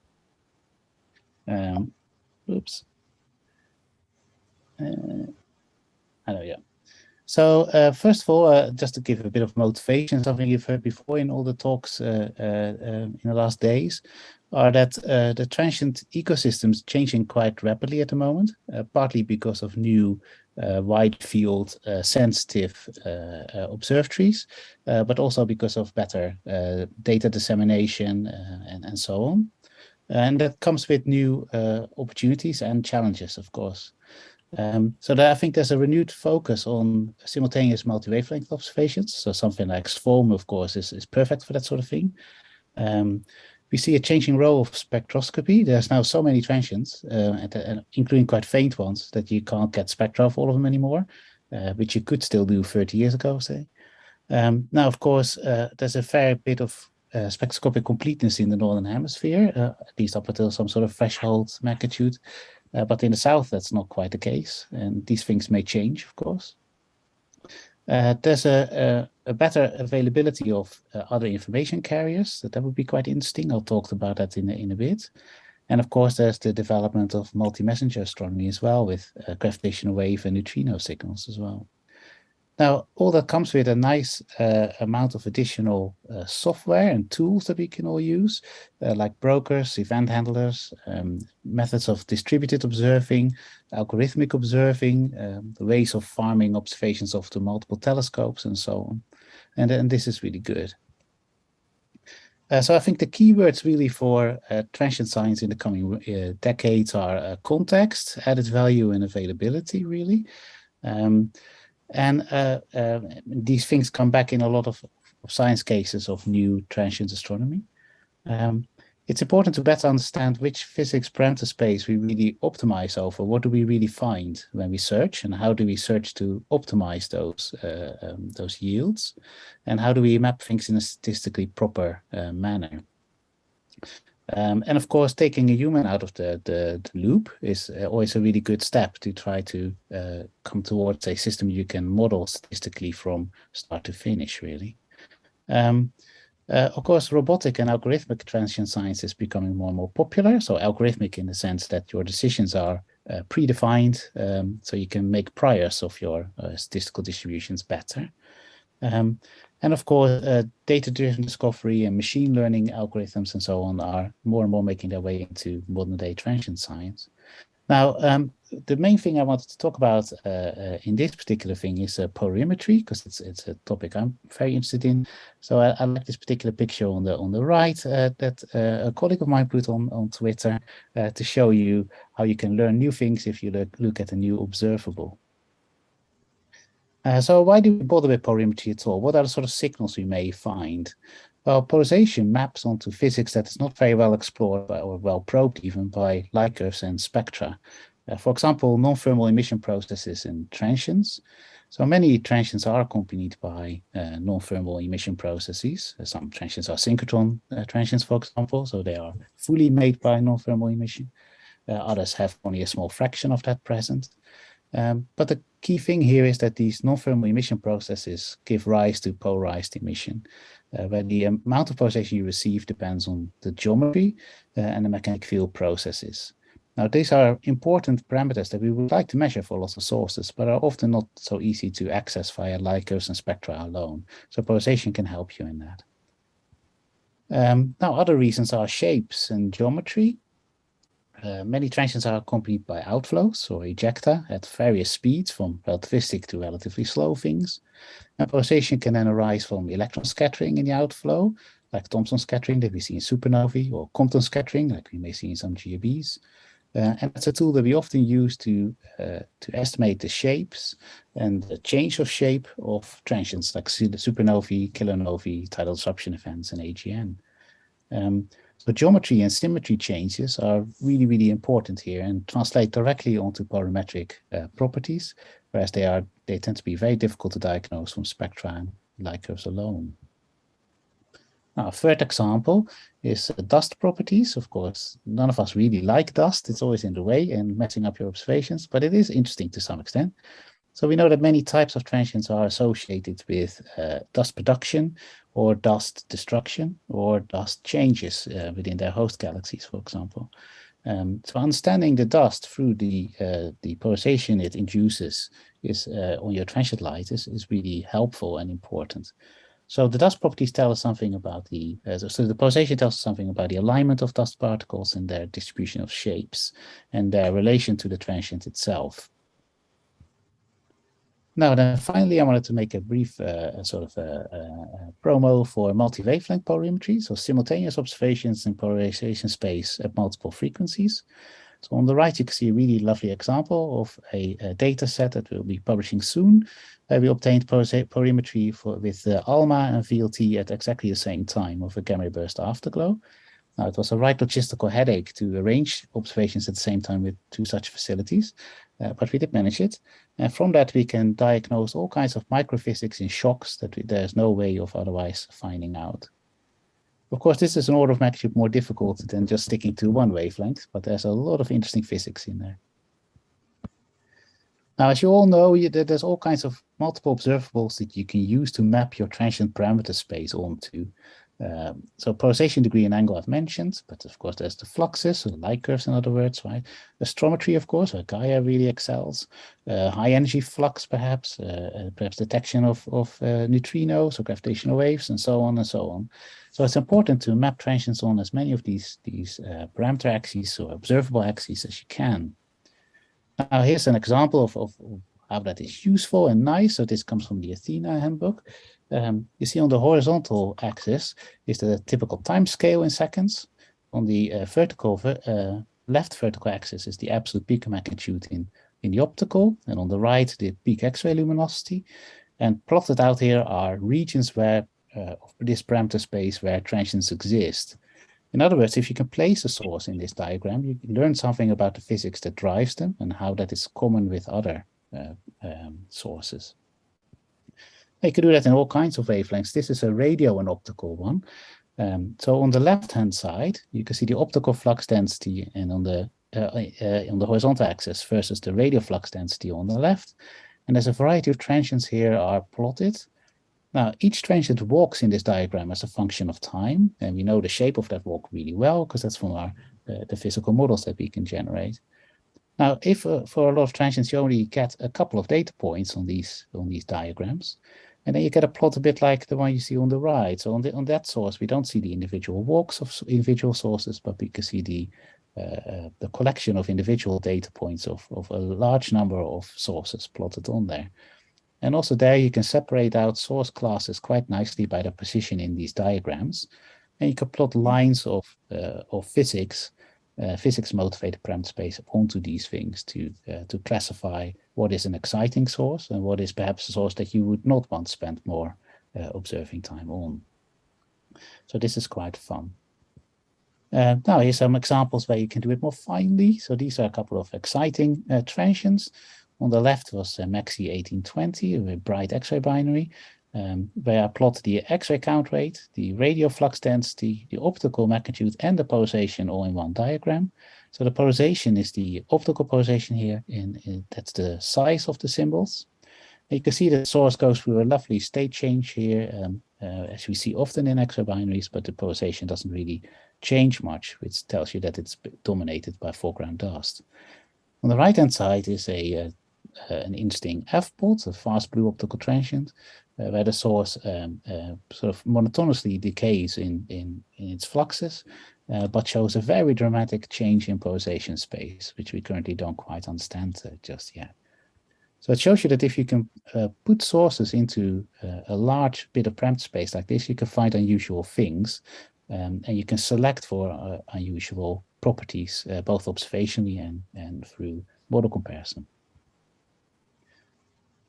Oops. Hello, yeah. So first of all, just to give a bit of motivation, something you've heard before in all the talks in the last days, are that the transient ecosystems changing quite rapidly at the moment, partly because of new wide field sensitive observatories, but also because of better data dissemination and so on. And that comes with new opportunities and challenges, of course. So I think there's a renewed focus on simultaneous multi-wavelength observations. So something like SVOM, of course, is perfect for that sort of thing. We see a changing role of spectroscopy. There's now so many transients, including quite faint ones, that you can't get spectra of all of them anymore, which you could still do 30 years ago, say. Now, of course, there's a fair bit of spectroscopic completeness in the Northern Hemisphere, at least up until some sort of threshold magnitude. But in the south, that's not quite the case, and these things may change, of course. There's a better availability of other information carriers. That would be quite interesting. I'll talk about that in a bit. And of course, there's the development of multi-messenger astronomy as well, with gravitational wave and neutrino signals as well. Now, all that comes with a nice amount of additional software and tools that we can all use, like brokers, event handlers, methods of distributed observing, algorithmic observing, the ways of farming observations of the multiple telescopes and so on. And this is really good. So I think the keywords really for transient science in the coming decades are context, added value, and availability, really. These things come back in a lot of science cases of new transient astronomy. It's important to better understand which physics parameter space we really optimize over. What do we really find when we search, and how do we search to optimize those yields, and how do we map things in a statistically proper manner? And of course, taking a human out of the loop is always a really good step to try to come towards a system you can model statistically from start to finish, really. Of course, robotic and algorithmic transient science is becoming more and more popular. So algorithmic in the sense that your decisions are predefined, so you can make priors of your statistical distributions better. And of course, data-driven discovery and machine learning algorithms and so on are more and more making their way into modern-day transient science. Now, the main thing I wanted to talk about in this particular thing is polarimetry, because it's a topic I'm very interested in. So I like this particular picture on the right that a colleague of mine put on Twitter to show you how you can learn new things if you look at a new observable. So why do we bother with polarimetry at all? What are the sort of signals we may find? Well, polarization maps onto physics that is not very well explored or well probed even by light curves and spectra. For example, non-thermal emission processes in transients. So many transients are accompanied by non-thermal emission processes. Some transients are synchrotron transients, for example, so they are fully made by non-thermal emission. Others have only a small fraction of that present. But the key thing here is that these non-thermal emission processes give rise to polarized emission, where the amount of polarization you receive depends on the geometry and the magnetic field processes. Now, these are important parameters that we would like to measure for lots of sources, but are often not so easy to access via light curves and spectra alone. So polarization can help you in that. Now, other reasons are shapes and geometry. Many transients are accompanied by outflows or ejecta at various speeds, from relativistic to relatively slow things. And polarization can then arise from electron scattering in the outflow, like Thomson scattering that we see in supernovae, or Compton scattering, like we may see in some GABs. And it's a tool that we often use to estimate the shapes and the change of shape of transients, like supernovae, kilonovae, tidal disruption events, and AGN. So geometry and symmetry changes are really, really important here and translate directly onto polarimetric properties, whereas they tend to be very difficult to diagnose from spectra and light curves alone. Now, a third example is dust properties. Of course, none of us really like dust. It's always in the way and messing up your observations, but it is interesting to some extent. So we know that many types of transients are associated with dust production or dust destruction or dust changes within their host galaxies, for example. So understanding the dust through the polarization it induces on your transient light is really helpful and important. So the dust properties tell us something about so the polarization tells us something about the alignment of dust particles and their distribution of shapes and their relation to the transient itself. Now, then finally, I wanted to make a brief promo for multi-wavelength polarimetry, so simultaneous observations in polarization space at multiple frequencies. So on the right, you can see a really lovely example of a data set that we'll be publishing soon, where we obtained polarimetry with ALMA and VLT at exactly the same time of a gamma burst afterglow. Now, it was a right logistical headache to arrange observations at the same time with two such facilities, but we did manage it. And from that, we can diagnose all kinds of microphysics in shocks that there's no way of otherwise finding out. Of course, this is an order of magnitude more difficult than just sticking to one wavelength, but there's a lot of interesting physics in there. Now, as you all know, there's all kinds of multiple observables that you can use to map your transient parameter space onto. So polarization degree and angle I've mentioned, but of course there's the fluxes, so the light curves in other words, right? Astrometry, of course, where Gaia really excels. High energy flux, perhaps detection of neutrinos or gravitational waves, and so on and so on. So it's important to map transients on as many of these parameter axes or observable axes as you can. Now here's an example of how that is useful and nice. So this comes from the Athena handbook. You see on the horizontal axis is the typical time scale in seconds. On the left vertical axis is the absolute peak magnitude in the optical, and on the right the peak X-ray luminosity. And plotted out here are regions where of this parameter space where transients exist. In other words, if you can place a source in this diagram, you can learn something about the physics that drives them and how that is common with other sources. You can do that in all kinds of wavelengths. This is a radio and optical one. So on the left-hand side, you can see the optical flux density, and on the horizontal axis versus the radio flux density on the left. And there's a variety of transients here are plotted. Now, each transient walks in this diagram as a function of time, and we know the shape of that walk really well because that's from our the physical models that we can generate. Now, if for a lot of transients you only get a couple of data points on these diagrams, and then you get a plot a bit like the one you see on the right. So on that source, we don't see the individual walks of individual sources, but we can see the collection of individual data points of a large number of sources plotted on there. And also there you can separate out source classes quite nicely by their position in these diagrams. And you can plot lines of physics motivated parameter space onto these things to classify what is an exciting source and what is perhaps a source that you would not want to spend more observing time on. So this is quite fun. Now here's some examples where you can do it more finely. So these are a couple of exciting transients. On the left was Maxi 1820, a bright X-ray binary, where I plot the X-ray count rate, the radio flux density, the optical magnitude, and the polarization all in one diagram. So the polarization is the optical polarization here, that's the size of the symbols. And you can see the source goes through a lovely state change here, as we see often in X-ray binaries, but the polarization doesn't really change much, which tells you that it's dominated by foreground dust. On the right-hand side is an interesting F-plot, a fast blue optical transient, where the source sort of monotonously decays in its fluxes, but shows a very dramatic change in polarization space, which we currently don't quite understand just yet. So it shows you that if you can put sources into a large bit of parameter space like this, you can find unusual things, and you can select for unusual properties, both observationally and through model comparison.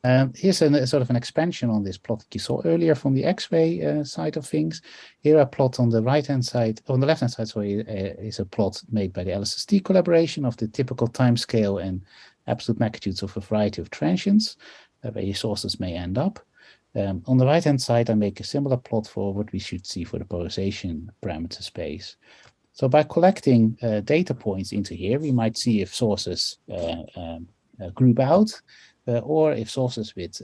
Here's a sort of an expansion on this plot that you saw earlier from the X-ray side of things. Here a plot on the right-hand side, on the left-hand side, sorry, is a plot made by the LSST collaboration of the typical time scale and absolute magnitudes of a variety of transients, where your sources may end up. On the right-hand side, I make a similar plot for what we should see for the polarization parameter space. So by collecting data points into here, we might see if sources group out, or if sources with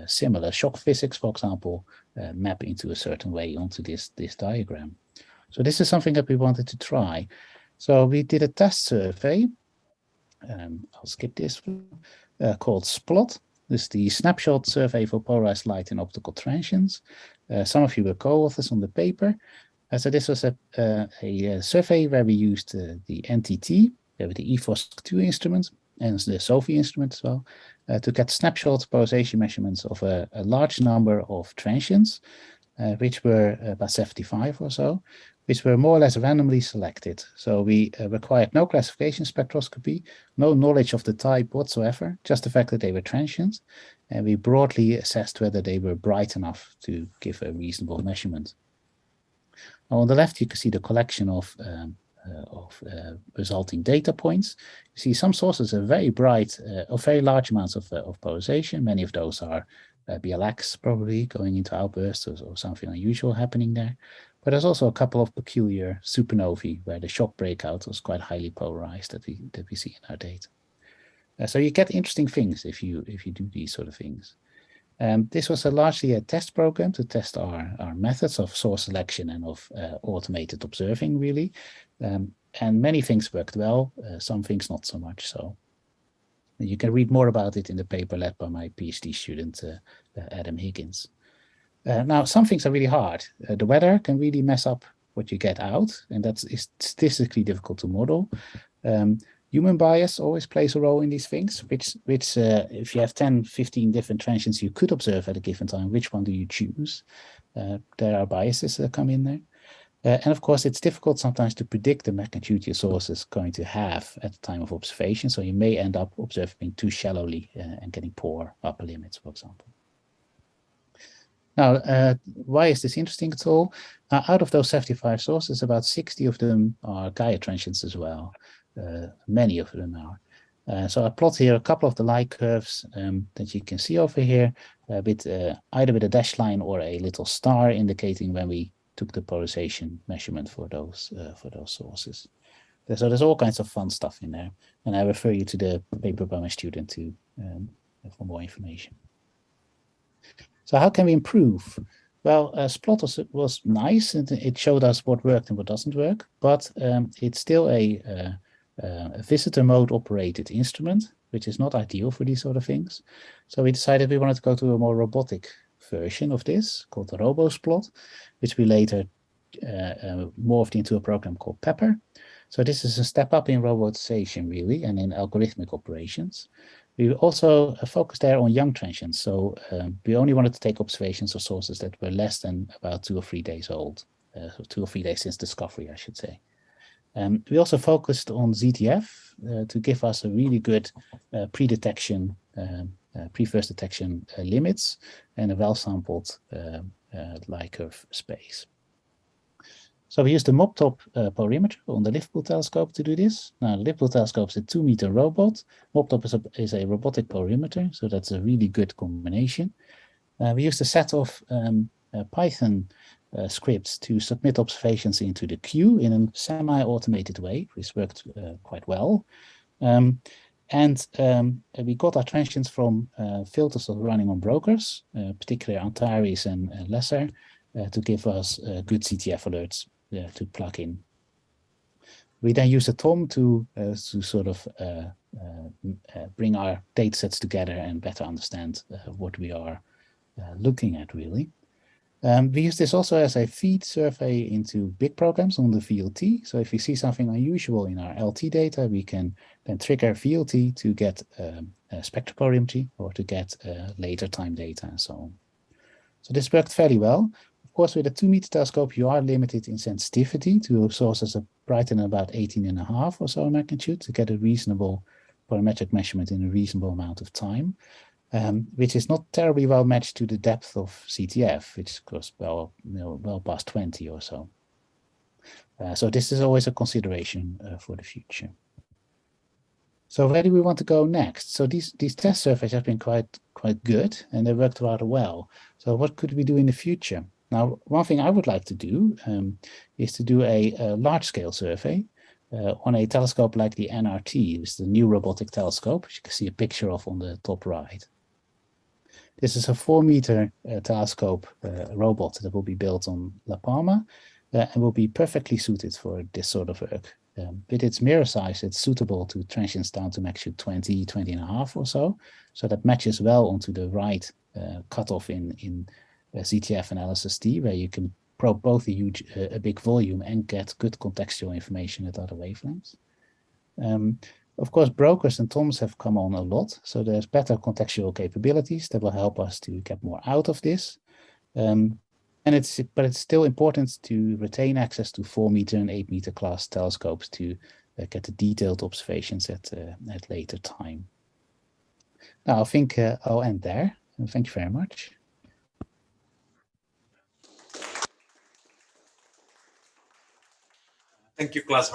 similar shock physics, for example, map into a certain way onto this diagram. So this is something that we wanted to try. So we did a test survey, I'll skip this, called SPLOT. This is the snapshot survey for polarized light and optical transients. Some of you were co-authors on the paper. So this was a survey where we used the NTT with the EFOS2 instrument and the SOFI instrument as well, to get snapshot polarization measurements of a large number of transients, which were about 75 or so, which were more or less randomly selected. So we required no classification spectroscopy, no knowledge of the type whatsoever, just the fact that they were transients, and we broadly assessed whether they were bright enough to give a reasonable measurement. Now on the left, you can see the collection of resulting data points. You see some sources are very bright, or very large amounts of polarization. Many of those are BLX, probably going into outbursts or something unusual happening there. But there's also a couple of peculiar supernovae where the shock breakout was quite highly polarized that we see in our data. So you get interesting things if you do these sort of things. This was largely a test program to test our methods of source selection and of automated observing, really. And many things worked well, some things not so much so. You can read more about it in the paper led by my PhD student, Adam Higgins. Now, some things are really hard. The weather can really mess up what you get out, and that's statistically difficult to model. Human bias always plays a role in these things, which if you have 10, 15 different transients you could observe at a given time, which one do you choose? There are biases that come in there. And of course, it's difficult sometimes to predict the magnitude your source is going to have at the time of observation. So you may end up observing too shallowly and getting poor upper limits, for example. Now, why is this interesting at all? Out of those 75 sources, about 60 of them are Gaia transients as well. Many of them are. So I plot here a couple of the light curves that you can see over here, with either with a dashed line or a little star indicating when we took the polarization measurement for those sources. So there's all kinds of fun stuff in there, and I refer you to the paper by my student for more information. So how can we improve? Well, SPLOT was nice, and it showed us what worked and what doesn't work, but it's still a visitor mode operated instrument, which is not ideal for these sort of things. So we decided we wanted to go to a more robotic version of this called the RoboSplot, which we later morphed into a program called Pepper. So this is a step up in robotization, really, and in algorithmic operations. We also focused there on young transients. So we only wanted to take observations of sources that were less than about 2 or 3 days old, so 2 or 3 days since discovery, I should say. We also focused on ZTF to give us a really good pre-detection, pre-first detection limits and a well-sampled light curve space. So we used the MOBTOP polarimeter on the Liverpool telescope to do this. Now, the Liverpool telescope is a 2-meter robot. MOBTOP is a robotic polarimeter, so that's a really good combination. We used a set of Python scripts to submit observations into the queue in a semi-automated way, which worked quite well. And we got our transients from filters that are running on brokers, particularly Antares and Lesser, to give us good CTF alerts to plug in. We then use a TOM to sort of bring our data sets together and better understand what we are looking at, really. We use this also as a feed survey into big programs on the VLT. So if we see something unusual in our LT data, we can then trigger VLT to get spectropolarimetry or to get later time data and so on. So this worked fairly well. Of course, with a 2-meter telescope, you are limited in sensitivity to sources of brighter than about 18.5 or so magnitude to get a reasonable polarimetric measurement in a reasonable amount of time. which is not terribly well matched to the depth of CTF, which goes well past 20 or so. So this is always a consideration for the future. So where do we want to go next? So these test surveys have been quite good, and they worked rather well. So what could we do in the future? Now, one thing I would like to do is to do a large-scale survey on a telescope like the NRT, which is the New Robotic Telescope, which you can see a picture of on the top right. This is a 4-meter telescope robot that will be built on La Palma and will be perfectly suited for this sort of work. With its mirror size, it's suitable to transients down to magnitude 20, 20.5 or so. So that matches well onto the right cutoff in CTF and LSST, where you can probe both a big volume and get good contextual information at other wavelengths. Of course, brokers and TOMs have come on a lot, so there's better contextual capabilities that will help us to get more out of this. But it's still important to retain access to 4-meter and 8-meter class telescopes to get the detailed observations at later time. Now, I think I'll end there. Thank you very much. Thank you, Klaas,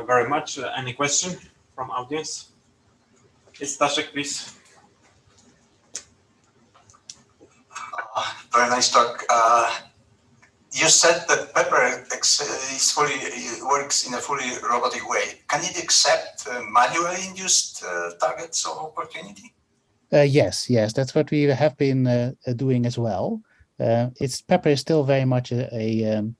very much. Any question from audience? Yes, Staszek, please. Very nice talk. You said that Pepper works in a fully robotic way. Can it accept manually induced targets of opportunity? Yes, that's what we have been doing as well. Pepper is still very much an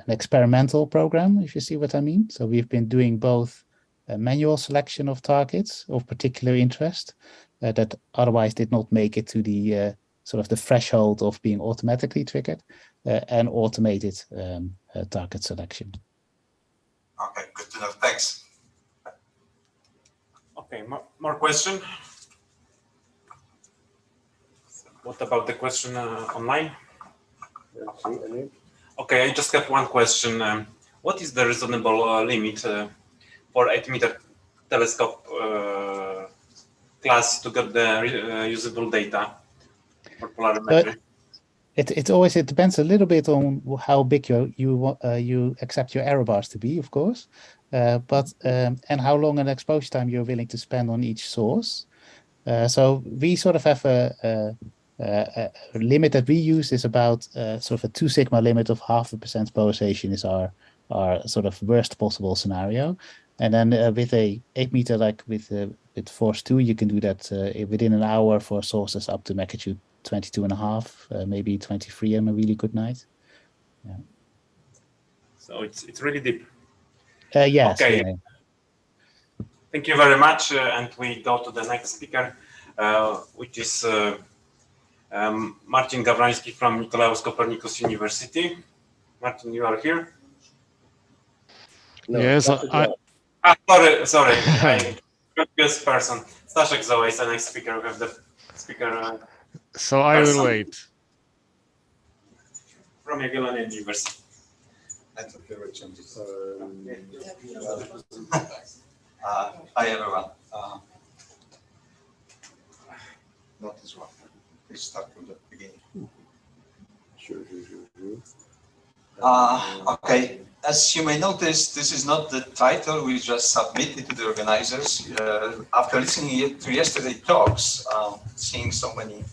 experimental program, if you see what I mean. So we've been doing both a manual selection of targets of particular interest that otherwise did not make it to the sort of the threshold of being automatically triggered, and automated target selection. Okay, good to know. Thanks. Okay, more question? What about the question online? Okay, I just have one question. What is the reasonable limit for 8-meter telescope class to get the usable data for polarimetry? It depends a little bit on how big you accept your error bars to be, of course, and how long an exposure time you're willing to spend on each source. So we sort of have a limit that we use is about sort of a 2 sigma limit of 0.5% polarization is our sort of worst possible scenario. And then with a 8-meter, like with force 2, you can do that within an hour for sources up to magnitude 22.5, maybe 23 on a really good night. Yeah. So it's really deep. Yes. Okay. Yeah. Thank you very much, and we go to the next speaker, which is Marcin Gawroński from Nicolaus Copernicus University. Marcin, you are here? No, yes, sorry, I'm confused person. Staszek Zola is the next speaker. We have the speaker. So I will wait. From Jagiellonian University. Hi everyone. Not this one. Please start from the beginning. Sure. Okay. As you may notice, this is not the title we just submitted to the organizers. After listening to yesterday's talks, seeing so many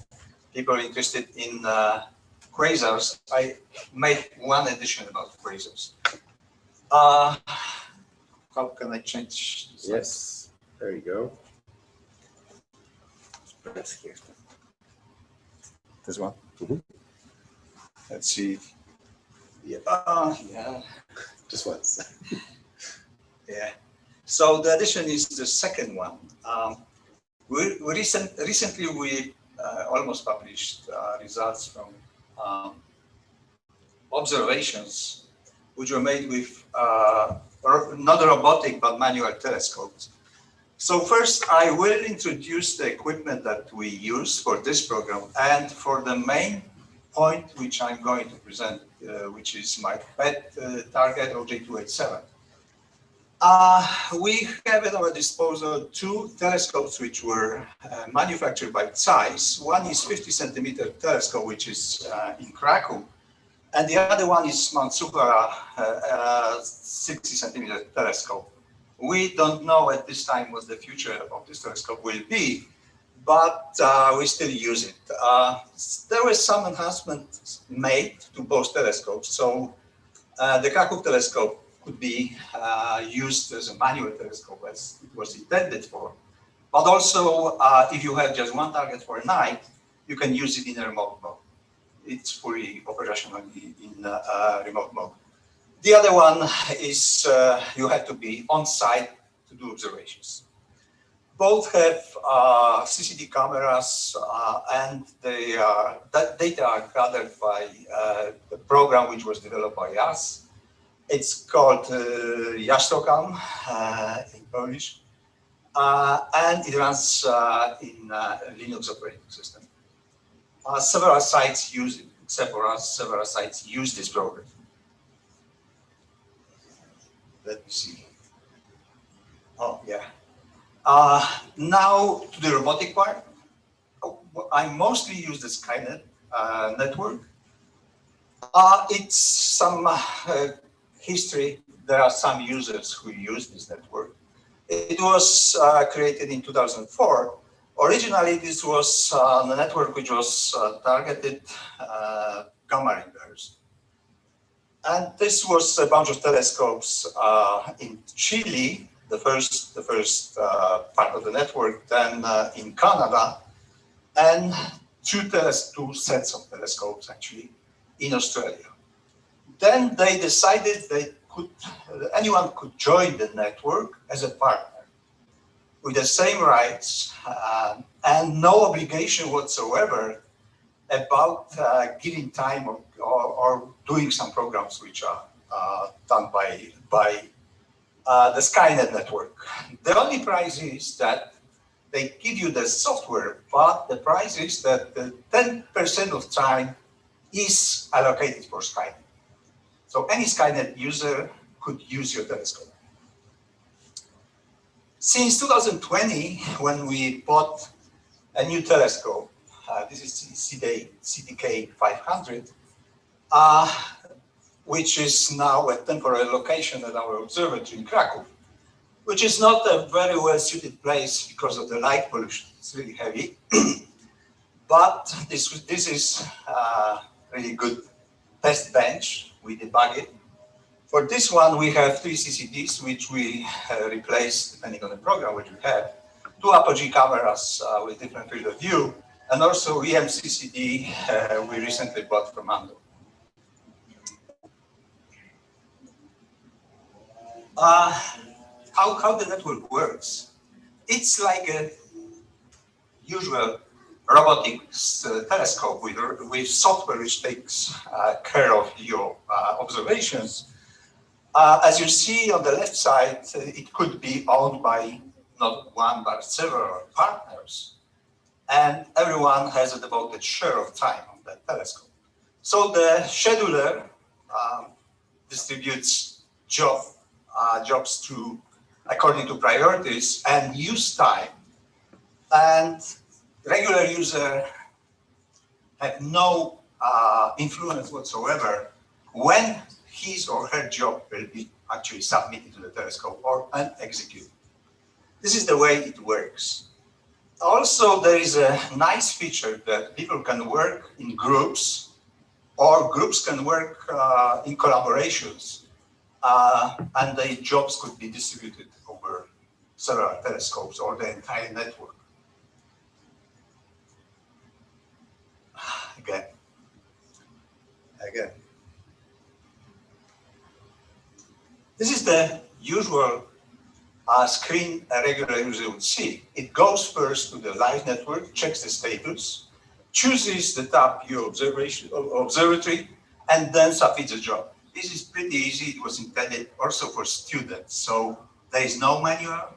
people interested in quasars, I made one addition about quasars. How can I change? Yes, there you go. Press here. This one. Mm-hmm. Let's see. Yeah. Just once. Yeah. So the addition is the second one. Recently we almost published results from observations which were made with not robotic but manual telescopes. So first I will introduce the equipment that we use for this program and for the main point which I'm going to present, which is my pet target OJ287. We have at our disposal two telescopes which were manufactured by Zeiss. One is 50-centimeter telescope, which is in Krakow, and the other one is Sgr A 60-centimeter telescope. We don't know at this time what the future of this telescope will be, but we still use it. There was some enhancements made to both telescopes. So the Krakow telescope could be used as a manual telescope as it was intended for. But also, if you have just one target for a night, you can use it in a remote mode. It's fully operational in remote mode. The other one is you have to be on site to do observations. Both have CCD cameras and that data are gathered by the program which was developed by us. It's called BHTOM in Polish, and it runs in Linux operating system. Several sites use it, except for us, several sites use this program. Let me see. Oh, yeah. Now to the robotic part. I mostly use the Skynet network. It's some history. There are some users who use this network. It was created in 2004. Originally, this was a network which was targeted gamma ray bears. And this was a bunch of telescopes in Chile, the first part of the network, then in Canada, and two sets of telescopes actually in Australia. Then they decided anyone could join the network as a partner with the same rights and no obligation whatsoever about giving time or doing some programs which are done by the Skynet network. The only price is that they give you the software, but the price is that the 10% of time is allocated for Skynet. So any Skynet user could use your telescope. Since 2020, when we bought a new telescope, this is CDK 500, which is now a temporary location at our observatory in Krakow, which is not a very well suited place because of the light pollution. It's really heavy, but this is really good test bench. We debug it. For this one, we have 3 CCDs, which we replace depending on the program which we have, 2 apogee cameras with different field of view, and also EMCCD we recently bought from Ando. How the network works? It's like a usual robotics telescope with software which takes care of your observations. As you see on the left side, it could be owned by not one but several partners, and everyone has a devoted share of time on that telescope. So the scheduler distributes jobs according to priorities and use time, and regular user have no influence whatsoever when his or her job will be actually submitted to the telescope and executed. This is the way it works. Also, there is a nice feature that people can work in groups, or groups can work in collaborations, and the jobs could be distributed over several telescopes or the entire network. Again. This is the usual screen a regular user would see. It goes first to the live network, checks the status, chooses the tab view observatory, and then submits a job. This is pretty easy. It was intended also for students, so there is no manual.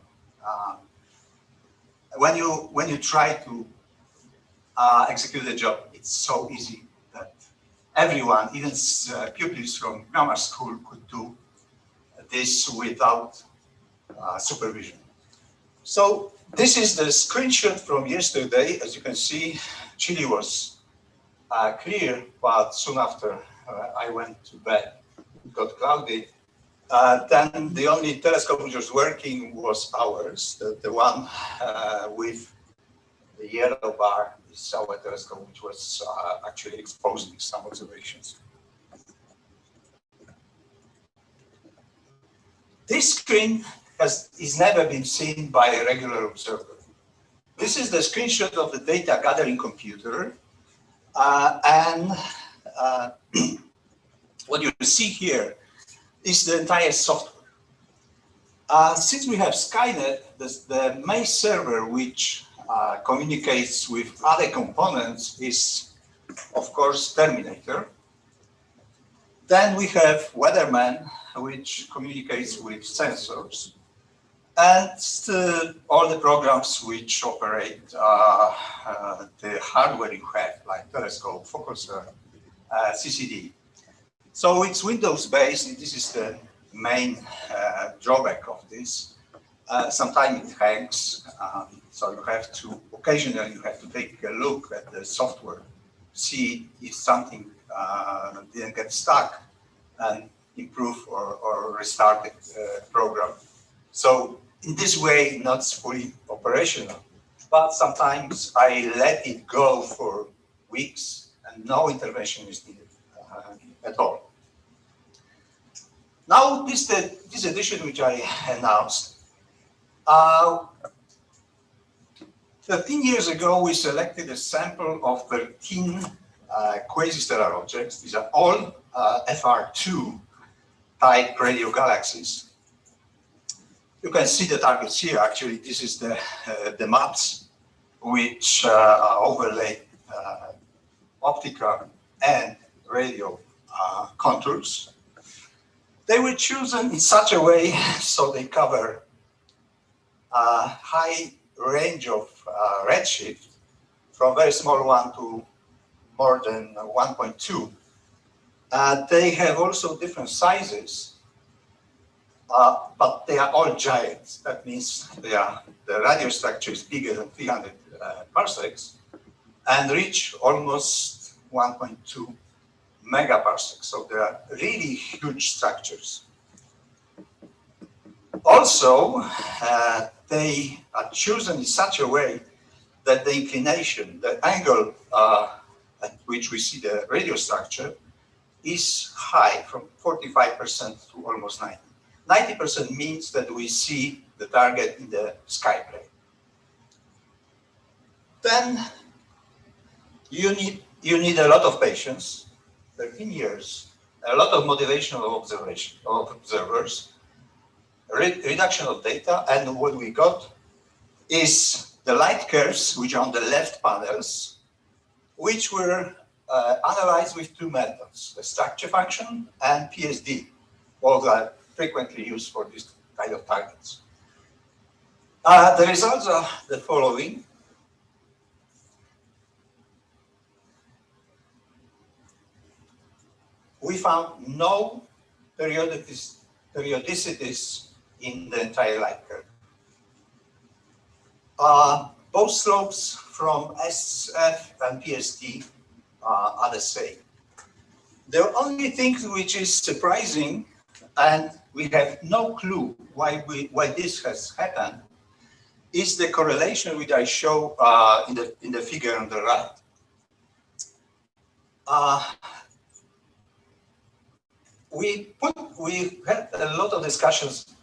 When you try to execute the job, it's so easy that everyone, even pupils from grammar school, could do this without supervision. So this is the screenshot from yesterday. As you can see, Chile was clear, but soon after I went to bed, it got cloudy. Then the only telescope which was working was ours, the one with the yellow bar is our telescope, which was actually exposing some observations. This screen is never been seen by a regular observer. This is the screenshot of the data gathering computer. What you see here is the entire software. Since we have Skynet, the main server which communicates with other components is, of course, Terminator. Then we have Weatherman, which communicates with sensors, and all the programs which operate the hardware you have, like telescope, focuser, CCD. So it's Windows-based. This is the main drawback of this. Sometimes it hangs, so you have to, occasionally you have to take a look at the software, see if something didn't get stuck, and improve or restart the program. So in this way, not fully operational, but sometimes I let it go for weeks and no intervention is needed at all. Now this edition which I announced, 13 years ago we selected a sample of 13 quasi-stellar objects. These are all FR2 type radio galaxies. You can see the targets here. Actually, this is the maps which overlay optical and radio contours. They were chosen in such a way so they cover a high range of redshift, from very small one to more than 1.2. They have also different sizes, but they are all giants. That means the radio structure is bigger than 300 parsecs and reach almost 1.2 megaparsecs. So they are really huge structures. Also, they are chosen in such a way that the inclination, the angle at which we see the radio structure is high, from 45% to almost 90%. 90% means that we see the target in the sky plane. Then you need a lot of patience, 13 years, a lot of motivation of observers, reduction of data, and what we got is the light curves, which are on the left panels, which were analyzed with two methods, the structure function and PSD, both are frequently used for this kind of targets. The results are the following. We found no periodicities in the entire light curve. Both slopes from SF and PSD are the same. The only thing which is surprising, and we have no clue why this has happened, is the correlation which I show in the figure on the right. We had a lot of discussions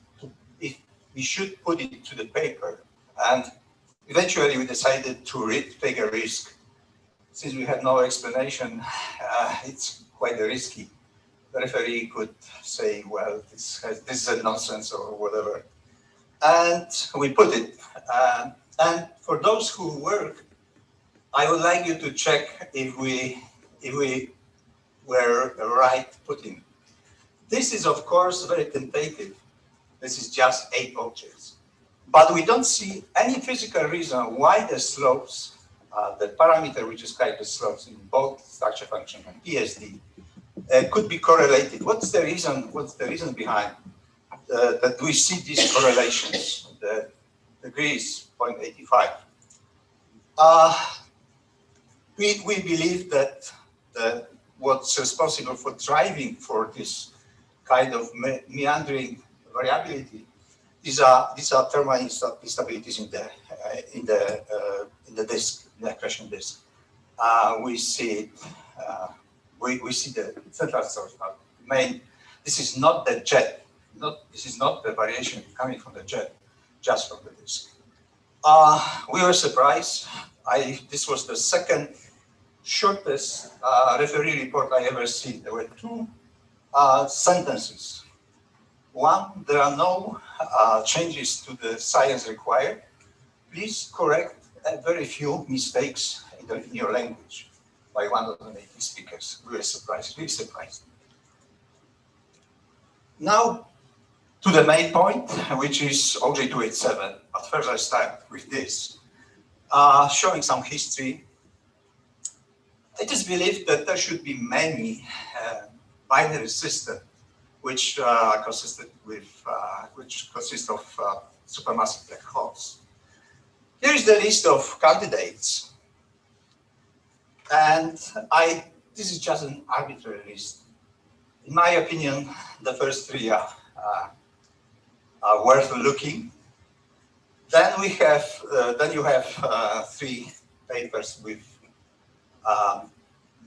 if we should put it to the paper, and eventually we decided to take a risk. Since we had no explanation, it's quite risky. The referee could say, well, this is a nonsense or whatever. And we put it. And for those who work, I would like you to check if we were right putting. This is, of course, very tentative. This is just 8 objects. But we don't see any physical reason why the slopes, the parameter which describes the slopes in both structure function and PSD, could be correlated. What's the reason behind? that we see these correlations. The degree is 0.85. We believe that what's responsible for driving for this kind of meandering variability these are thermal instabilities in the disk, in the accretion disk. We see we see the central source. This is not the jet. This is not the variation coming from the jet, just from the disk. We were surprised. This was the second shortest referee report I ever seen. There were two sentences. One, there are no changes to the science required. Please correct very few mistakes in your language by one of the native speakers. We were surprised, really surprised. Now, to the main point, which is OJ287. But first I start with this, showing some history. It is believed that there should be many binary systems which consist of supermassive black holes. Here is the list of candidates, and this is just an arbitrary list. In my opinion, the first three are worth looking. Then we have, you have three papers with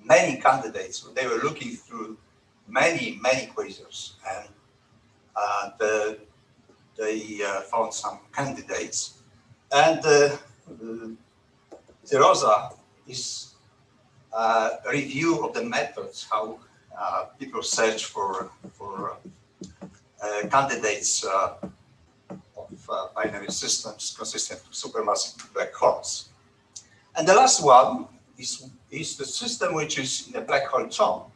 many candidates. They were looking through many quasars, and they found some candidates. And the ROSA is a review of the methods how people search for candidates of binary systems consistent of supermassive black holes. And the last one is the system which is in the black hole TOM.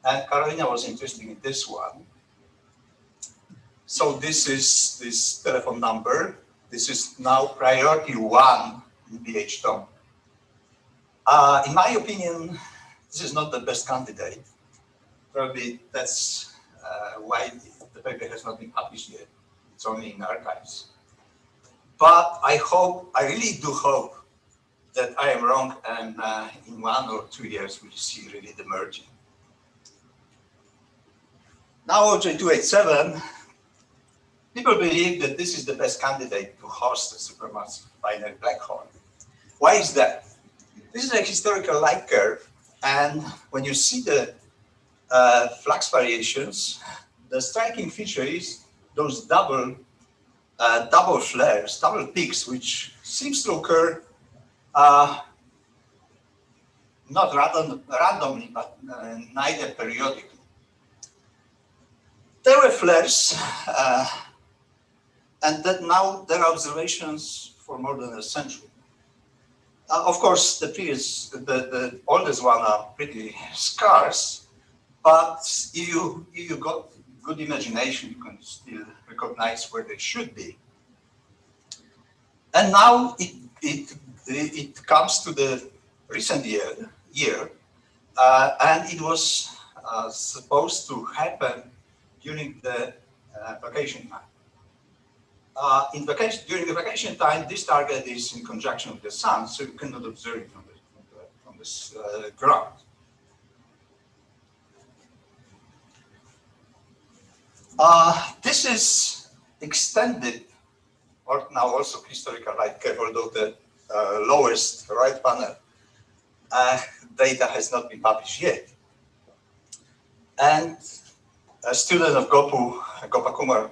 And Carolina was interested in this one. So this is this telephone number. This is now priority 1 in BHTOM. In my opinion, this is not the best candidate. Probably that's why the paper has not been published yet. It's only in archives. But I really do hope that I am wrong, and in 1 or 2 years we'll see really the merging. Now OJ287, people believe that this is the best candidate to host a supermassive binary black hole. Why is that? This is a historical light curve, and when you see the flux variations, the striking feature is those double flares, double peaks, which seems to occur not randomly, but neither periodically. There were flares, and that now there are observations for more than a century. Of course, the oldest one are pretty scarce, but if you got good imagination, you can still recognize where they should be. And now it comes to the recent year, and it was supposed to happen during the vacation time. During the vacation time, this target is in conjunction with the sun, so you cannot observe it from this ground. This is extended, or now also historical light curve, although the lowest right panel data has not been published yet. And a student of Gopa Kumar,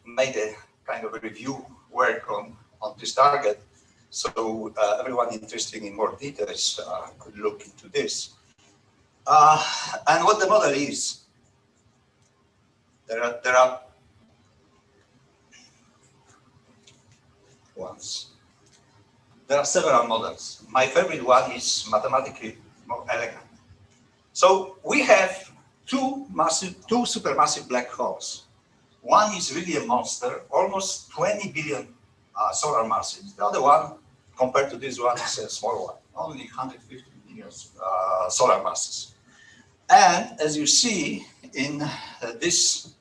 made a kind of a review work on this target. So everyone interested in more details could look into this. And what the model is, there are several models. My favorite one is mathematically more elegant. So we have two supermassive black holes. One is really a monster, almost 20 billion solar masses. The other one, compared to this one, is a small one, only 150 million solar masses. And as you see in this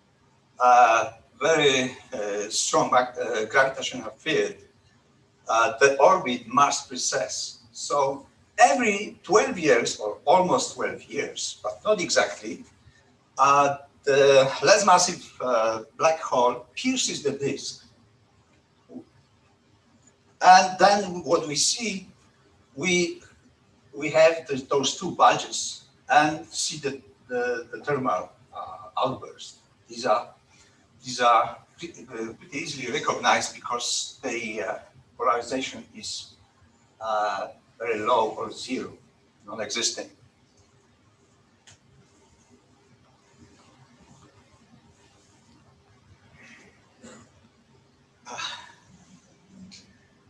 very strong gravitational field, the orbit must precess. So every 12 years, or almost 12 years, but not exactly, the less massive black hole pierces the disk. And then what we see, we have those two bulges and see the thermal outburst. These are pretty easily recognized because the polarization is very low or zero, non-existent.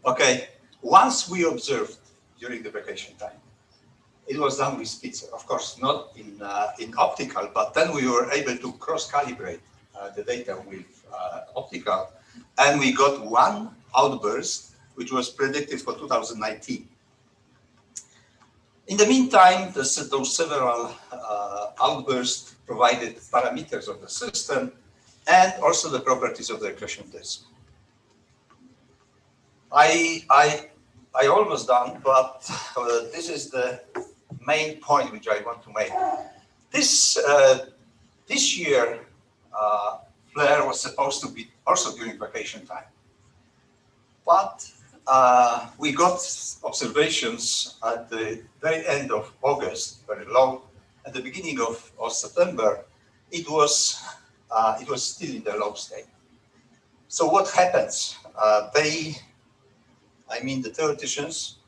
Okay, once we observed during the vacation time, it was done with Spitzer, of course, not in optical, but then we were able to cross-calibrate the data with optical, and we got one outburst, which was predicted for 2019. In the meantime, those several outbursts provided parameters of the system and also the properties of the accretion disk. I almost done, but this is the main point which I want to make. This year, flare was supposed to be also during vacation time, but we got observations at the very end of August, very low. At the beginning of September, it was still in the low state. So what happens? The theoreticians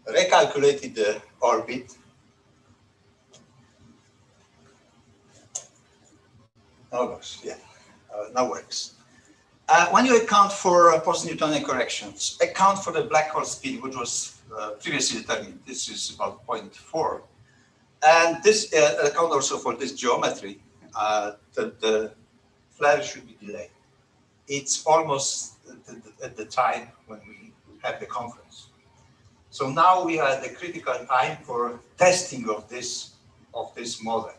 recalculated the orbit. Oh gosh, yeah, now works. When you account for post-Newtonian corrections, account for the black hole spin, which was previously determined. This is about 0.4. And this account also for this geometry, the flare should be delayed. It's almost at the time when we have the conference. So now we are at the critical time for testing of this model.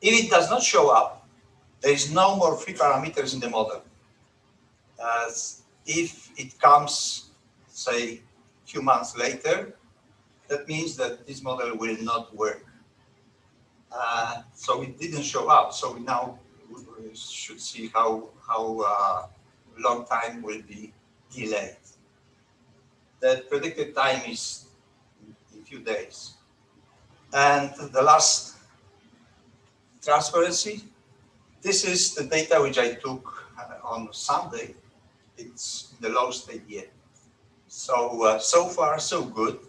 If it does not show up, there is no more free parameters in the model. If it comes, say, a few months later, that means that this model will not work. So it didn't show up. So now we should see how long time will be delayed. The predicted time is in a few days. And the last, transparency. This is the data which I took on Sunday. It's in the low state yet. So, so far, so good.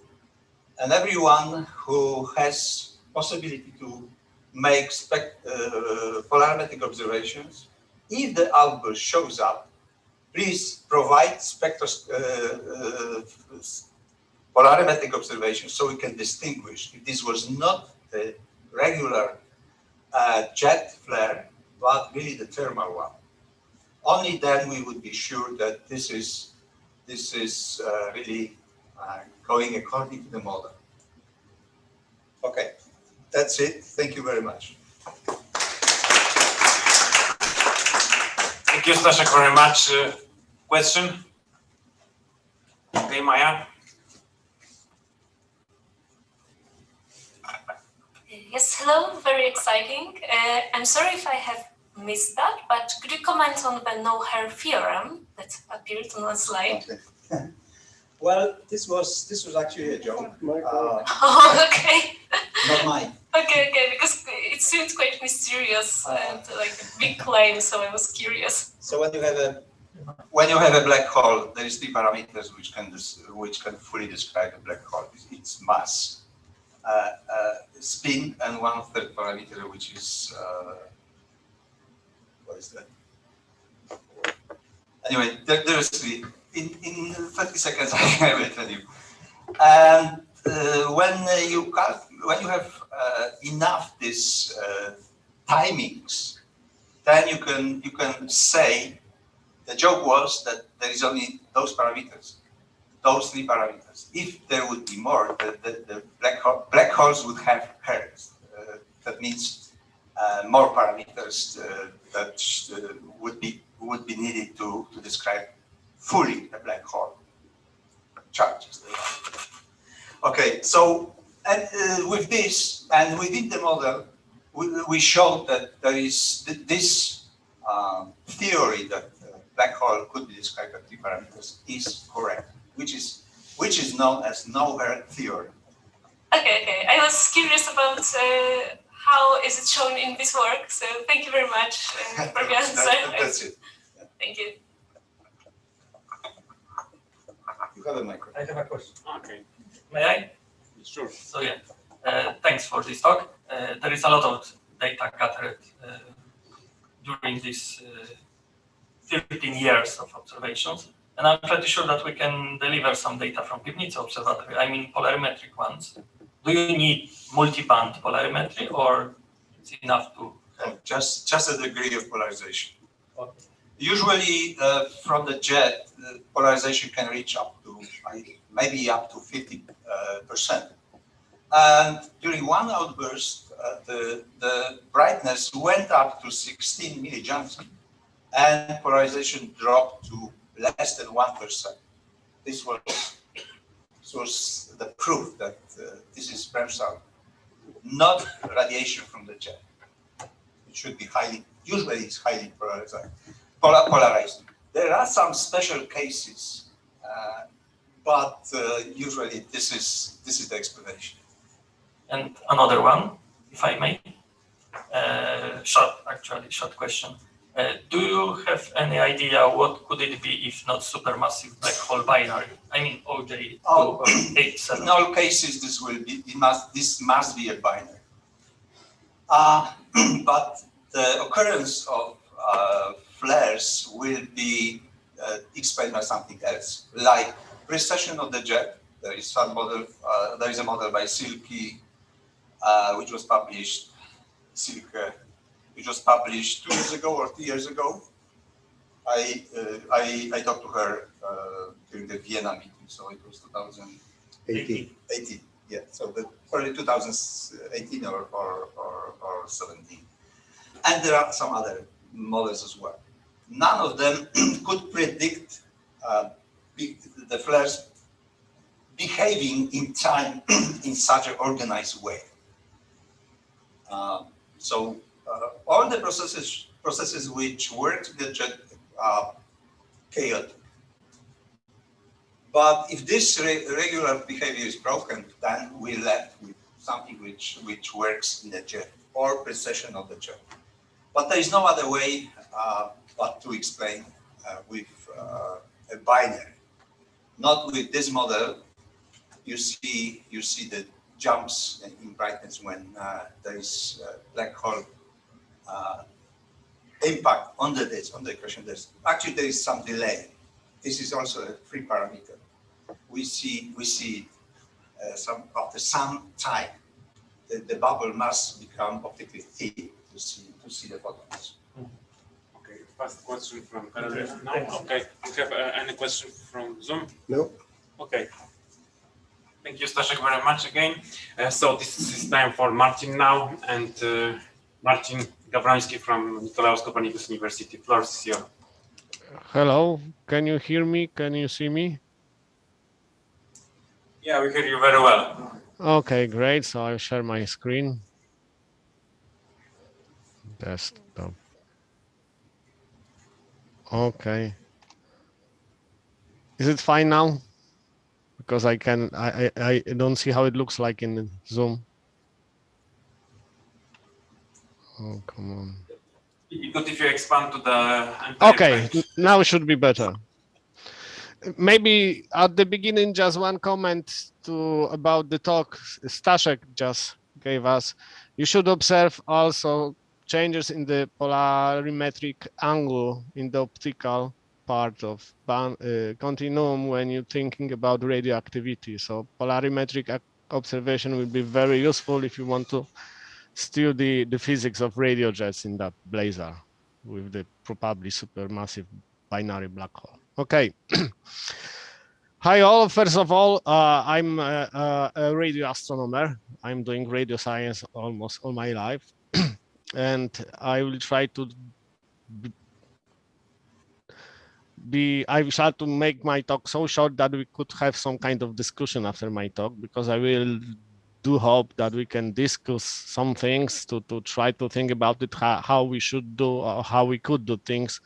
And everyone who has possibility to make polarimetric observations, if the outburst shows up, please provide polarimetric observations so we can distinguish if this was not a regular jet flare, but really the thermal one. Only then we would be sure that this is really going according to the model. Okay, that's it. Thank you very much. Thank you, Staszek, very much. Question? Okay, Maja. Yes, hello, very exciting. I'm sorry if I have missed that, but could you comment on the no-hair theorem that appeared on one slide? Okay. Well, this was actually a joke. Oh, okay. Not mine. Okay, because it seemed quite mysterious and like a big claim, so I was curious. So when you have a black hole, there is three parameters which can fully describe a black hole. Its mass, spin, and one third parameter, which is what is that? Anyway, there is three. In 30 seconds, I will tell you. And when you have enough these timings, then you can say the joke was that there is only those parameters, those three parameters. If there would be more, the black holes would have hairs. That means more parameters that would be needed to describe fully a black hole charges. Okay, so and with this and within the model, we showed that there is this theory that black hole could be described at 3 parameters is correct, which is known as no-hair theory. Okay. I was curious about how is it shown in this work. So thank you very much for the answer. That's it. Thank you. You have a microphone. I have a question. Okay. May I? Sure. So yeah, thanks for this talk. There is a lot of data gathered during these 13 years of observations. And I'm pretty sure that we can deliver some data from Pivnica Observatory, I mean polarimetric ones. Do you need multi-band polarimetry or it's enough to have? Just a degree of polarization. Okay. Usually from the jet, the polarization can reach up to maybe up to 50%. And during one outburst, the brightness went up to 16 millijohns and polarization dropped to less than 1%. This was the proof that this is Bremsal, not radiation from the jet. It should be usually it's highly polarized. There are some special cases, but usually this is the explanation. And another one, if I may, short question. Do you have any idea what could it be if not supermassive black hole binary? I mean OJ2 or 87. In all cases, this must be a binary. But the occurrence of flares will be explained by something else, like precession of the jet. There is some model. There is a model by Silke, which was published. Which was published 2 years ago or 3 years ago. I talked to her during the Vienna meeting, so it was 2018. Yeah, so early 2018 or 17. And there are some other models as well. None of them could predict the flares behaving in time in such an organized way. All the processes which work in the jet are chaotic. But if this regular behavior is broken, then we're left with something which works in the jet or precession of the jet. But there is no other way but to explain with a binary. Not with this model. You see the jumps in brightness when there is black hole impact on the disk, on the accretion disk. Actually, there is some delay. This is also a 3 parameter. We see after some time, the bubble must become optically thin to see the photons. Okay, first question from Karol. No, okay. Do you have any question from Zoom? No. Okay. Thank you, Staszek, very much again. So this is time for Marcin now, and Marcin Gawroński from Nicolaus Copernicus University. Floor is yours. Hello, can you hear me? Can you see me? Yeah, we hear you very well. Okay, great. So I'll share my screen. Desktop. Okay. Is it fine now? Because I don't see how it looks like in Zoom. Oh, come on. It'd be good if you expand to the... Okay, now it should be better. Maybe at the beginning, just one comment about the talk Staszek just gave us. You should observe also changes in the polarimetric angle in the optical part of continuum when you're thinking about radioactivity. So polarimetric observation will be very useful if you want to study the physics of radio jets in that blazar with the probably supermassive binary black hole. Okay. Hi all. First of all, I'm a radio astronomer. I'm doing radio science almost all my life. and I will try to I try to make my talk so short that we could have some kind of discussion after my talk, because I will do hope that we can discuss some things to try to think about it, how we should do or how we could do things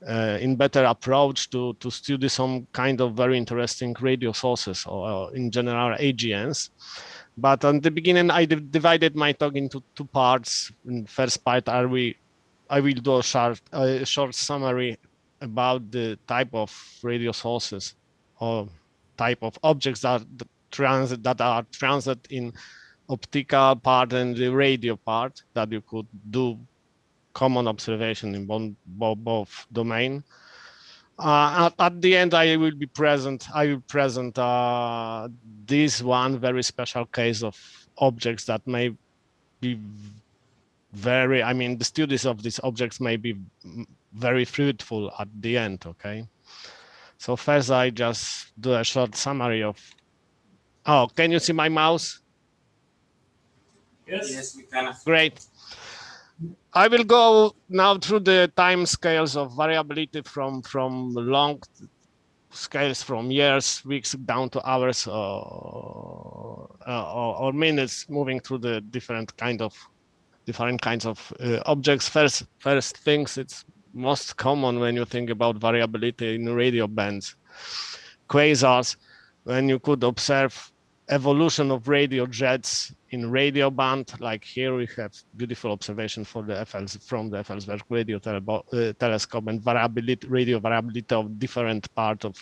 in better approach to study some kind of very interesting radio sources or in general AGNs. But on the beginning, I divided my talk into two parts. In the first part, I will do a short summary about the type of radio sources or type of objects that are transit in optical part and the radio part, that you could do common observation in both domain. At the end, I will present this one very special case of objects that may be very, I mean, the studies of these objects may be very fruitful at the end, okay? So first I just do a short summary of, oh, can you see my mouse? Yes, we can. Great. I will go now through the time scales of variability from long scales from years, weeks down to hours or minutes, moving through the different kinds of objects. First things, it's most common when you think about variability in radio bands. Quasars, when you could observe evolution of radio jets in radio band, like here we have beautiful observation for the from the Effelsberg radio telescope, and radio variability of different part of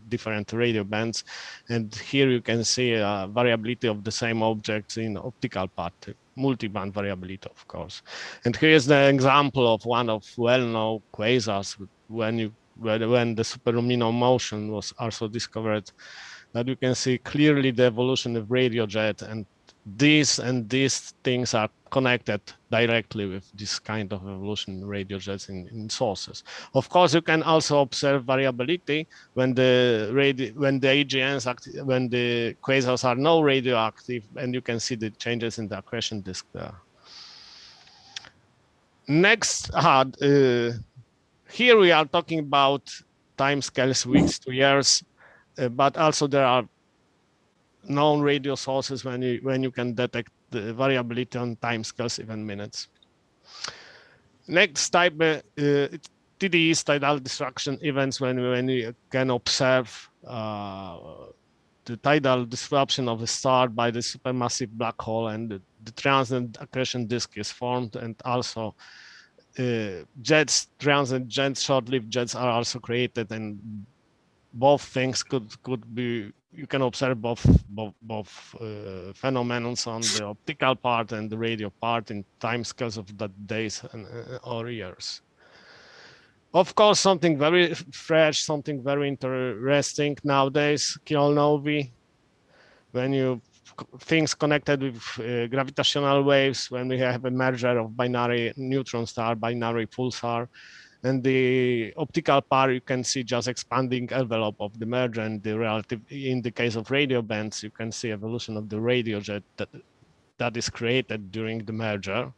different radio bands. And here you can see variability of the same objects in optical part, multi-band variability, of course. And here is the example of one of well-known quasars when the superluminous motion was also discovered, that you can see clearly the evolution of radio jet, and these things are connected directly with this kind of evolution in radio jets in sources. Of course, you can also observe variability when the AGNs when the quasars are no radioactive, and you can see the changes in the accretion disk there. Next, here we are talking about timescales, weeks to years. But also there are known radio sources when you can detect the variability on timescales, even minutes. Next type, TDEs, tidal disruption events, when you can observe the tidal disruption of a star by the supermassive black hole, and the transient accretion disk is formed, and also transient jets, short-lived jets are also created, and both things could be, you can observe both phenomena on the optical part and the radio part in timescales of the days or years. Of course, something very fresh, something very interesting nowadays, kilonovae, when things connected with gravitational waves, when we have a merger of binary neutron star, binary pulsar. And the optical part, you can see just expanding envelope of the merger, and the relative, in the case of radio bands, you can see evolution of the radio jet that is created during the merger.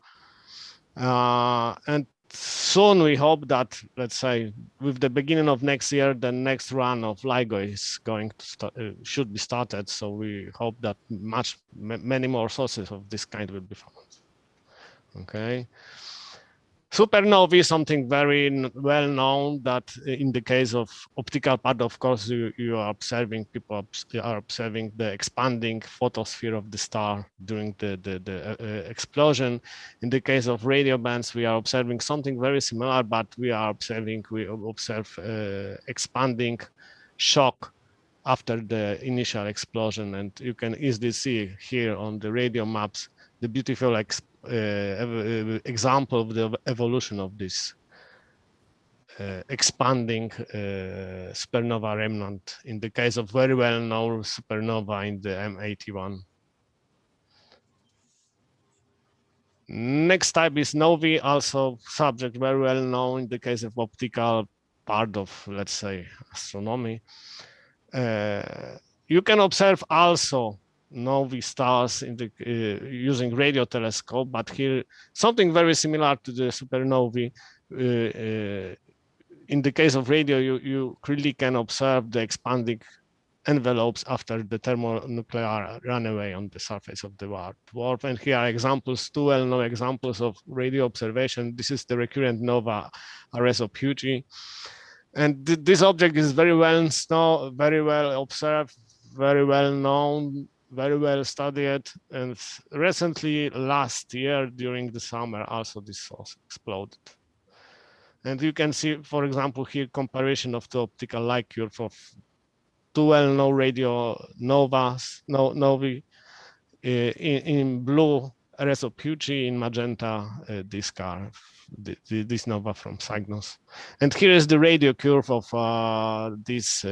And soon we hope that, let's say, with the beginning of next year, the next run of LIGO is going to should be started. So we hope that many more sources of this kind will be found. Okay. Supernovae is something very well known, that in the case of optical part, of course, you are observing, people are observing the expanding photosphere of the star during the explosion. In the case of radio bands, we are observing something very similar, but we observe expanding shock after the initial explosion. And you can easily see here on the radio maps the beautiful example of the evolution of this expanding supernova remnant in the case of very well-known supernova in the M81. Next type is novae, also subject very well known in the case of optical part of, let's say, astronomy. You can observe also novae stars in the using radio telescope, but here something very similar to the supernovae. In the case of radio, you clearly can observe the expanding envelopes after the thermonuclear runaway on the surface of the dwarf. And here are examples, two well-known examples of radio observation. This is the recurrent nova Arezzo Pucci. And this object is very well known, very well observed, very well known, very well studied. And recently, last year during the summer, also this source exploded. And you can see, for example, here comparison of the optical light curve of two well-known radio novae, in blue Arezzo Pucci, in magenta this nova from Cygnus. And here is the radio curve of this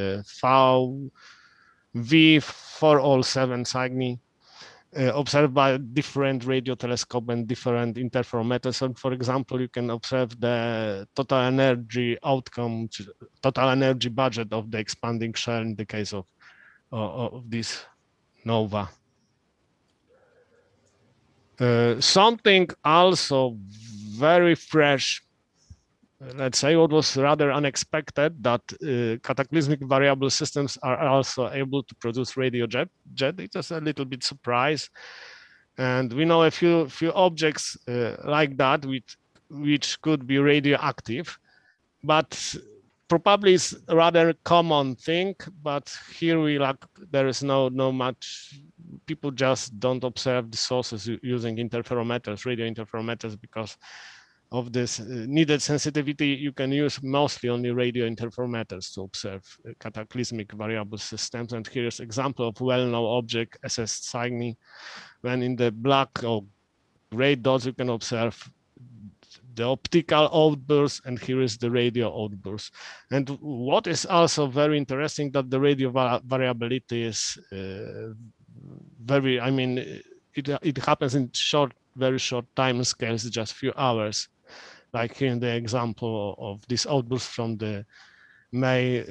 V407 Cygni, observed by different radio telescope and different interferometers. And for example, you can observe the total energy outcome, total energy budget of the expanding shell in the case of this nova. Something also very fresh, let's say, what was rather unexpected, that cataclysmic variable systems are also able to produce radio jet. It was a little bit surprise, and we know a few objects like that which could be radioactive, but probably it's a rather common thing. But here there is no much. People just don't observe the sources using interferometers, radio interferometers, because of this needed sensitivity. You can use mostly only radio interferometers to observe cataclysmic variable systems. And here's an example of well-known object, SS Cygni. When in the black or gray dots, you can observe the optical outburst, and here is the radio outburst. And what is also very interesting, that the radio variability is it happens in very short time scales, just few hours. Like here in the example of this outburst from the May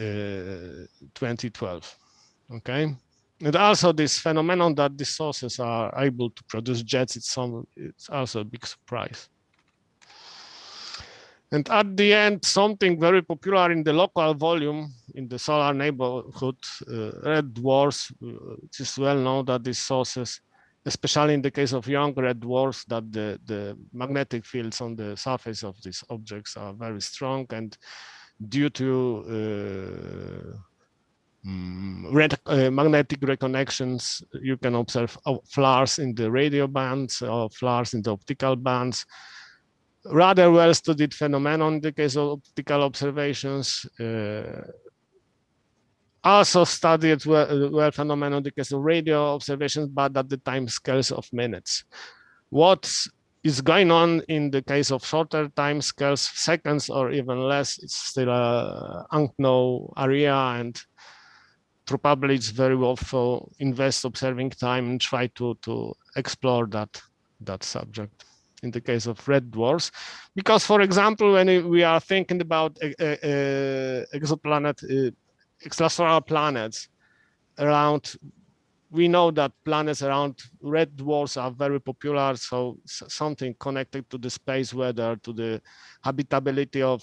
2012, okay? And also this phenomenon that the sources are able to produce jets, it's also a big surprise. And at the end, something very popular in the local volume, in the solar neighborhood, red dwarfs. It is well known that these sources, especially in the case of young red dwarfs, that the magnetic fields on the surface of these objects are very strong, and due to magnetic reconnections, you can observe flares in the radio bands or flares in the optical bands. Rather well-studied phenomenon in the case of optical observations. Also studied well phenomenon in the case of radio observations, but at the time scales of minutes. What is going on in the case of shorter time scales, seconds or even less, it's still an unknown area, and probably it's very worthwhile invest observing time and try to explore that subject in the case of red dwarfs. Because, for example, when we are thinking about exoplanet, extrasolar planets around, we know that planets around red dwarfs are very popular, so something connected to the space weather, to the habitability of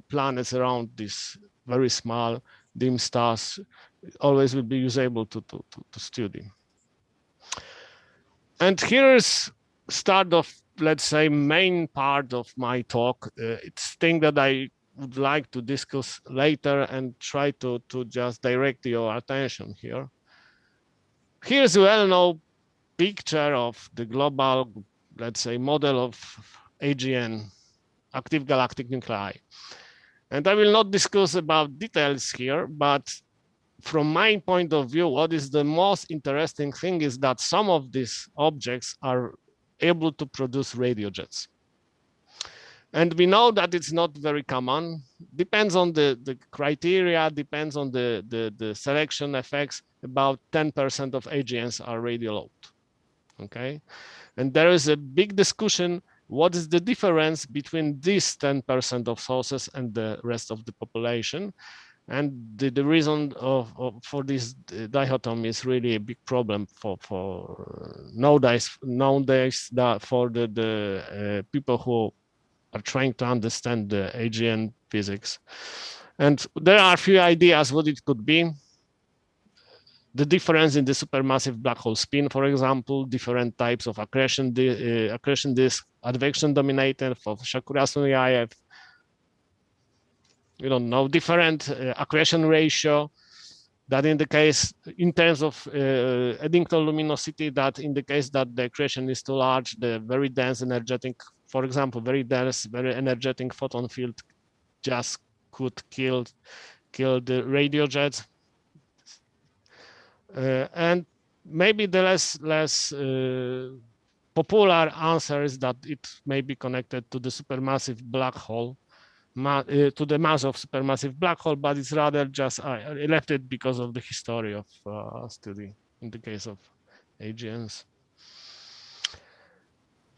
planets around these very small dim stars, always will be usable to study. And here is start of, let's say, main part of my talk. It's thing that I would like to discuss later and try to just direct your attention here. Here's a well-known picture of the global, let's say, model of AGN, active galactic nuclei. And I will not discuss about details here, but from my point of view, what is the most interesting thing is that some of these objects are able to produce radio jets. And we know that it's not very common. Depends on the criteria, depends on the selection effects. About 10% of AGNs are radio load, okay? And there is a big discussion, what is the difference between these 10% of sources and the rest of the population? And the reason for this dichotomy is really a big problem for nowadays that for the people who are trying to understand the AGN physics. And there are a few ideas what it could be. The difference in the supermassive black hole spin, for example, different types of accretion disk, advection dominator for Shakura-Sunyaev, we don't know, different accretion ratio, that in the case, in terms of Eddington luminosity, that in the case that the accretion is too large, the very dense energetic, for example, very dense, very energetic photon field just could kill the radio jets. And maybe the less popular answer is that it may be connected to the supermassive black hole, to the mass of supermassive black hole, but it's rather just I left it because of the history of study in the case of AGNs.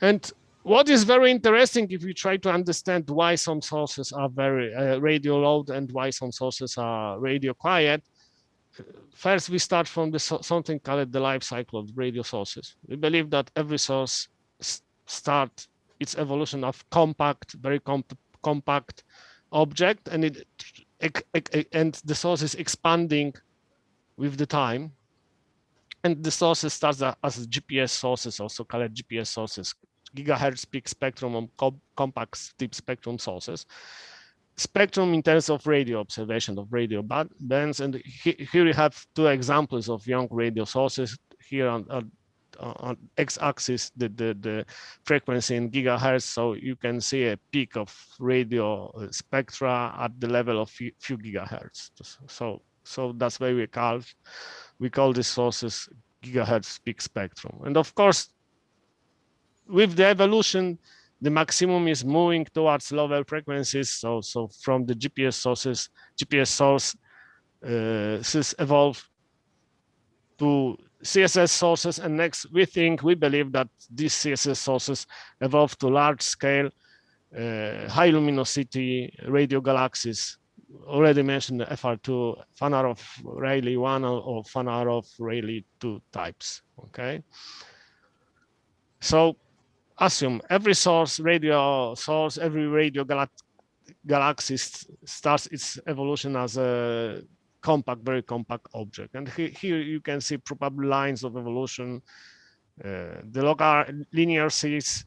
And what is very interesting, if you try to understand why some sources are very radio loud and why some sources are radio quiet, first we start from something called the life cycle of radio sources. We believe that every source starts its evolution of compact, very compact object, and the source is expanding with the time. And the sources starts as GPS sources, also called GPS sources, gigahertz peak spectrum on compact deep spectrum sources. Spectrum in terms of radio observation of radio bands, and here we have two examples of young radio sources. Here on x-axis the frequency in gigahertz, so you can see a peak of radio spectra at the level of few gigahertz. So that's why we call these sources gigahertz peak spectrum. And of course, with the evolution, the maximum is moving towards lower frequencies. So from the GPS sources evolve to CSS sources, and next we believe that these CSS sources evolve to large scale, high luminosity radio galaxies. Already mentioned the FR2, Fanarov-Rayleigh 1 or Fanarov-Rayleigh 2 types. Okay, so assume every radio galaxy starts its evolution as a very compact object. And here you can see probably lines of evolution, the linear size,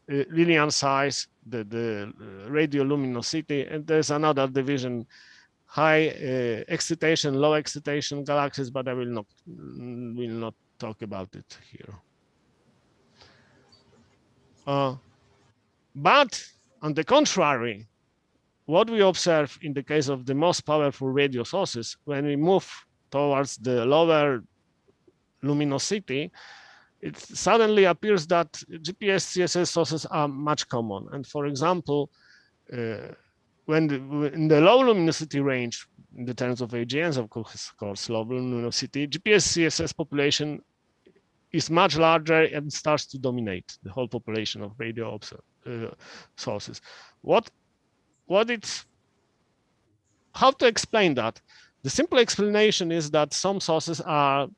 the radio luminosity, and there's another division, high excitation, low excitation galaxies, but I will not talk about it here. But on the contrary, what we observe in the case of the most powerful radio sources, when we move towards the lower luminosity, it suddenly appears that GPS CSS sources are much common. And for example, in the low luminosity range, in the terms of AGNs, of course, low luminosity, GPS CSS population is much larger and starts to dominate the whole population of radio sources. How to explain that? The simple explanation is that some sources are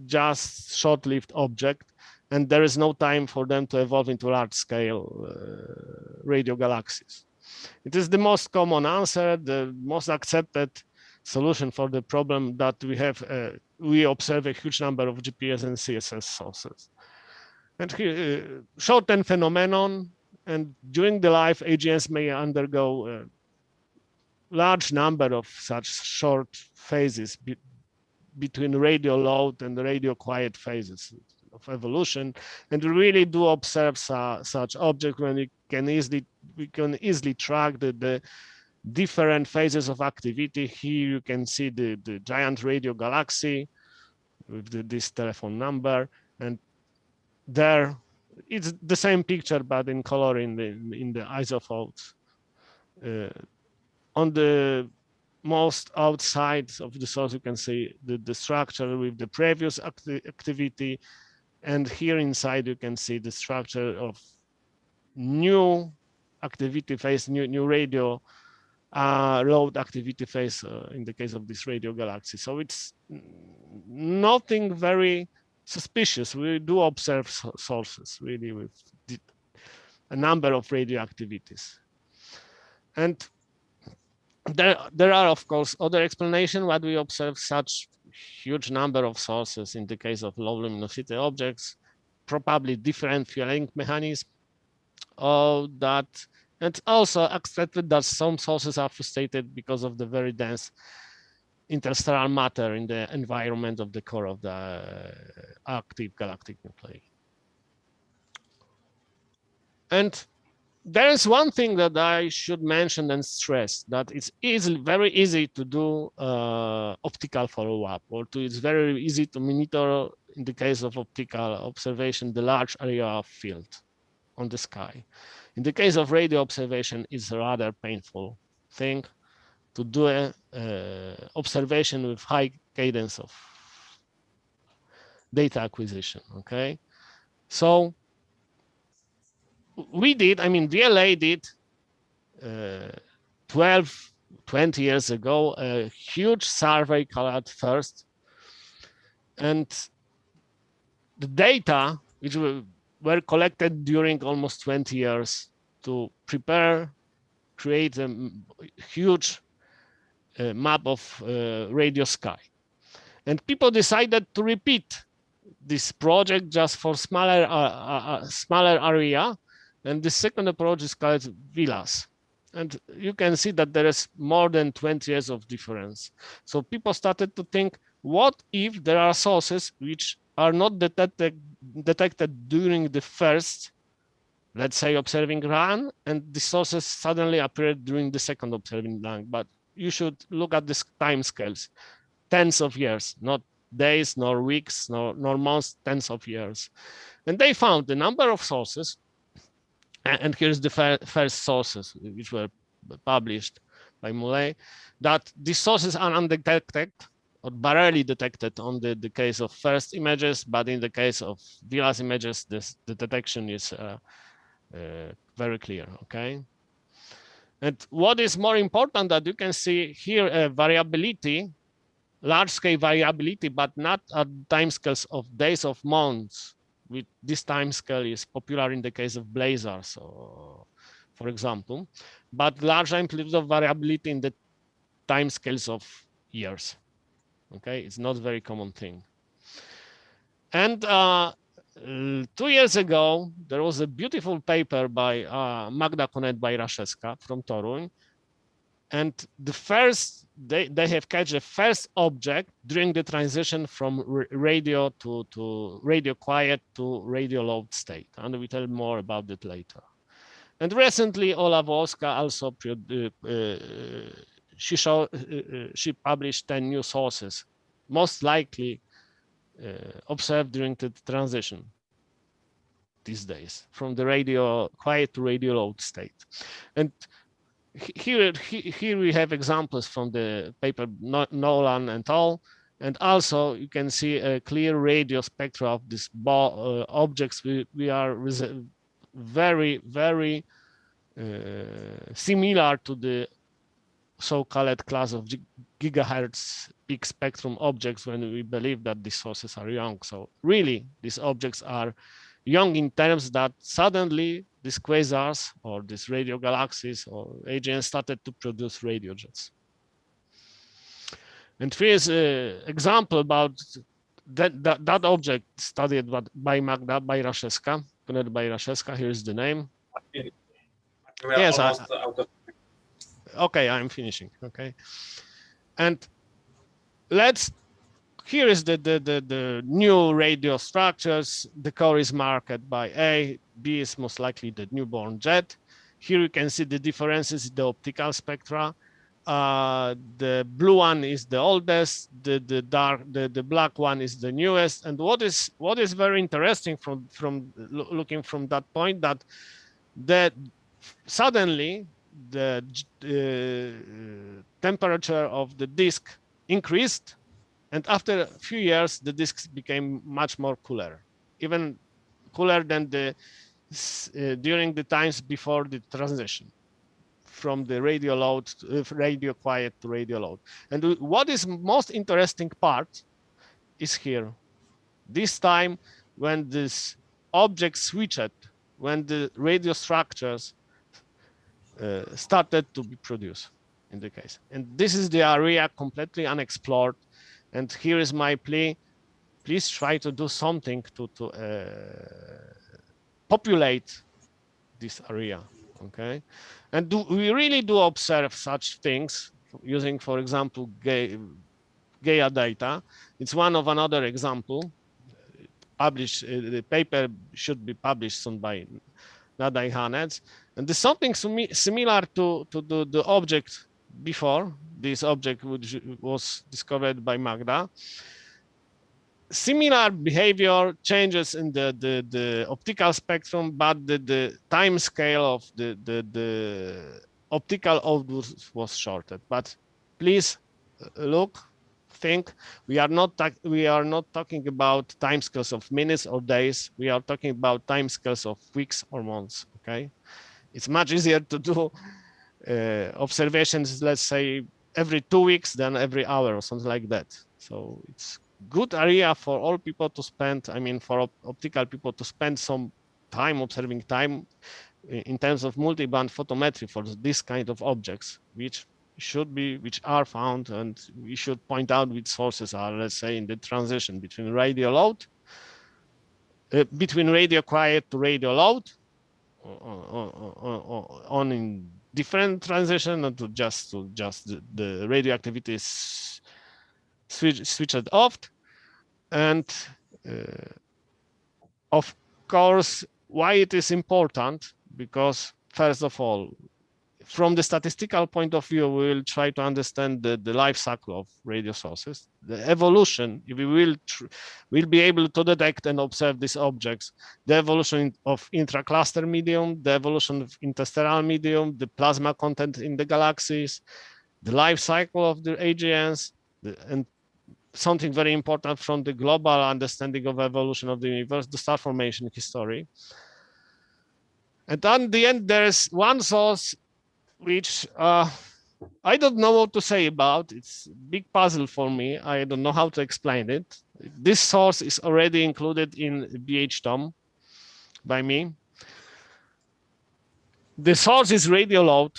just short-lived objects, and there is no time for them to evolve into large-scale radio galaxies. It is the most common answer, the most accepted solution for the problem that we have. We observe a huge number of GPS and CSS sources. And here, short-term phenomenon, and during the life, AGNs may undergo a large number of such short phases between radio loud and radio quiet phases of evolution. And we really do observe such objects when we can easily track the different phases of activity. Here you can see the giant radio galaxy with this telephone number, and there it's the same picture but in color in the isofolds. On the most outside of the source, you can see the structure with the previous activity, and here inside you can see the structure of new activity phase, new radio low activity phase in the case of this radio galaxy. So it's nothing very suspicious. We do observe sources really with a number of radio activities. And there are, of course, other explanations why we observe such huge number of sources in the case of low luminosity objects, probably different fueling mechanism, that, and also accepted that some sources are frustrated because of the very dense interstellar matter in the environment of the core of the active galactic nuclei. And there is one thing that I should mention and stress, that it's very easy to do optical follow-up, or it's very easy to monitor, in the case of optical observation, the large area of field on the sky. In the case of radio observation, it's a rather painful thing to do a observation with high cadence of data acquisition, okay? So we did, I mean, DLA did 12, 20 years ago, a huge survey called FIRST. And the data, which were collected during almost 20 years to create a huge map of radio sky. And people decided to repeat this project just for smaller area. And the second approach is called VLAS. And you can see that there is more than 20 years of difference. So people started to think, what if there are sources which are not detected during the first, let's say, observing run, and the sources suddenly appeared during the second observing run? But you should look at the time scales, tens of years, not days, nor weeks, nor months, tens of years. And they found the number of sources. And here's the first sources which were published by Moulet, that these sources are undetected or barely detected on the case of first images, but in the case of VLAS images, the detection is very clear, okay? And what is more important, that you can see here a variability, large-scale variability, but not at timescales of days of months. With this time scale is popular in the case of blazars, for example, but large amplitudes of variability in the time scales of years. Okay, it's not a very common thing. And 2 years ago, there was a beautiful paper by Magda Konet-Bajraszewska from Toruń, and the first, they have catch the first object during the transition from radio to radio quiet to radio low state. And we tell more about it later. And recently, Ola Włoska also, she published 10 new sources, most likely observed during the transition these days, from the radio quiet to radio low state. And here we have examples from the paper Nolan et al. And also you can see a clear radio spectra of these objects. We are very, very similar to the so-called class of gigahertz peak spectrum objects, when we believe that these sources are young. So really, these objects are young in terms that suddenly these quasars or these radio galaxies or AGNs started to produce radio jets. And here is an example about that object studied by Magda Bajraszewska, Konet-Bajraszewska. Here is the name. Yes, okay, I'm finishing. Okay, and here is the new radio structures. The core is marked by A, B is most likely the newborn jet. Here you can see the differences in the optical spectra. The blue one is the oldest, the black one is the newest. And what is very interesting from looking from that point, that suddenly the temperature of the disk increased, and after a few years the disks became much more cooler, even cooler than during the times before the transition from the radio load, radio quiet to radio load. And what is most interesting part is here. This time when this object switched, when the radio structures started to be produced in the case. And this is the area completely unexplored. And here is my plea. Please try to do something to populate this area, okay? And we really do observe such things using, for example, Gaia data. It's one of another example. Published, the paper should be published soon by Nada AGNs. And there's something similar to the object before, this object which was discovered by Magda. Similar behavior changes in the optical spectrum, but the time scale of the optical output was shortened. But please look, think, we are not talking about timescales of minutes or days. We are talking about timescales of weeks or months. Okay, it's much easier to do observations, let's say, every 2 weeks than every hour or something like that. So it's good area for all people to spend, I mean, for optical people to spend some time observing time in terms of multi-band photometry for this kind of objects, which are found, and we should point out which sources are, let's say, in the transition between radio load, between radio quiet to radio load, on in different transition, and to just the radioactivity is switched off. And of course, why it is important? Because first of all, from the statistical point of view, we will try to understand the life cycle of radio sources, the evolution. If we will be able to detect and observe these objects, the evolution of intracluster medium, the evolution of interstellar medium, the plasma content in the galaxies, the life cycle of the AGNs, and something very important from the global understanding of evolution of the universe, the star formation history. And at the end, there's one source which I don't know what to say about. It's a big puzzle for me. I don't know how to explain it. This source is already included in BHTOM by me. The source is radio load.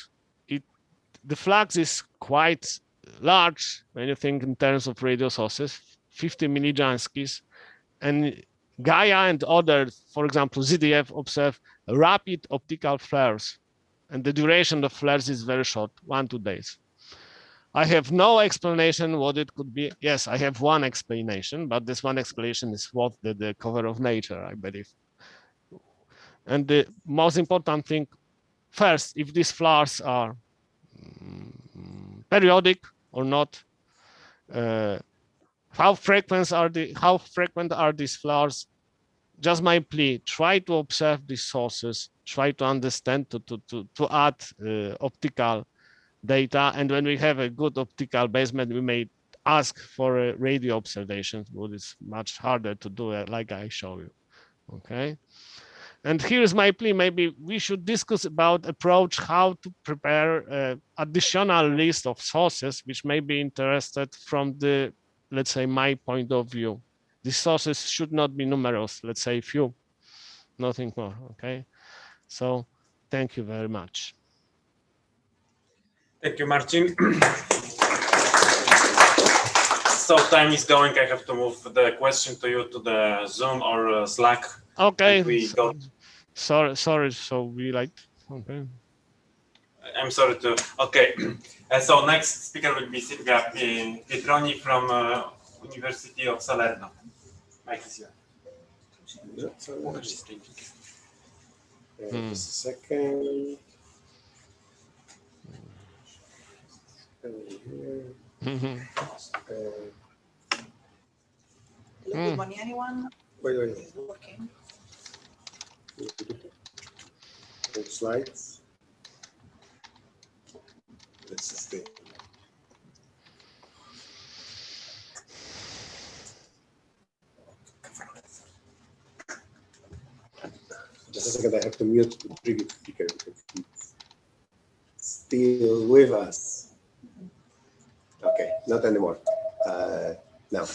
The flux is quite large when you think in terms of radio sources, 50 millijanskis. And Gaia and others, for example, ZDF, observe rapid optical flares. And the duration of flares is very short, 1-2 days. I have no explanation what it could be. Yes, I have one explanation, but this one explanation is what the cover of Nature, I believe. And the most important thing, first, if these flares are periodic or not, how frequent are these flares? Just my plea, try to observe these sources, try to understand, to add optical data. And when we have a good optical basement, we may ask for radio observations, but it's much harder to do it like I show you, okay? And here's my plea, maybe we should discuss about approach how to prepare additional list of sources which may be interested from the, let's say, my point of view. These sources should not be numerous, let's say few, nothing more, okay? So thank you very much. Thank you, Marcin. So time is going, I have to move the question to you to the Zoom or Slack. Okay, sorry, so we like, okay. I'm sorry to, okay. So next speaker will be Silvia Pietroni from University of Salerno. Mike is here. Just a second. Good morning, anyone? Wait. Is working? Slides. This is the. Just a second, I have to mute the previous speaker because it's still with us? Okay, not anymore. Now.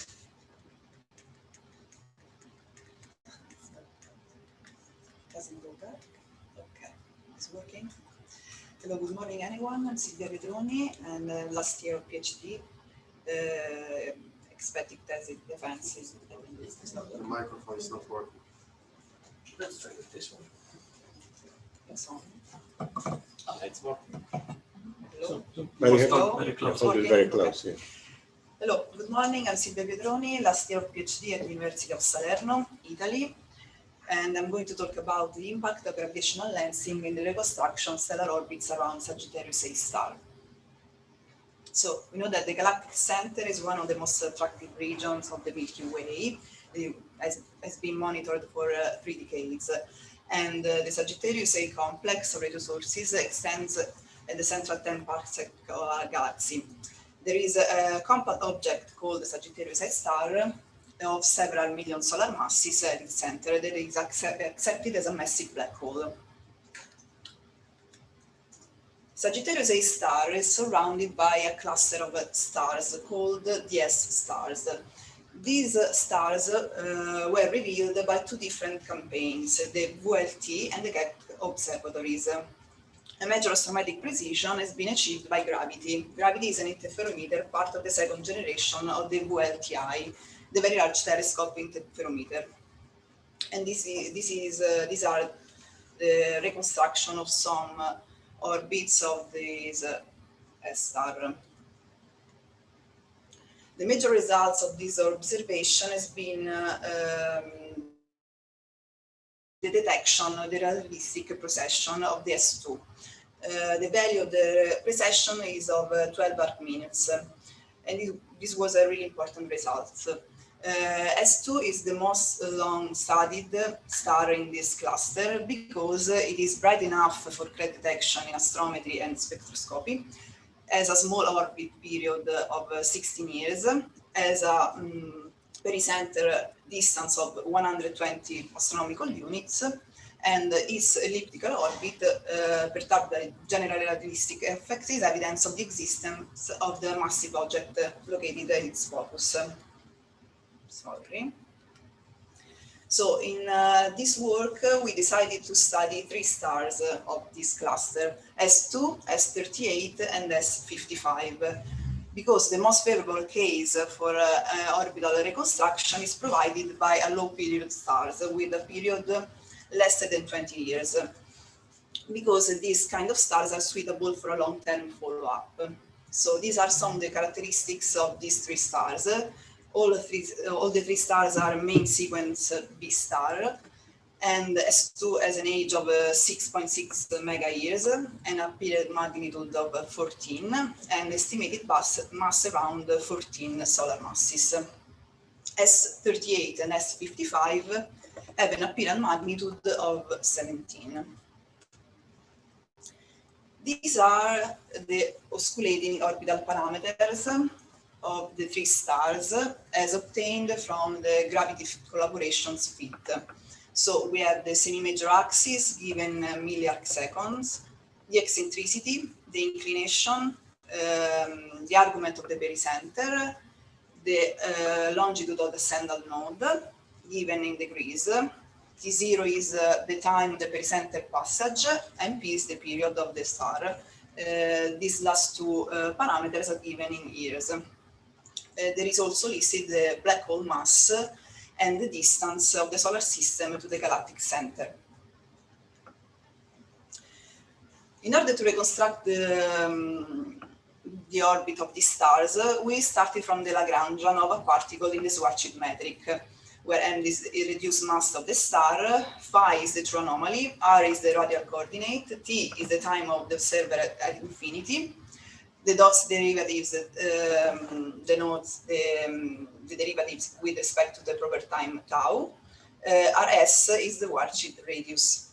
Doesn't go back. Okay, it's working. Hello, good morning, everyone. I'm Silvia Pietroni, and last year of PhD, expecting thesis defenses. The microphone is not working. Let's try with this one. It's on. It's working. Hello. Very close. Very close. Yeah. Hello, good morning. I'm Silvia Pietroni, last year of PhD at the University of Salerno, Italy. And I'm going to talk about the impact of gravitational lensing in the reconstruction of stellar orbits around Sagittarius A star. So we know that the galactic center is one of the most attractive regions of the Milky Way. It has been monitored for 3 decades. And the Sagittarius A complex of radio sources extends at the central 10 parsec galaxy. There is a compact object called the Sagittarius A star of several million solar masses at its center that is accepted as a massive black hole. Sagittarius A star is surrounded by a cluster of stars called the S stars. These stars were revealed by 2 different campaigns, the VLT and the Keck observatories. A major astrometric precision has been achieved by gravity. Gravity is an interferometer, part of the 2nd generation of the VLTI, the Very Large Telescope Interferometer. And these are the reconstruction of some orbits of this S-star. The major results of this observation has been the detection of the relativistic precession of the S2. The value of the precession is of 12 arc minutes, and this was a really important result. S2 is the most long-studied star in this cluster because it is bright enough for clear detection in astrometry and spectroscopy, has a small orbit period of 16 years, has a pericenter distance of 120 astronomical units, and its elliptical orbit, perturbed by general relativistic effects, is evidence of the existence of the massive object located in its focus. Sorry. So in this work, we decided to study 3 stars of this cluster, S2, S38, and S55, because the most favorable case for orbital reconstruction is provided by a low period stars with a period less than 20 years, because these kind of stars are suitable for a long-term follow-up. So these are some of the characteristics of these 3 stars. All the 3 stars are main sequence B star, and S2 has an age of 6.6 mega years and a period magnitude of 14, and estimated mass around 14 solar masses. S38 and S55 have an apparent magnitude of 17. These are the osculating orbital parameters of the 3 stars as obtained from the gravity collaborations fit. So we have the semi-major axis given milliarc seconds, the eccentricity, the inclination, the argument of the pericenter, the longitude of the central node given in degrees. T0 is the time of the pericenter passage, and P is the period of the star. These last 2 parameters are given in years. There is also listed the black hole mass and the distance of the solar system to the galactic center. In order to reconstruct the orbit of these stars, we started from the Lagrangian of a particle in the Schwarzschild metric, where m is the reduced mass of the star, phi is the true anomaly, r is the radial coordinate, t is the time of the observer at infinity. The dots derivatives denotes the derivatives with respect to the proper time tau. Rs is the Schwarzschild radius.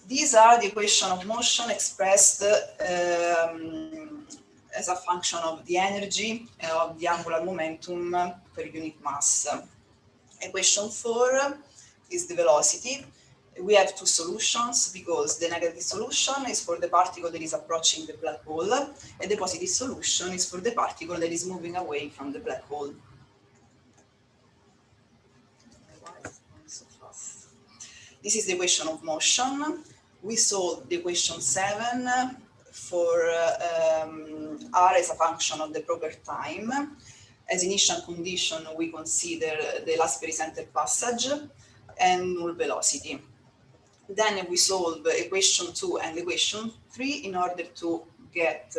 These are the equation of motion expressed as a function of the energy of the angular momentum per unit mass. Equation 4 is the velocity. We have two solutions because the negative solution is for the particle that is approaching the black hole, and the positive solution is for the particle that is moving away from the black hole. This is the equation of motion. We solved the equation 7 for R as a function of the proper time. As initial condition, we consider the last pericenter passage and null velocity. Then we solve equation 2 and equation 3 in order to get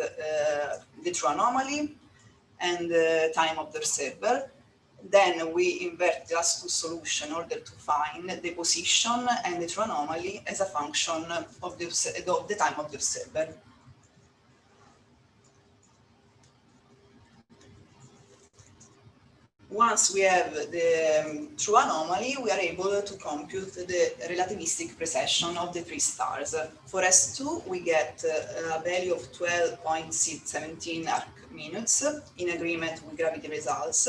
the true anomaly and the time of the observer. Then we invert the last two solutions in order to find the position and the true anomaly as a function of the time of the observer. Once we have the true anomaly, we are able to compute the relativistic precession of the three stars. For S2, we get a value of 12.17 arc minutes in agreement with gravity results.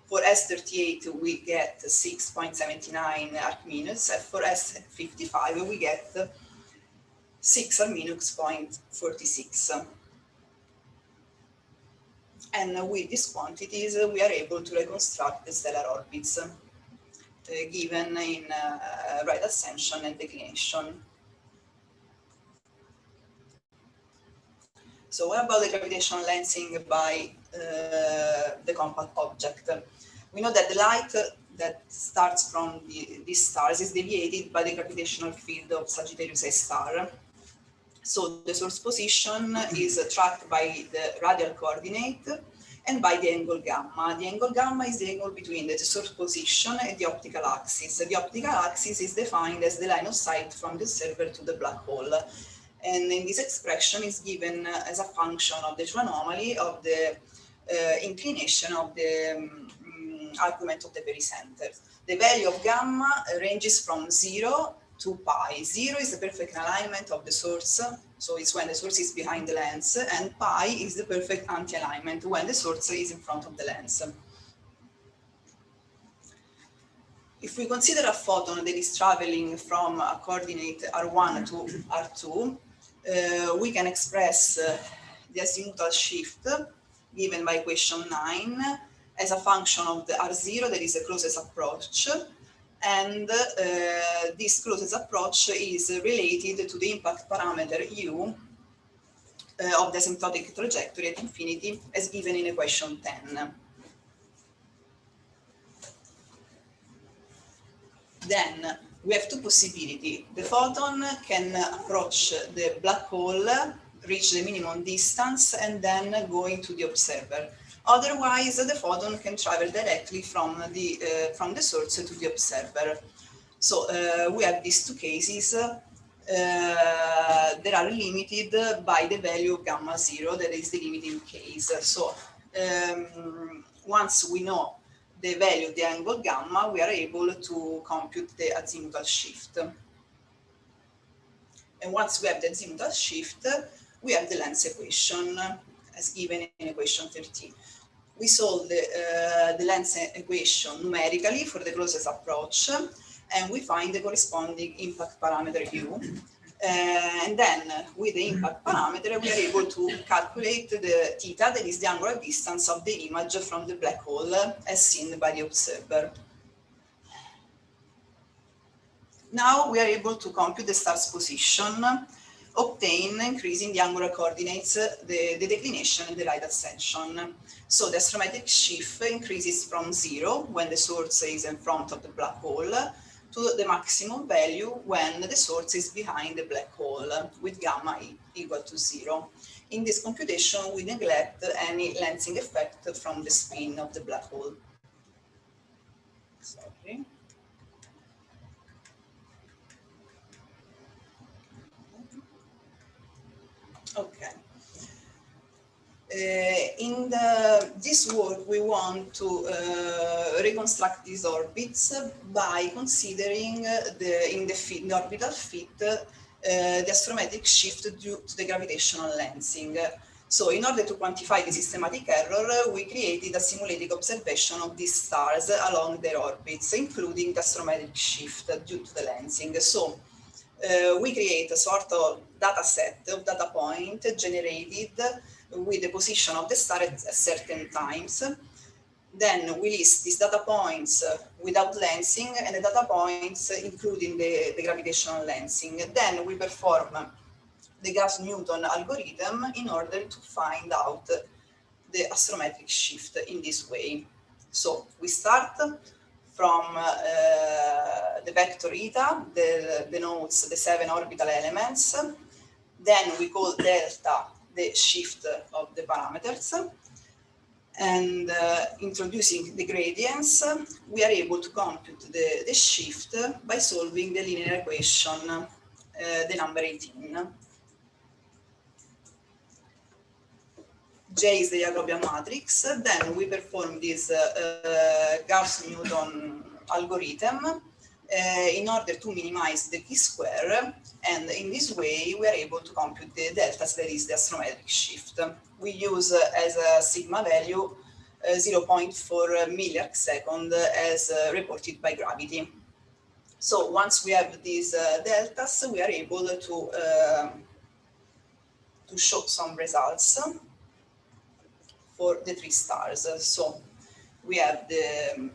For S38, we get 6.79 arc minutes, and for S55, we get 6 arc minutes, 0.46. And with these quantities, we are able to reconstruct the stellar orbits given in right ascension and declination. So what about the gravitational lensing by the compact object? We know that the light that starts from these stars is deviated by the gravitational field of Sagittarius A star. So the source position is tracked by the radial coordinate and by the angle gamma. The angle gamma is the angle between the source position and the optical axis. The optical axis is defined as the line of sight from the observer to the black hole. And in this expression is given as a function of the true anomaly of the inclination of the argument of the pericenter. The value of gamma ranges from 0 to pi. 0 is the perfect alignment of the source, so it's when the source is behind the lens, and pi is the perfect anti-alignment when the source is in front of the lens. If we consider a photon that is traveling from a coordinate R1 to R2, we can express the azimuthal shift given by equation 9 as a function of the R0, that is the closest approach, and this closest approach is related to the impact parameter u of the asymptotic trajectory at infinity as given in equation 10. Then we have two possibilities. The photon can approach the black hole, reach the minimum distance, and then go into the observer. Otherwise, the photon can travel directly from the source to the observer. So we have these two cases that are limited by the value of gamma 0, that is the limiting case. So once we know the value of the angle gamma, we are able to compute the azimuthal shift. And once we have the azimuthal shift, we have the lens equation as given in equation 13. We solve the lens equation numerically for the closest approach, and we find the corresponding impact parameter u. And then with the impact parameter, we are able to calculate the theta, that is the angular distance of the image from the black hole as seen by the observer. Now we are able to compute the star's position, obtain increasing the angular coordinates, the declination and the right ascension. So the astrometric shift increases from 0 when the source is in front of the black hole to the maximum value when the source is behind the black hole with gamma equal to 0. In this computation, we neglect any lensing effect from the spin of the black hole. Sorry. Okay. In this work, we want to reconstruct these orbits by considering in the orbital fit the astrometric shift due to the gravitational lensing. So in order to quantify the systematic error, we created a simulated observation of these stars along their orbits, including the astrometric shift due to the lensing. So we create a sort of data set of data point generated with the position of the star at certain times. Then we list these data points without lensing and the data points including the gravitational lensing. Then we perform the Gauss-Newton algorithm in order to find out the astrometric shift in this way. So we start from the vector eta, denotes the 7 orbital elements. Then we call delta the shift of the parameters. And introducing the gradients, we are able to compute the shift by solving the linear equation, the number 18. J is the Jacobian matrix. Then we perform this Gauss-Newton algorithm in order to minimize the chi-square, and in this way we are able to compute the deltas, that is the astrometric shift. We use as a sigma value 0.4 milliarc second as reported by gravity. So once we have these deltas, we are able to show some results for the 3 stars. So we have the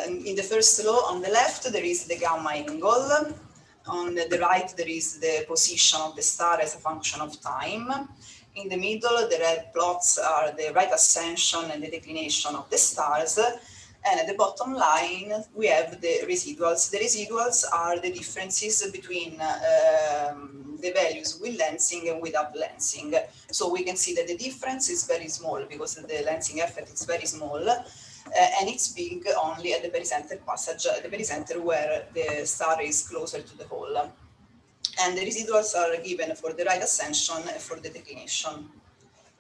in the first law on the left there is the gamma angle, on the right there is the position of the star as a function of time. In the middle the red plots are the right ascension and the declination of the stars, and at the bottom line we have the residuals. The residuals are the differences between the values with lensing and without lensing. So we can see that the difference is very small because the lensing effect is very small, and it's big only at the pericenter passage, at the pericenter where the star is closer to the hole. And the residuals are given for the right ascension and for the declination.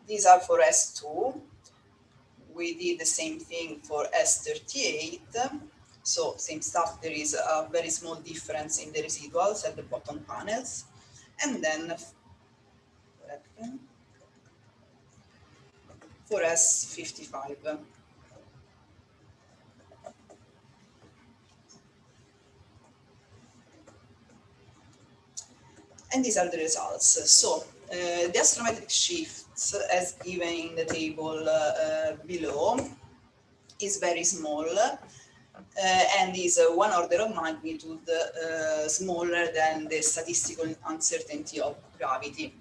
These are for S2. We did the same thing for S38. So same stuff, there is a very small difference in the residuals at the bottom panels. And then for S55. And these are the results. So the astrometric shifts, as given in the table below, is very small and is 1 order of magnitude smaller than the statistical uncertainty of gravity.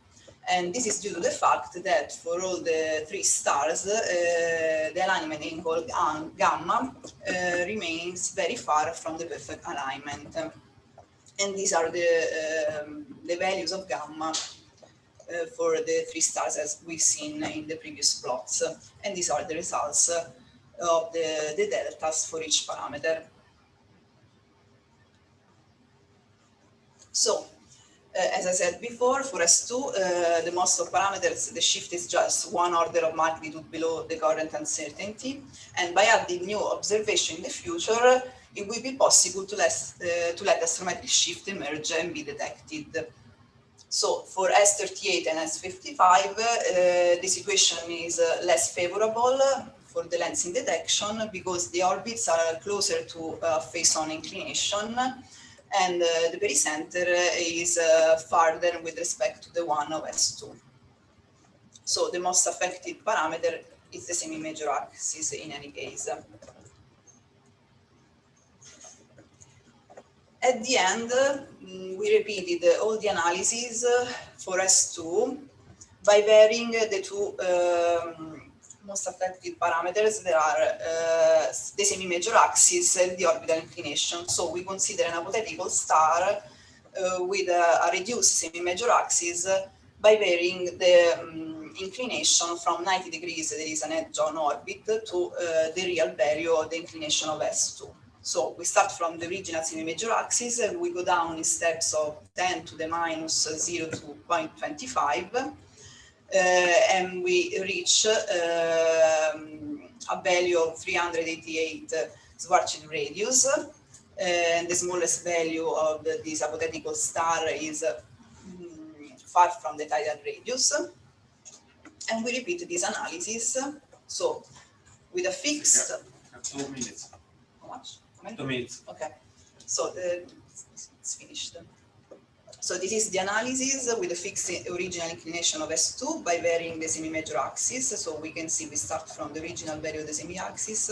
And this is due to the fact that for all the 3 stars, the alignment angle gamma remains very far from the perfect alignment. And these are the values of gamma for the 3 stars as we've seen in the previous plots. And these are the results of the deltas for each parameter. So, as I said before, for S2, the most of parameters, the shift is just 1 order of magnitude below the current uncertainty. And by adding new observation in the future, it will be possible to let astrometric shift emerge and be detected. So for S38 and S55, the situation is less favorable for the lensing detection because the orbits are closer to face-on inclination, and the pericenter is farther with respect to the one of S2. So the most affected parameter is the semi-major axis in any case. At the end, we repeated all the analyses for S2 by varying the 2 most affected parameters. There are the semi-major axis and the orbital inclination. So we consider an hypothetical star with a reduced semi-major axis by varying the inclination from 90 degrees, there is an edge on orbit, to the real value of the inclination of S2. So we start from the original semi-major axis and we go down in steps of 10 to the minus 0 to 0.25, and we reach a value of 388 Schwarzschild radius, and the smallest value of this hypothetical star is far from the tidal radius. And we repeat this analysis. So with a fixed... 2 minutes. How much? 2 minutes. Okay. So it's finished. So this is the analysis with a fixed original inclination of S2 by varying the semi-major axis. So we can see we start from the original value of the semi-axis,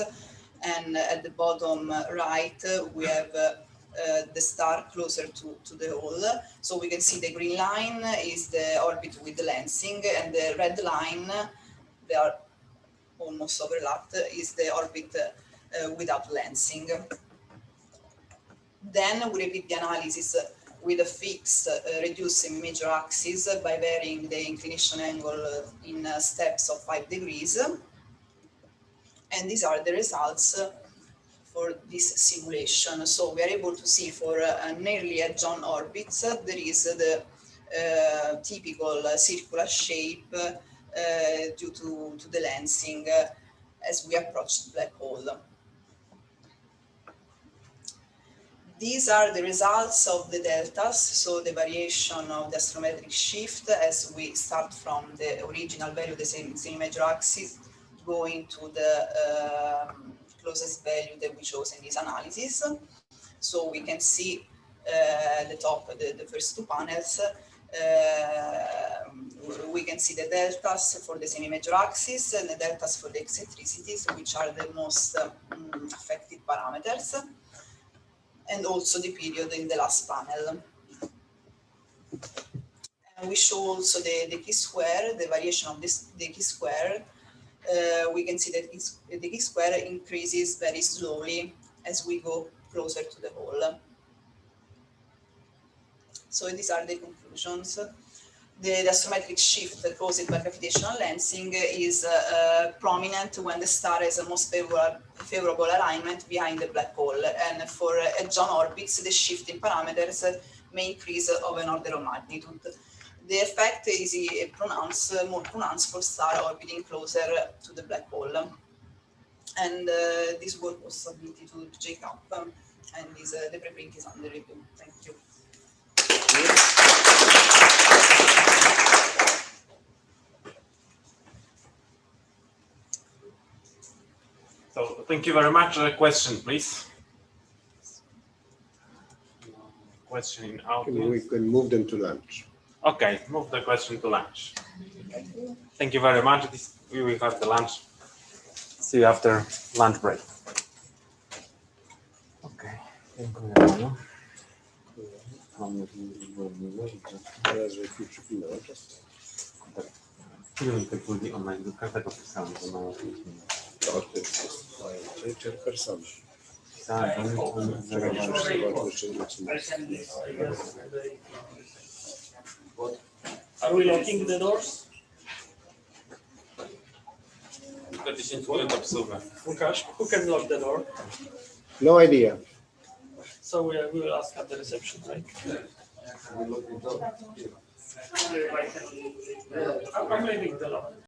and at the bottom right we have the star closer to the hole. So we can see the green line is the orbit with the lensing, and the red line, they are almost overlapped, is the orbit without lensing. Then we repeat the analysis with a fixed reduced semi-major axis by varying the inclination angle in steps of 5 degrees. And these are the results for this simulation. So we are able to see for nearly edge-on orbits, there is the typical circular shape due to the lensing as we approach the black hole. These are the results of the deltas, so the variation of the astrometric shift as we start from the original value of the semi-major axis going to the closest value that we chose in this analysis. So we can see the top, the first two panels, we can see the deltas for the semi-major axis and the deltas for the eccentricities, which are the most affected parameters, and also the period in the last panel. And we show also the chi-square, the variation of the chi-square. We can see that the chi-square increases very slowly as we go closer to the hole. So these are the conclusions. The astrometric shift caused by gravitational lensing is prominent when the star has a most favorable alignment behind the black hole. And for edge-on orbits, the shift in parameters may increase of an order of magnitude. The effect is more pronounced for stars orbiting closer to the black hole. And this work was submitted to JCAP, and the preprint is under review. Thank you. So thank you very much. Question, please. Question in audience. We can move them to lunch. Okay, move the question to lunch. Thank you very much. We will have the lunch. See you after lunch break. Okay. Dziękuję bardzo. Teraz jak już przypinał czas. Tak. Ile tych ludzi online do każdego pisałem, że mało 5 minut. To jest czy persony. Tak, Are we locking the doors? Tylko 10 minut obsługi. Łukasz, who can lock the door? No idea. So we will ask at the reception, right? I'm leaving the lock.